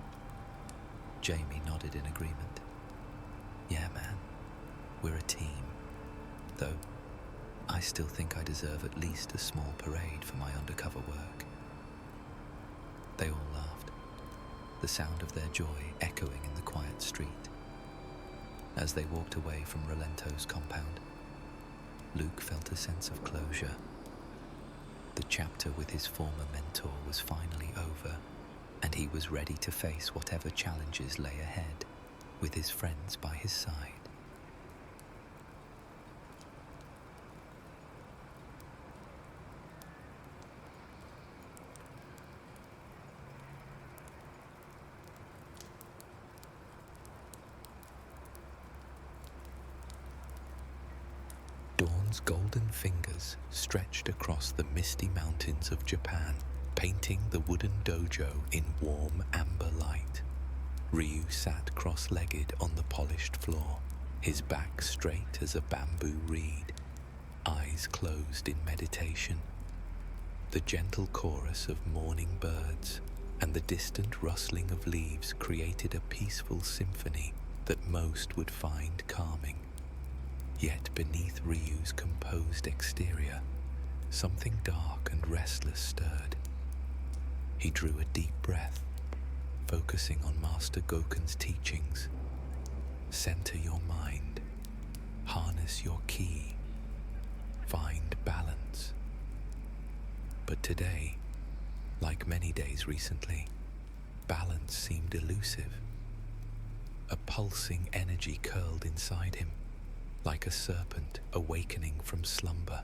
Jamie nodded in agreement. Yeah, man, we're a team. Though, I still think I deserve at least a small parade for my undercover work. They all laughed, the sound of their joy echoing in the quiet street. As they walked away from Rolento's compound, Luke felt a sense of closure. The chapter with his former mentor was finally over, and he was ready to face whatever challenges lay ahead, with his friends by his side. Dawn's golden fingers stretched across the misty mountains of Japan, painting the wooden dojo in warm amber light. Ryu sat cross-legged on the polished floor, his back straight as a bamboo reed, eyes closed in meditation. The gentle chorus of morning birds and the distant rustling of leaves created a peaceful symphony that most would find calming. Yet beneath Ryu's composed exterior, something dark and restless stirred. He drew a deep breath, focusing on Master Goken's teachings. Center your mind, harness your ki, find balance. But today, like many days recently, balance seemed elusive. A pulsing energy curled inside him, like a serpent awakening from slumber.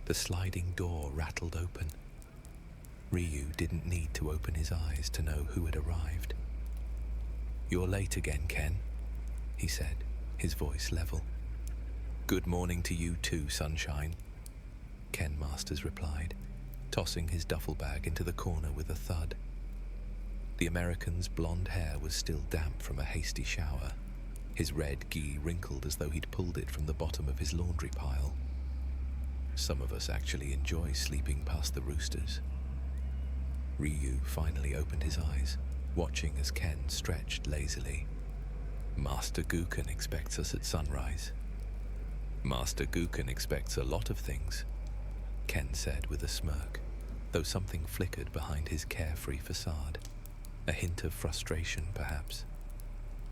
The sliding door rattled open. Ryu didn't need to open his eyes to know who had arrived. "You're late again, Ken," he said, his voice level. "Good morning to you too, sunshine," Ken Masters replied, tossing his duffel bag into the corner with a thud. The American's blonde hair was still damp from a hasty shower, his red gi wrinkled as though he'd pulled it from the bottom of his laundry pile. Some of us actually enjoy sleeping past the roosters. Ryu finally opened his eyes, watching as Ken stretched lazily. "Master Goken expects us at sunrise." "Master Goken expects a lot of things," Ken said with a smirk, though something flickered behind his carefree facade. A hint of frustration, perhaps.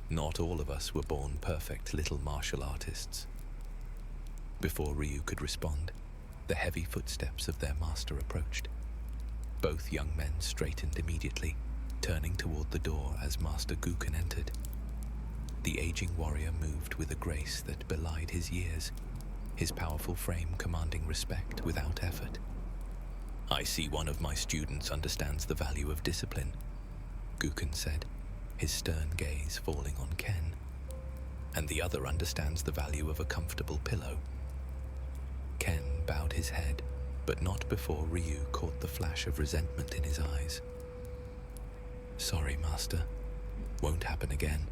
Not all of us were born perfect little martial artists. Before Ryu could respond, the heavy footsteps of their master approached. Both young men straightened immediately, turning toward the door as Master Goken entered. The aging warrior moved with a grace that belied his years, his powerful frame commanding respect without effort. "I see one of my students understands the value of discipline," Goken said, his stern gaze falling on Ken. "And the other understands the value of a comfortable pillow." Ken bowed his head, but not before Ryu caught the flash of resentment in his eyes. "Sorry, Master. Won't happen again."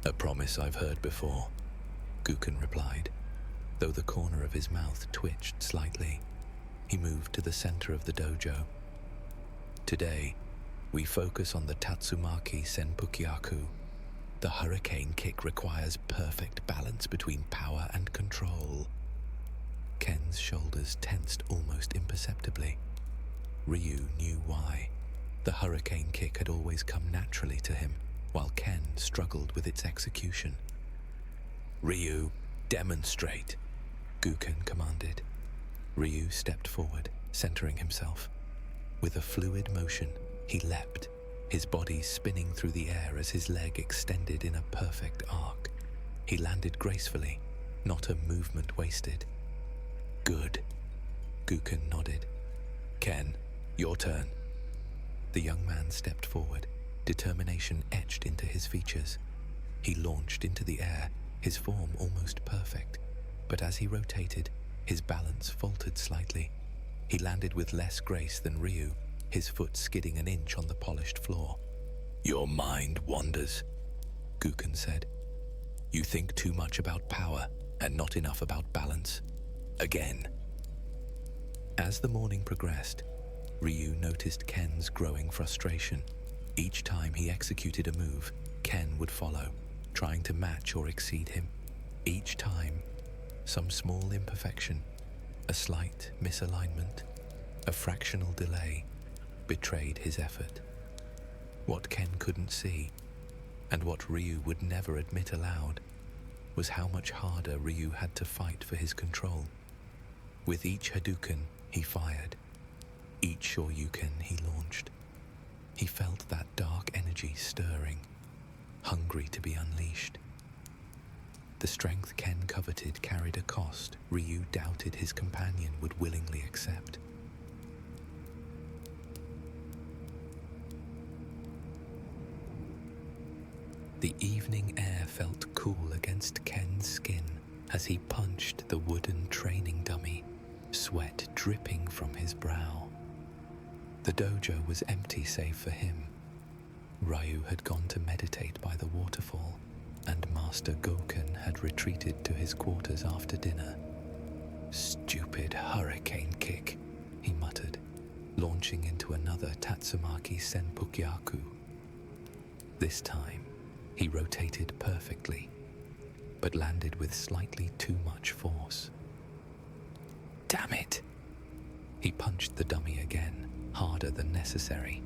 "A promise I've heard before," Goken replied, though the corner of his mouth twitched slightly. He moved to the center of the dojo. "Today, we focus on the Tatsumaki Senpukyaku, The hurricane kick requires perfect balance between power and control. Ken's shoulders tensed almost imperceptibly. Ryu knew why. The hurricane kick had always come naturally to him, while Ken struggled with its execution. "Ryu, demonstrate," Guken commanded. Ryu stepped forward, centering himself. With a fluid motion, he leapt, his body spinning through the air as his leg extended in a perfect arc. He landed gracefully, not a movement wasted. "Good," Guken nodded. "Ken, your turn." The young man stepped forward, determination etched into his features. He launched into the air, his form almost perfect, but as he rotated, his balance faltered slightly. He landed with less grace than Ryu, his foot skidding an inch on the polished floor. "Your mind wanders," Guken said. "You think too much about power and not enough about balance. Again." As the morning progressed, Ryu noticed Ken's growing frustration. Each time he executed a move, Ken would follow, trying to match or exceed him. Each time, some small imperfection, a slight misalignment, a fractional delay, betrayed his effort. What Ken couldn't see, and what Ryu would never admit aloud, was how much harder Ryu had to fight for his control. With each Hadouken he fired, each Shoryuken he launched, he felt that dark energy stirring, hungry to be unleashed. The strength Ken coveted carried a cost Ryu doubted his companion would willingly accept. The evening air felt cool against Ken's skin as he punched the wooden training dummy, sweat dripping from his brow. The dojo was empty save for him. Ryu had gone to meditate by the waterfall, and Master Goken had retreated to his quarters after dinner. "Stupid hurricane kick," he muttered, launching into another Tatsumaki Senpukyaku. This time, he rotated perfectly, but landed with slightly too much force. "Damn it!" He punched the dummy again, harder than necessary.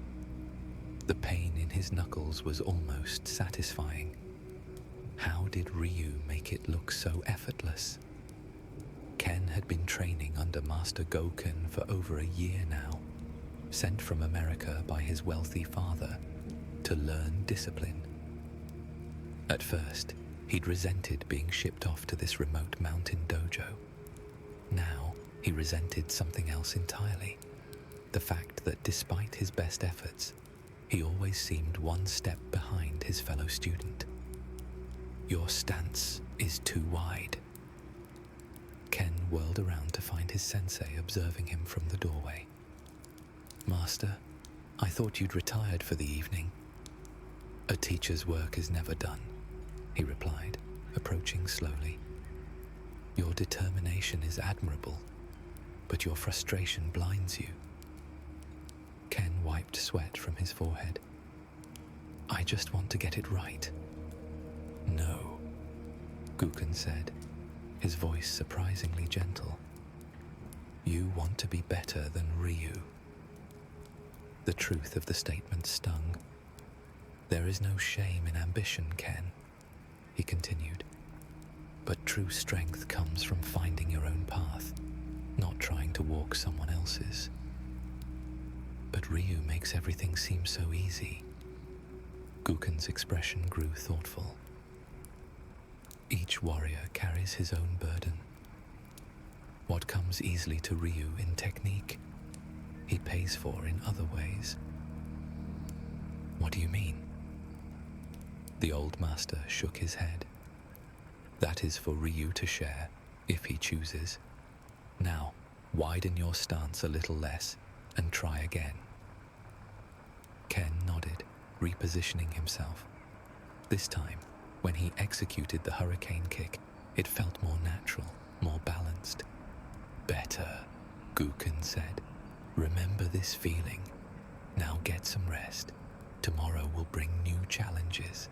The pain in his knuckles was almost satisfying. How did Ryu make it look so effortless? Ken had been training under Master Goken for over a year now, sent from America by his wealthy father to learn discipline. At first, he'd resented being shipped off to this remote mountain dojo. Now, he resented something else entirely. The fact that despite his best efforts, he always seemed one step behind his fellow student. "Your stance is too wide." Ken whirled around to find his sensei observing him from the doorway. "Master, I thought you'd retired for the evening." "A teacher's work is never done," he replied, approaching slowly. "Your determination is admirable, but your frustration blinds you." Ken wiped sweat from his forehead. "I just want to get it right." "No," Guken said, his voice surprisingly gentle. "You want to be better than Ryu." The truth of the statement stung. "There is no shame in ambition, Ken," he continued. "But true strength comes from finding your own path, not trying to walk someone else's." "But Ryu makes everything seem so easy." Guken's expression grew thoughtful. "Each warrior carries his own burden. What comes easily to Ryu in technique, he pays for in other ways." "What do you mean?" The old master shook his head. "That is for Ryu to share, if he chooses. Now, widen your stance a little less and try again." Ken nodded, repositioning himself. This time, when he executed the hurricane kick, it felt more natural, more balanced. "Better," Guken said. "Remember this feeling. Now get some rest. Tomorrow will bring new challenges."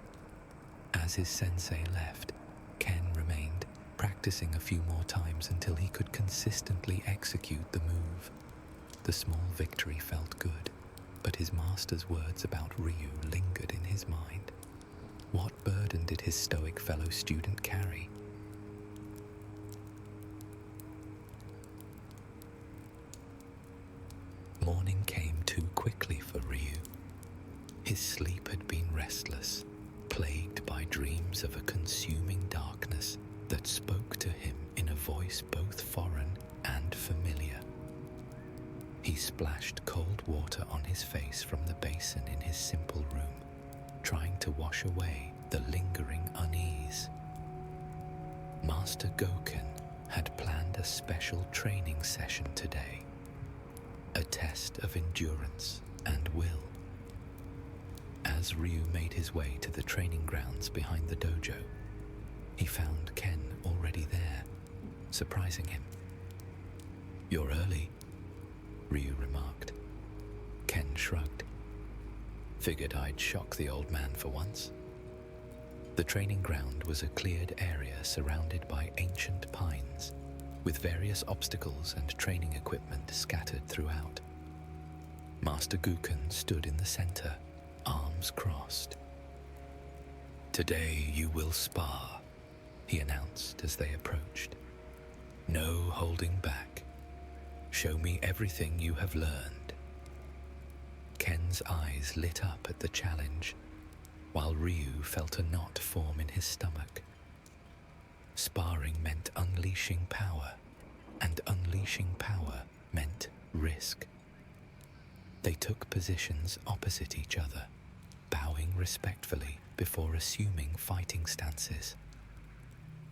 As his sensei left, Ken remained, practicing a few more times until he could consistently execute the move. The small victory felt good, but his master's words about Ryu lingered in his mind. What burden did his stoic fellow student carry? Morning came too quickly for Ryu. His sleep had been restless, plagued by dreams of a consuming darkness that spoke to him in a voice both foreign and familiar. He splashed cold water on his face from the basin in his simple room, trying to wash away the lingering unease. Master Goken had planned a special training session today, a test of endurance and will. As Ryu made his way to the training grounds behind the dojo, he found Ken already there, surprising him. "You're early," Ryu remarked. Ken shrugged. "Figured I'd shock the old man for once." The training ground was a cleared area surrounded by ancient pines, with various obstacles and training equipment scattered throughout. Master Guken stood in the center, arms crossed. "Today you will spar," he announced as they approached. "No holding back. Show me everything you have learned." Ken's eyes lit up at the challenge, while Ryu felt a knot form in his stomach. Sparring meant unleashing power, and unleashing power meant risk. They took positions opposite each other, bowing respectfully before assuming fighting stances.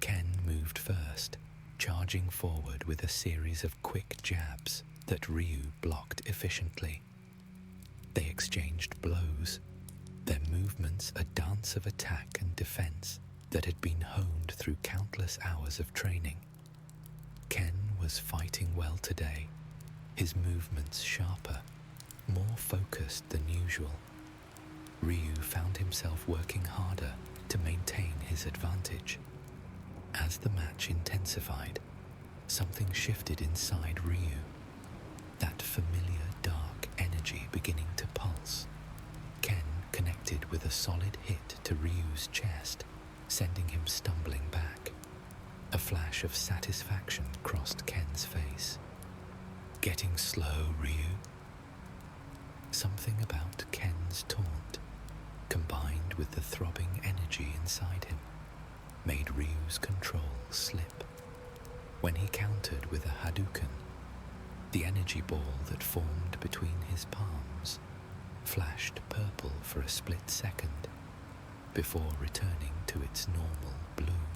Ken moved first, charging forward with a series of quick jabs that Ryu blocked efficiently. They exchanged blows, their movements a dance of attack and defense that had been honed through countless hours of training. Ken was fighting well today, his movements sharper, more focused than usual. Ryu found himself working harder to maintain his advantage. As the match intensified, something shifted inside Ryu, that familiar dark energy beginning to pulse. Ken connected with a solid hit to Ryu's chest, sending him stumbling back. A flash of satisfaction crossed Ken's face. "Getting slow, Ryu?" Something about Ken's taunt, combined with the throbbing energy inside him, made Ryu's control slip. When he countered with a Hadouken, the energy ball that formed between his palms flashed purple for a split second before returning to its normal blue.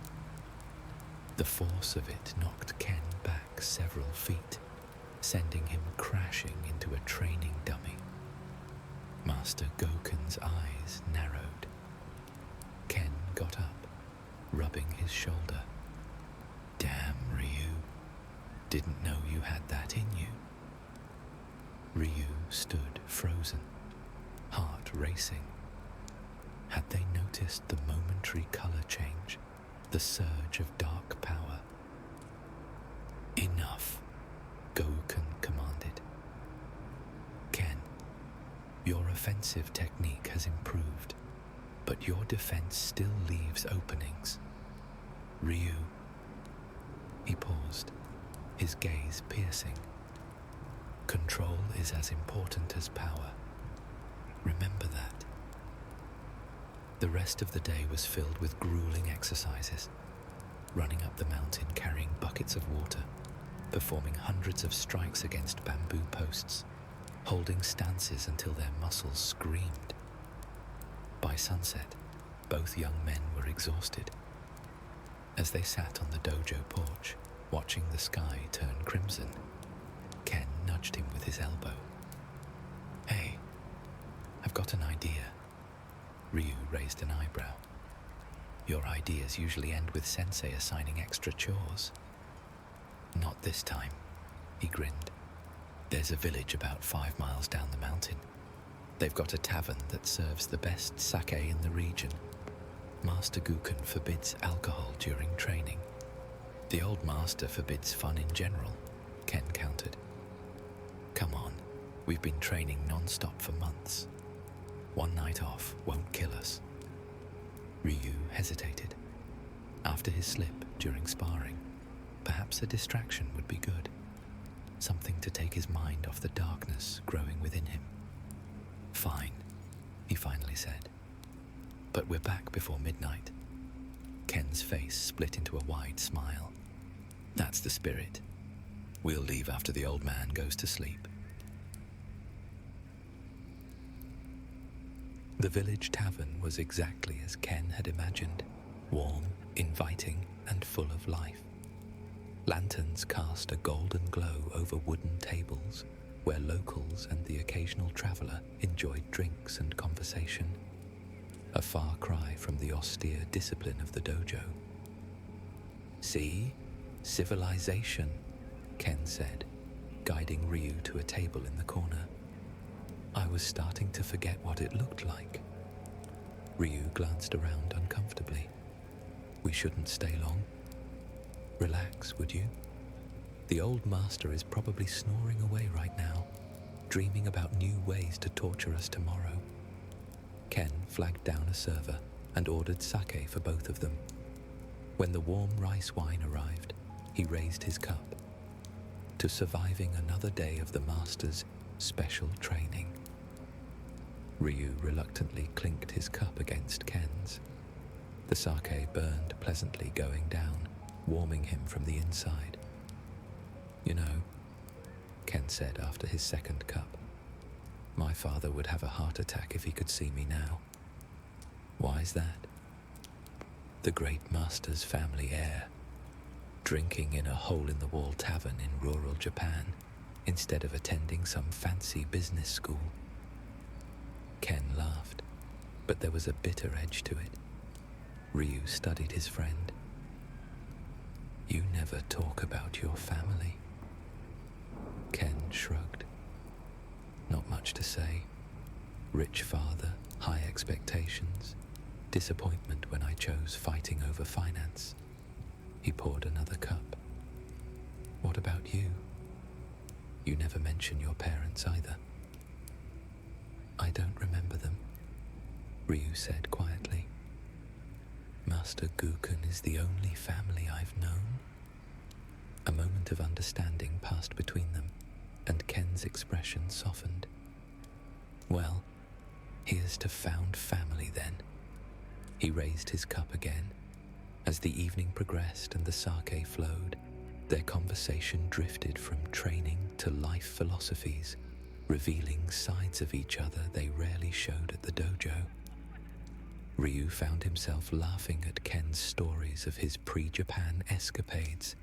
The force of it knocked Ken back several feet, sending him crashing into a training dummy. Master Goken's eyes narrowed. Ken got up, rubbing his shoulder. "Damn, Ryu. Didn't know you had that in you." Ryu stood frozen, heart racing. Had they noticed the momentary color change, the surge of dark power? "Enough," Goken commanded. "Ken, your offensive technique has improved, but your defense still leaves openings. Ryu..." He paused, his gaze piercing. "Control is as important as power. Remember that." The rest of the day was filled with grueling exercises, running up the mountain carrying buckets of water, performing hundreds of strikes against bamboo posts, holding stances until their muscles screamed. By sunset, both young men were exhausted. As they sat on the dojo porch, watching the sky turn crimson, Ken nudged him with his elbow. "Hey, I've got an idea." Ryu raised an eyebrow. "Your ideas usually end with Sensei assigning extra chores." "Not this time," he grinned. "There's a village about 5 miles down the mountain. They've got a tavern that serves the best sake in the region. Master Guken forbids alcohol during training. The old master forbids fun in general, Ken countered. Come on, we've been training non-stop for months. One night off won't kill us. Ryu hesitated. After his slip during sparring, perhaps a distraction would be good. Something to take his mind off the darkness growing within him. Fine, he finally said. But we're back before midnight. Ken's face split into a wide smile. That's the spirit. We'll leave after the old man goes to sleep. The village tavern was exactly as Ken had imagined, warm, inviting, and full of life. Lanterns cast a golden glow over wooden tables, where locals and the occasional traveller enjoyed drinks and conversation. A far cry from the austere discipline of the dojo. See? Civilization, Ken said, guiding Ryu to a table in the corner. I was starting to forget what it looked like. Ryu glanced around uncomfortably. We shouldn't stay long. Relax, would you? The old master is probably snoring away right now, dreaming about new ways to torture us tomorrow. Ken flagged down a server and ordered sake for both of them. When the warm rice wine arrived, he raised his cup. To surviving another day of the master's special training. Ryu reluctantly clinked his cup against Ken's. The sake burned pleasantly going down, warming him from the inside. You know, Ken said after his second cup, my father would have a heart attack if he could see me now. Why's that? The great master's family heir, drinking in a hole-in-the-wall tavern in rural Japan instead of attending some fancy business school. Ken laughed, but there was a bitter edge to it. Ryu studied his friend. You never talk about your family. Ken shrugged. Not much to say. Rich father, high expectations, disappointment when I chose fighting over finance. He poured another cup. What about you? You never mention your parents either. I don't remember them, Ryu said quietly. Master Guken is the only family I've known. A moment of understanding passed between them, and Ken's expression softened. Well, here's to found family then. He raised his cup again. As the evening progressed and the sake flowed, their conversation drifted from training to life philosophies, revealing sides of each other they rarely showed at the dojo. Ryu found himself laughing at Ken's stories of his pre-Japan escapades,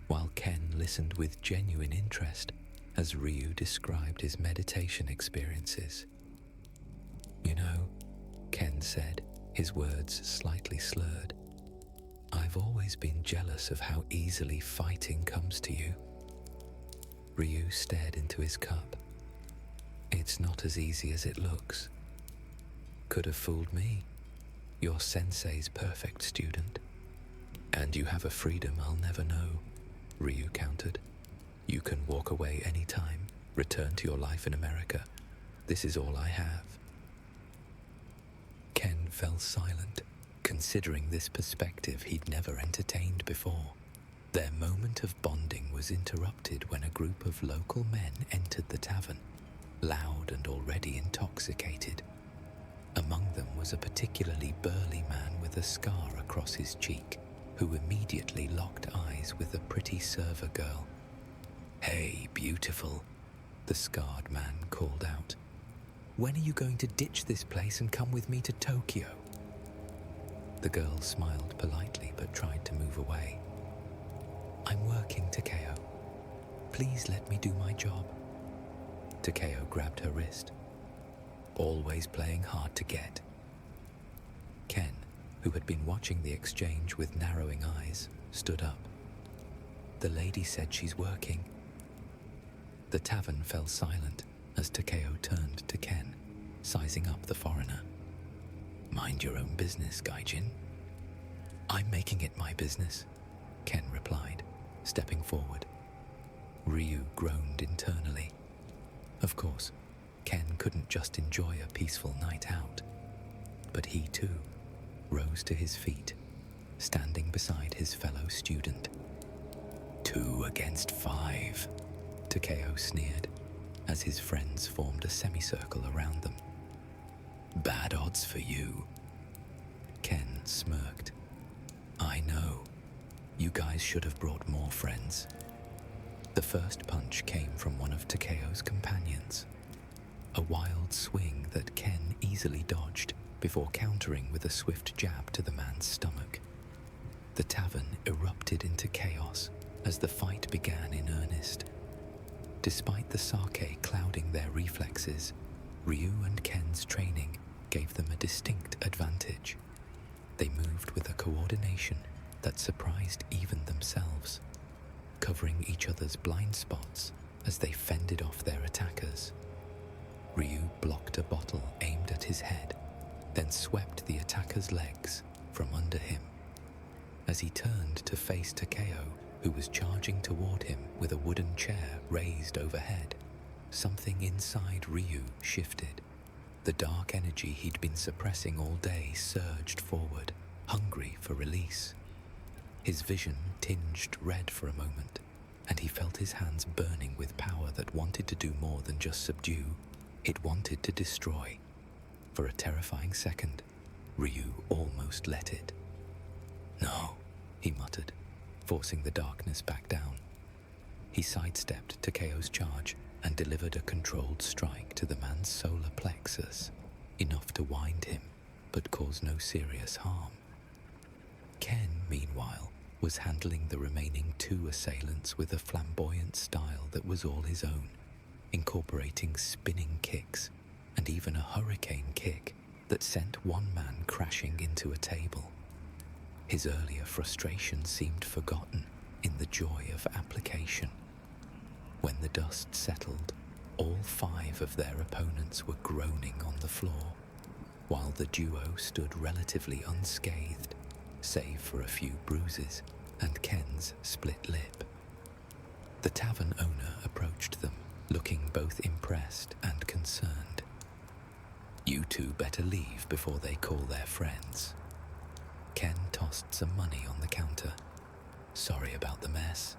while Ken listened with genuine interest as Ryu described his meditation experiences. You know, Ken said, his words slightly slurred, I've always been jealous of how easily fighting comes to you. Ryu stared into his cup. It's not as easy as it looks. Could have fooled me. You're sensei's perfect student. And you have a freedom I'll never know, Ryu countered. You can walk away any time, return to your life in America. This is all I have. Ken fell silent, considering this perspective he'd never entertained before. Their moment of bonding was interrupted when a group of local men entered the tavern, loud and already intoxicated. Among them was a particularly burly man with a scar across his cheek, who immediately locked eyes with a pretty server girl. Hey, beautiful, the scarred man called out. When are you going to ditch this place and come with me to Tokyo? The girl smiled politely but tried to move away. I'm working, Takeo. Please let me do my job. Takeo grabbed her wrist. Always playing hard to get. Ken, who had been watching the exchange with narrowing eyes, stood up. The lady said she's working. The tavern fell silent as Takeo turned to Ken, sizing up the foreigner. Mind your own business, Gaijin. I'm making it my business, Ken replied, stepping forward. Ryu groaned internally. Of course, Ken couldn't just enjoy a peaceful night out, but he too rose to his feet, standing beside his fellow student. 2 against 5, Takeo sneered, as his friends formed a semicircle around them. Bad odds for you. Ken smirked. I know. You guys should have brought more friends. The first punch came from one of Takeo's companions, a wild swing that Ken easily dodged before countering with a swift jab to the man's stomach. The tavern erupted into chaos as the fight began in earnest. Despite the sake clouding their reflexes, Ryu and Ken's training gave them a distinct advantage. They moved with a coordination that surprised even themselves, covering each other's blind spots as they fended off their attackers. Ryu blocked a bottle aimed at his head, then swept the attacker's legs from under him. As he turned to face Takeo, who was charging toward him with a wooden chair raised overhead, something inside Ryu shifted. The dark energy he'd been suppressing all day surged forward, hungry for release. His vision tinged red for a moment, and he felt his hands burning with power that wanted to do more than just subdue. It wanted to destroy. For a terrifying second, Ryu almost let it. No, he muttered, forcing the darkness back down. He sidestepped Takeo's charge and delivered a controlled strike to the man's solar plexus, enough to wind him, but cause no serious harm. Ken, meanwhile, was handling the remaining 2 assailants with a flamboyant style that was all his own, incorporating spinning kicks and even a hurricane kick that sent one man crashing into a table. His earlier frustration seemed forgotten in the joy of application. When the dust settled, all 5 of their opponents were groaning on the floor, while the duo stood relatively unscathed, save for a few bruises and Ken's split lip. The tavern owner approached them, looking both impressed and concerned. You 2 better leave before they call their friends. Ken tossed some money on the counter. Sorry about the mess.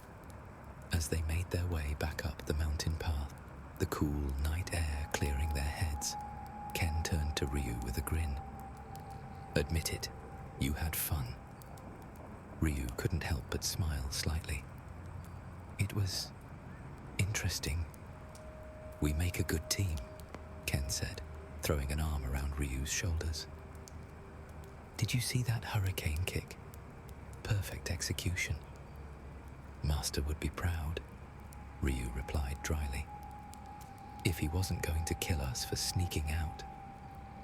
As they made their way back up the mountain path, the cool night air clearing their heads, Ken turned to Ryu with a grin. Admit it, you had fun. Ryu couldn't help but smile slightly. It was interesting. We make a good team, Ken said, throwing an arm around Ryu's shoulders. Did you see that hurricane kick? Perfect execution. Master would be proud, Ryu replied dryly. If he wasn't going to kill us for sneaking out.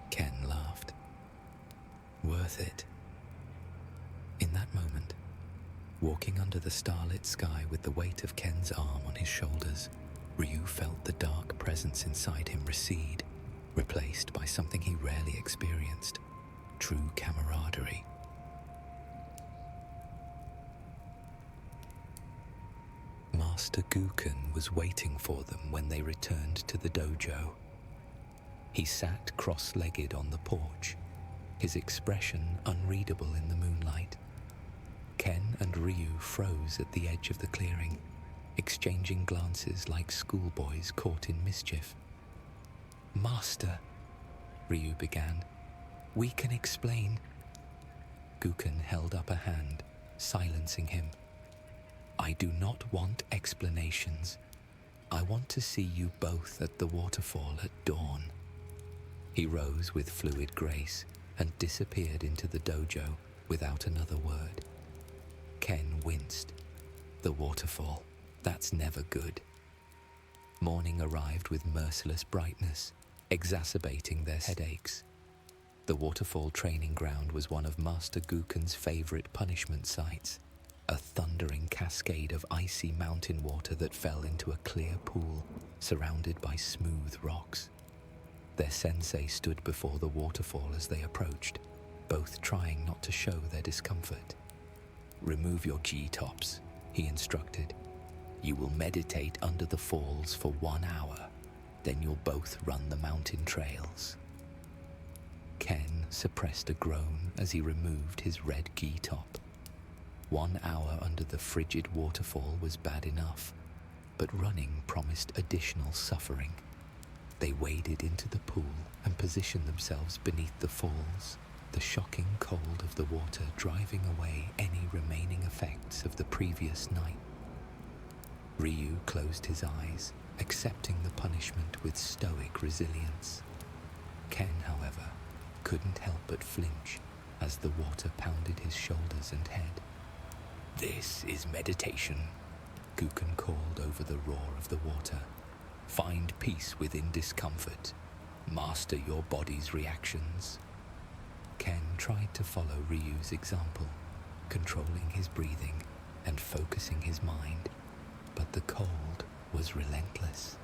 Ken laughed. Worth it. In that moment, walking under the starlit sky with the weight of Ken's arm on his shoulders, Ryu felt the dark presence inside him recede, replaced by something he rarely experienced, true camaraderie. Master Guken was waiting for them when they returned to the dojo. He sat cross-legged on the porch, his expression unreadable in the moonlight. Ken and Ryu froze at the edge of the clearing, exchanging glances like schoolboys caught in mischief. Master, Ryu began, we can explain. Guken held up a hand, silencing him. I do not want explanations. I want to see you both at the waterfall at dawn. He rose with fluid grace and disappeared into the dojo without another word. Ken winced. The waterfall, that's never good. Morning arrived with merciless brightness, exacerbating their headaches. The waterfall training ground was one of Master Guken's favorite punishment sites, a thundering cascade of icy mountain water that fell into a clear pool surrounded by smooth rocks. Their sensei stood before the waterfall as they approached, both trying not to show their discomfort. "Remove your G-tops," he instructed. "You will meditate under the falls for 1 hour. Then you'll both run the mountain trails." Ken suppressed a groan as he removed his red gi-top. 1 hour under the frigid waterfall was bad enough, but running promised additional suffering. They waded into the pool and positioned themselves beneath the falls, the shocking cold of the water driving away any remaining effects of the previous night. Ryu closed his eyes, accepting the punishment with stoic resilience. Ken, however, couldn't help but flinch as the water pounded his shoulders and head. "This is meditation," Guken called over the roar of the water. "Find peace within discomfort. Master your body's reactions." Ken tried to follow Ryu's example, controlling his breathing and focusing his mind, but the cold was relentless.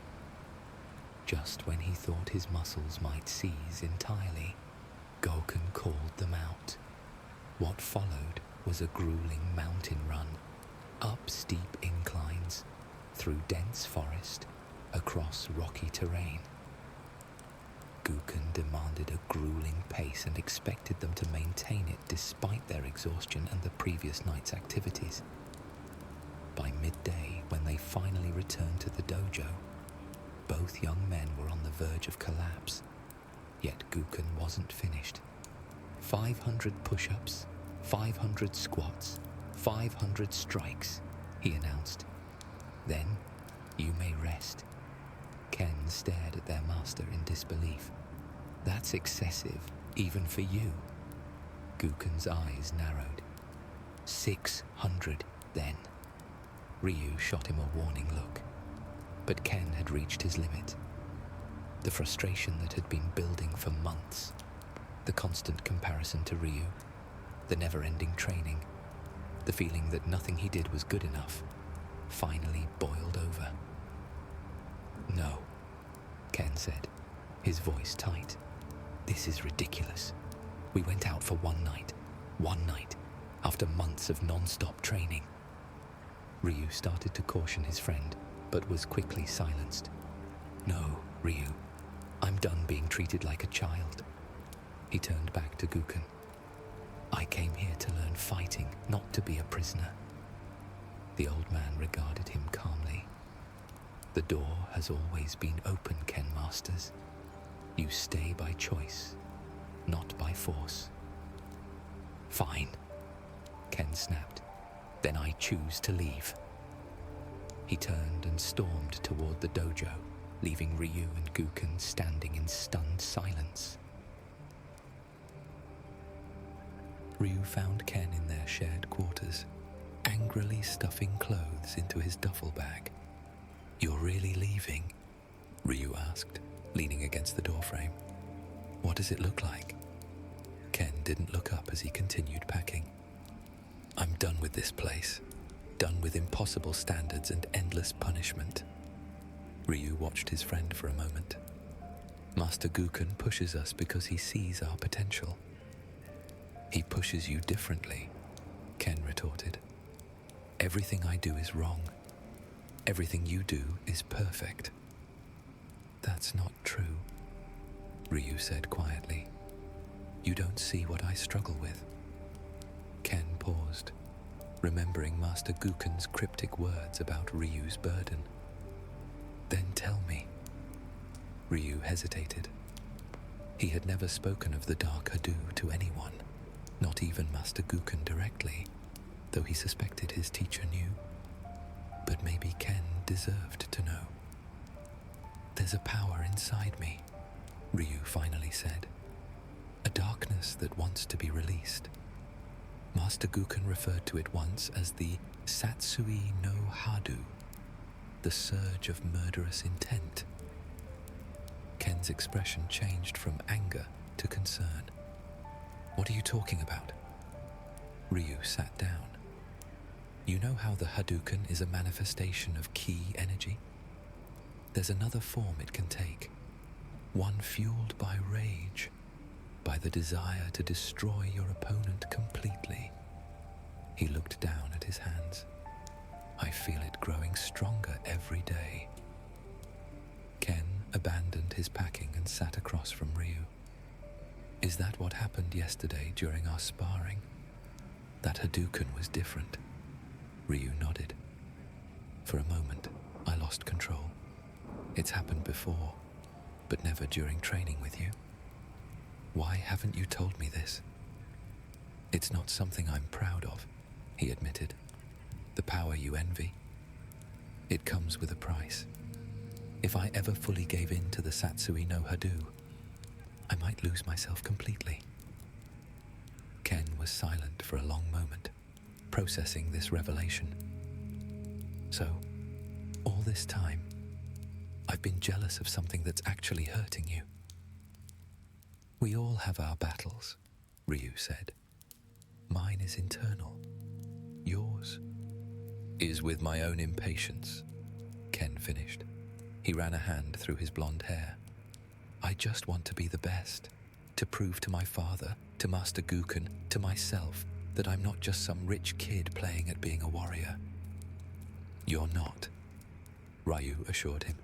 Just when he thought his muscles might cease entirely, Goken called them out. What followed was a grueling mountain run, up steep inclines, through dense forest, across rocky terrain. Guken demanded a grueling pace and expected them to maintain it despite their exhaustion and the previous night's activities. By midday, when they finally returned to the dojo, both young men were on the verge of collapse. Yet Guken wasn't finished. 500 push-ups, 500 squats, 500 strikes, he announced. "Then, you may rest." Ken stared at their master in disbelief. "That's excessive, even for you." Guken's eyes narrowed. 600, then. Ryu shot him a warning look. But Ken had reached his limit. The frustration that had been building for months, the constant comparison to Ryu, the never-ending training, the feeling that nothing he did was good enough, finally boiled over. "No," Ken said, his voice tight. "This is ridiculous. We went out for one night, after months of non-stop training." Ryu started to caution his friend, but was quickly silenced. "No, Ryu, I'm done being treated like a child." He turned back to Guken. "I came here to learn fighting, not to be a prisoner." The old man regarded him calmly. "The door has always been open, Ken Masters. You stay by choice, not by force." "Fine," Ken snapped. "Then I choose to leave." He turned and stormed toward the dojo, leaving Ryu and Guken standing in stunned silence. Ryu found Ken in their shared quarters, angrily stuffing clothes into his duffel bag. "You're really leaving?" Ryu asked, leaning against the doorframe. "What does it look like?" Ken didn't look up as he continued packing. "I'm done with this place. Done with impossible standards and endless punishment." Ryu watched his friend for a moment. "Master Guken pushes us because he sees our potential." "He pushes you differently," Ken retorted. "Everything I do is wrong. Everything you do is perfect." "That's not true," Ryu said quietly. "You don't see what I struggle with." Ken paused, remembering Master Guken's cryptic words about Ryu's burden. "Then tell me." Ryu hesitated. He had never spoken of the Dark Hadu to anyone, not even Master Guken directly, though he suspected his teacher knew. But maybe Ken deserved to know. "There's a power inside me," Ryu finally said. "A darkness that wants to be released. Master Guken referred to it once as the Satsui no Hadu, the surge of murderous intent." Ken's expression changed from anger to concern. "What are you talking about?" Ryu sat down. "You know how the Hadouken is a manifestation of ki energy? There's another form it can take. one fueled by rage, by the desire to destroy your opponent completely. He looked down at his hands. I feel it growing stronger every day. Ken abandoned his packing and sat across from Ryu. Is that what happened yesterday during our sparring? That Hadouken was different. Ryu nodded. For a moment, I lost control. It's happened before, but never during training with you. Why haven't you told me this? It's not something I'm proud of, he admitted. The power you envy. It comes with a price. If I ever fully gave in to the Satsui no Hado, I might lose myself completely. Ken was silent for a long moment, processing this revelation. So, all this time, I've been jealous of something that's actually hurting you. We all have our battles, Ryu said. Mine is internal. Yours is with my own impatience, Ken finished. He ran a hand through his blonde hair. I just want to be the best, to prove to my father, to Master Guken, to myself, that I'm not just some rich kid playing at being a warrior. You're not, Ryu assured him.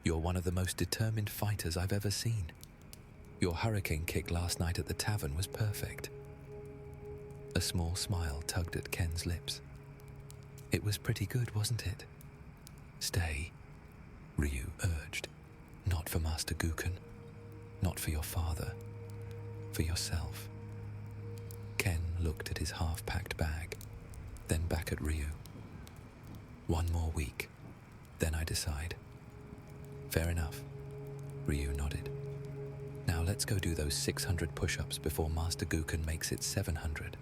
You're one of the most determined fighters I've ever seen. Your hurricane kick last night at the tavern was perfect. A small smile tugged at Ken's lips. It was pretty good, wasn't it? Stay, Ryu urged. Not for Master Guken, not for your father, for yourself. Ken looked at his half-packed bag, then back at Ryu. One more week, then I decide. Fair enough, Ryu nodded. Now let's go do those 600 push-ups before Master Guken makes it 700.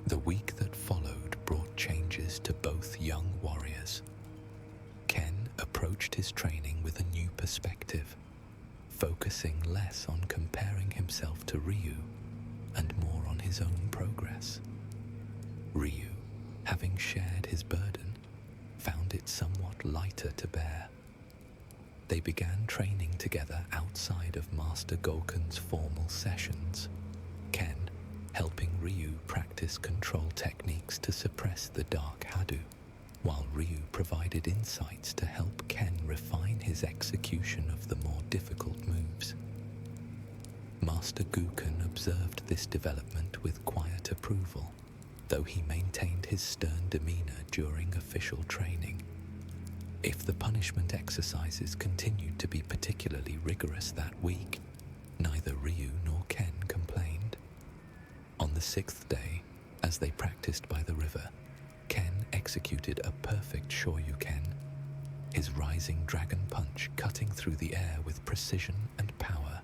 The week that followed brought changes to both young warriors. Ken approached his training with a new perspective, focusing less on comparing himself to Ryu and more on his own progress. Ryu, having shared his burden, found it somewhat lighter to bear. They began training together outside of Master Gouken's formal sessions, Ken helping Ryu practice control techniques to suppress the Dark Hado, while Ryu provided insights to help Ken refine his execution of the more difficult moves. Master Guken observed this development with quiet approval, though he maintained his stern demeanor during official training. If the punishment exercises continued to be particularly rigorous that week, neither Ryu nor Ken complained. On the 6th day, as they practiced by the river, Ken executed a perfect Shoryuken, his rising dragon punch cutting through the air with precision and power.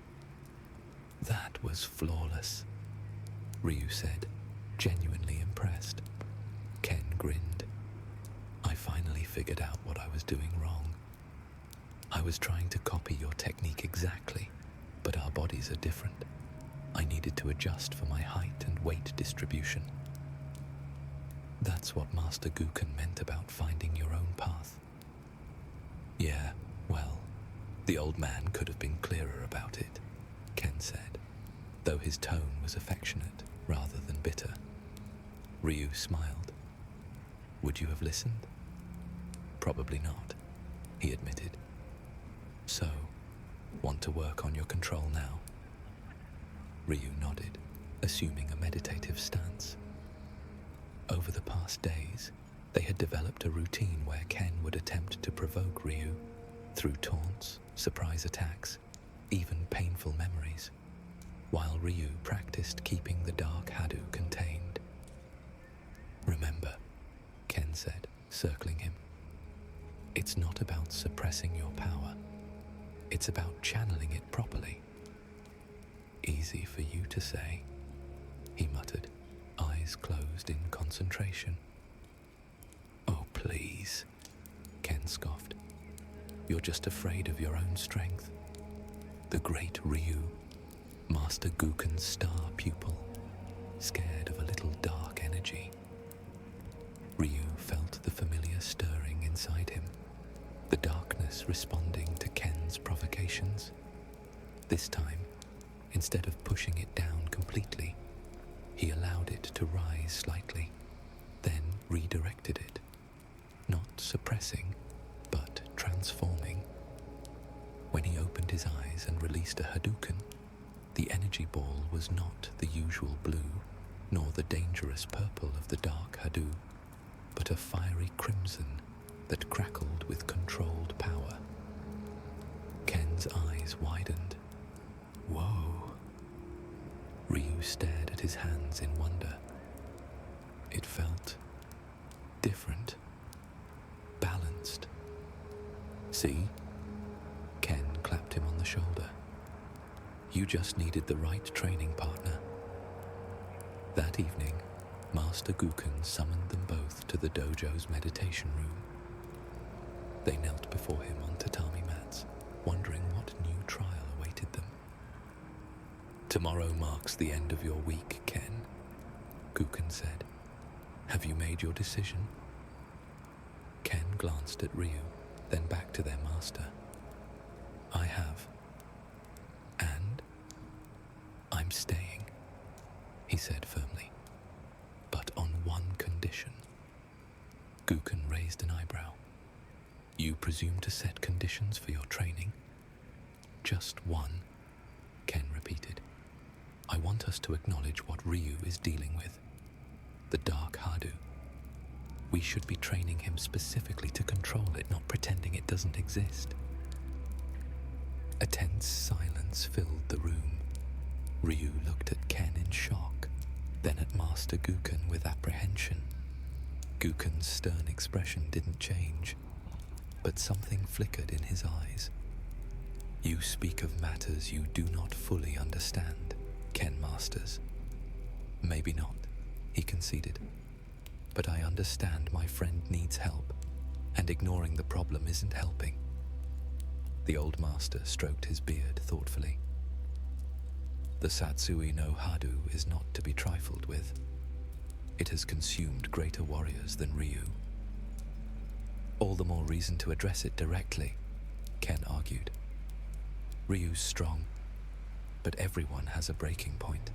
That was flawless, Ryu said, genuinely impressed. Ken grinned. I finally figured out what I was doing wrong. I was trying to copy your technique exactly, but our bodies are different. I needed to adjust for my height and weight distribution. That's what Master Guken meant about finding your own path. Yeah, well, the old man could have been clearer about it, Ken said, though his tone was affectionate rather than bitter. Ryu smiled. Would you have listened? Probably not, he admitted. So, want to work on your control now? Ryu nodded, assuming a meditative stance. Over the past days, they had developed a routine where Ken would attempt to provoke Ryu through taunts, surprise attacks, even painful memories, while Ryu practiced keeping the Dark Hado contained. Remember, Ken said, circling him, it's not about suppressing your power. It's about channeling it properly. Easy for you to say, he muttered, eyes closed in concentration. Oh, please, Ken scoffed. You're just afraid of your own strength. The great Ryu, Master Guken's star pupil, scared of a little dark energy. Ryu felt the familiar stirring inside him, the darkness responding to Ken's provocations. This time, instead of pushing it down completely, he allowed it to rise slightly, then redirected it, not suppressing, but transforming. When he opened his eyes and released a Hadouken, the energy ball was not the usual blue, nor the dangerous purple of the dark Hadou, but a fiery crimson that crackled with controlled power. Ken's eyes widened. Whoa! Ryu stared at his hands in wonder. It felt different, balanced. See? Ken clapped him on the shoulder. You just needed the right training partner. That evening, Master Guken summoned them both to the dojo's meditation room. They knelt before him on tatami mats, wondering what new trial awaited them. Tomorrow marks the end of your week, Ken, Guken said. Have you made your decision? Ken glanced at Ryu, then back to their master. I have. And I'm staying, he said firmly. But on one condition. Guken raised an eyebrow. You presume to set conditions for your training? Just one, Ken repeated. I want us to acknowledge what Ryu is dealing with. The Dark Hadou. We should be training him specifically to control it, not pretending it doesn't exist. A tense silence filled the room. Ryu looked at Ken in shock, then at Master Guken with apprehension. Guken's stern expression didn't change, but something flickered in his eyes. You speak of matters you do not fully understand, Ken Masters. Maybe not, he conceded. But I understand my friend needs help, and ignoring the problem isn't helping. The old master stroked his beard thoughtfully. The Satsui no Hadou is not to be trifled with. It has consumed greater warriors than Ryu. All the more reason to address it directly, Ken argued. Ryu's strong, but everyone has a breaking point.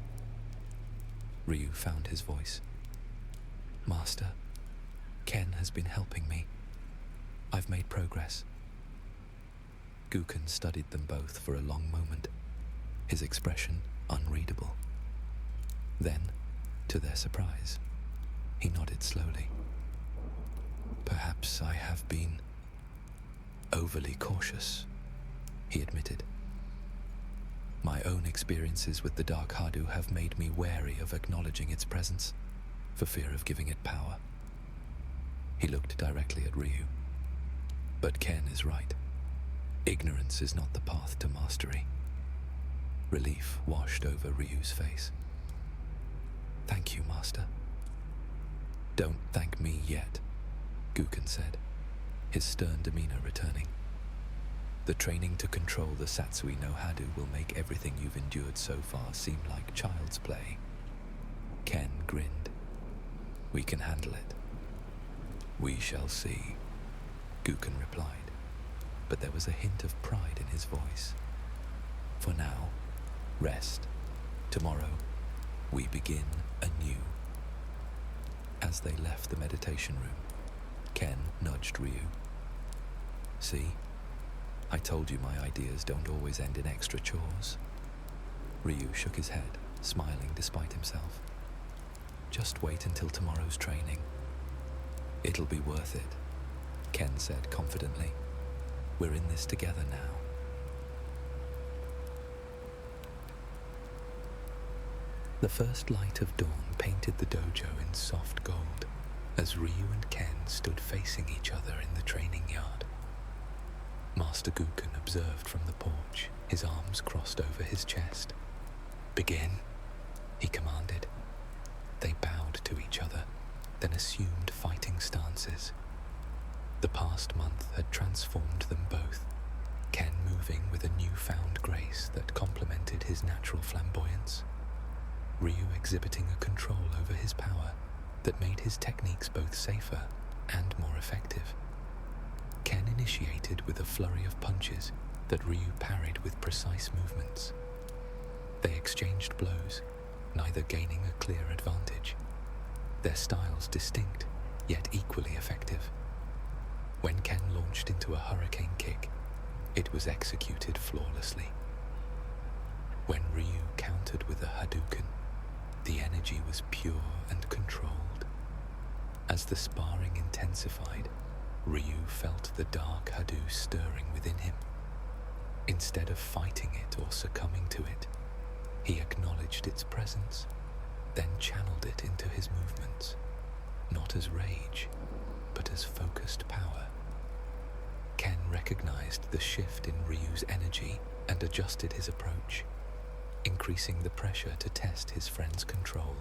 Ryu found his voice. Master, Ken has been helping me. I've made progress. Guken studied them both for a long moment, his expression unreadable. Then, to their surprise, he nodded slowly. Perhaps I have been overly cautious, he admitted. My own experiences with the Dark Hadou have made me wary of acknowledging its presence, for fear of giving it power. He looked directly at Ryu. But Ken is right. Ignorance is not the path to mastery. Relief washed over Ryu's face. Thank you, Master. Don't thank me yet, Guken said, his stern demeanor returning. The training to control the Satsui no Hadou will make everything you've endured so far seem like child's play. Ken grinned. We can handle it. We shall see, Guken replied, but there was a hint of pride in his voice. For now, rest. Tomorrow, we begin anew. As they left the meditation room, Ken nudged Ryu. See? I told you my ideas don't always end in extra chores. Ryu shook his head, smiling despite himself. Just wait until tomorrow's training. It'll be worth it, Ken said confidently. We're in this together now. The first light of dawn painted the dojo in soft gold as Ryu and Ken stood facing each other in the training yard. Master Guken observed from the porch, his arms crossed over his chest. Begin, he commanded. They bowed to each other, then assumed fighting stances. The past month had transformed them both, Ken moving with a newfound grace that complemented his natural flamboyance. Ryu exhibiting a control over his power that made his techniques both safer and more effective. Ken initiated with a flurry of punches that Ryu parried with precise movements. They exchanged blows, neither gaining a clear advantage, their styles distinct, yet equally effective. When Ken launched into a hurricane kick, it was executed flawlessly. When Ryu countered with a Hadouken, the energy was pure and controlled. As the sparring intensified, Ryu felt the dark Hadou stirring within him. Instead of fighting it or succumbing to it, he acknowledged its presence, then channeled it into his movements, not as rage, but as focused power. Ken recognized the shift in Ryu's energy and adjusted his approach, increasing the pressure to test his friend's control.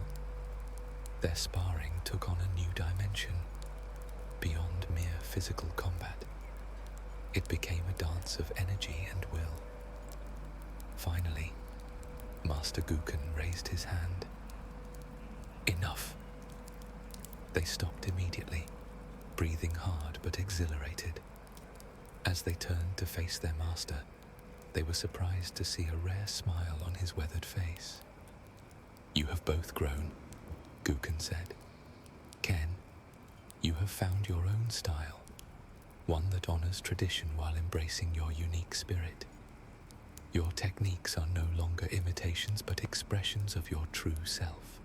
Their sparring took on a new dimension, beyond mere physical combat. It became a dance of energy and will. Finally, Master Guken raised his hand. Enough. They stopped immediately, breathing hard but exhilarated. As they turned to face their master, they were surprised to see a rare smile on his weathered face. "You have both grown," Guken said. "Ken, you have found your own style, one that honors tradition while embracing your unique spirit. Your techniques are no longer imitations but expressions of your true self."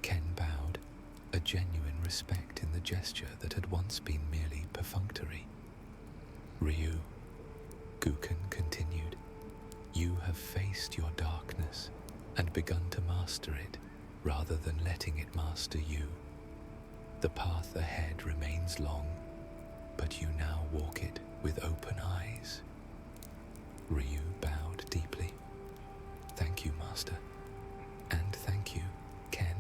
Ken bowed, a genuine respect in the gesture that had once been merely perfunctory. "Ryu," Guken continued, "you have faced your darkness and begun to master it rather than letting it master you. The path ahead remains long, but you now walk it with open eyes." Ryu bowed deeply. "Thank you, Master. And thank you, Ken."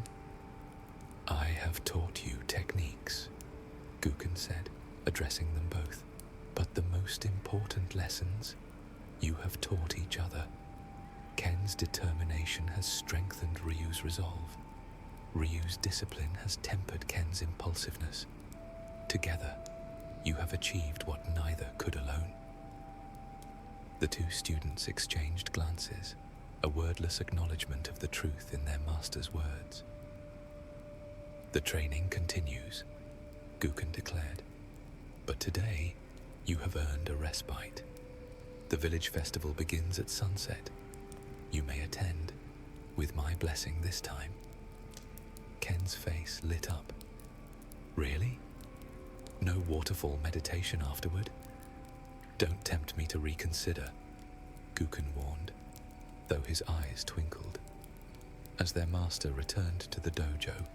"I have taught you techniques," Guken said, addressing them both. "But the most important lessons you have taught each other. Ken's determination has strengthened Ryu's resolve. Ryu's discipline has tempered Ken's impulsiveness. Together, you have achieved what neither could alone." The two students exchanged glances, a wordless acknowledgement of the truth in their master's words. "The training continues," Guken declared. "But today, you have earned a respite. The village festival begins at sunset. You may attend, with my blessing this time." Ken's face lit up. "Really? No waterfall meditation afterward? Don't tempt me to reconsider," Guken warned, though his eyes twinkled. As their master returned to the dojo,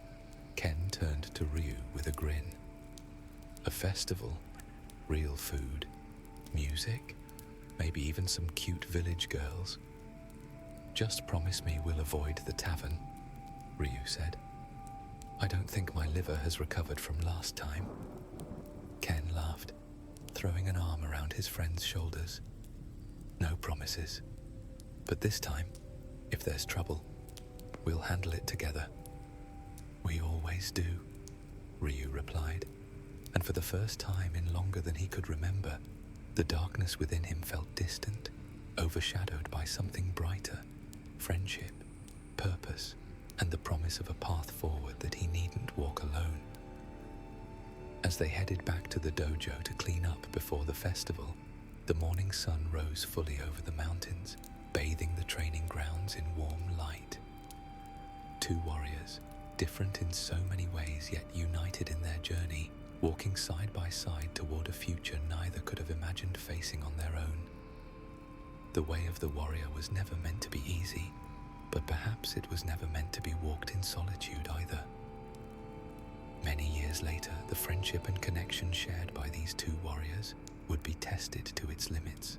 Ken turned to Ryu with a grin. "A festival? Real food? Music? Maybe even some cute village girls? Just promise me we'll avoid the tavern," Ryu said. "I don't think my liver has recovered from last time." Ken laughed, throwing an arm around his friend's shoulders. "No promises. But this time, if there's trouble, we'll handle it together." "We always do," Ryu replied, and for the first time in longer than he could remember, the darkness within him felt distant, overshadowed by something brighter: friendship, purpose, and the promise of a path forward that he needn't walk alone. As they headed back to the dojo to clean up before the festival, the morning sun rose fully over the mountains, bathing the training grounds in warm light. Two warriors, different in so many ways yet united in their journey, walking side by side toward a future neither could have imagined facing on their own. The way of the warrior was never meant to be easy, but perhaps it was never meant to be walked in solitude either. Many years later, the friendship and connection shared by these two warriors would be tested to its limits.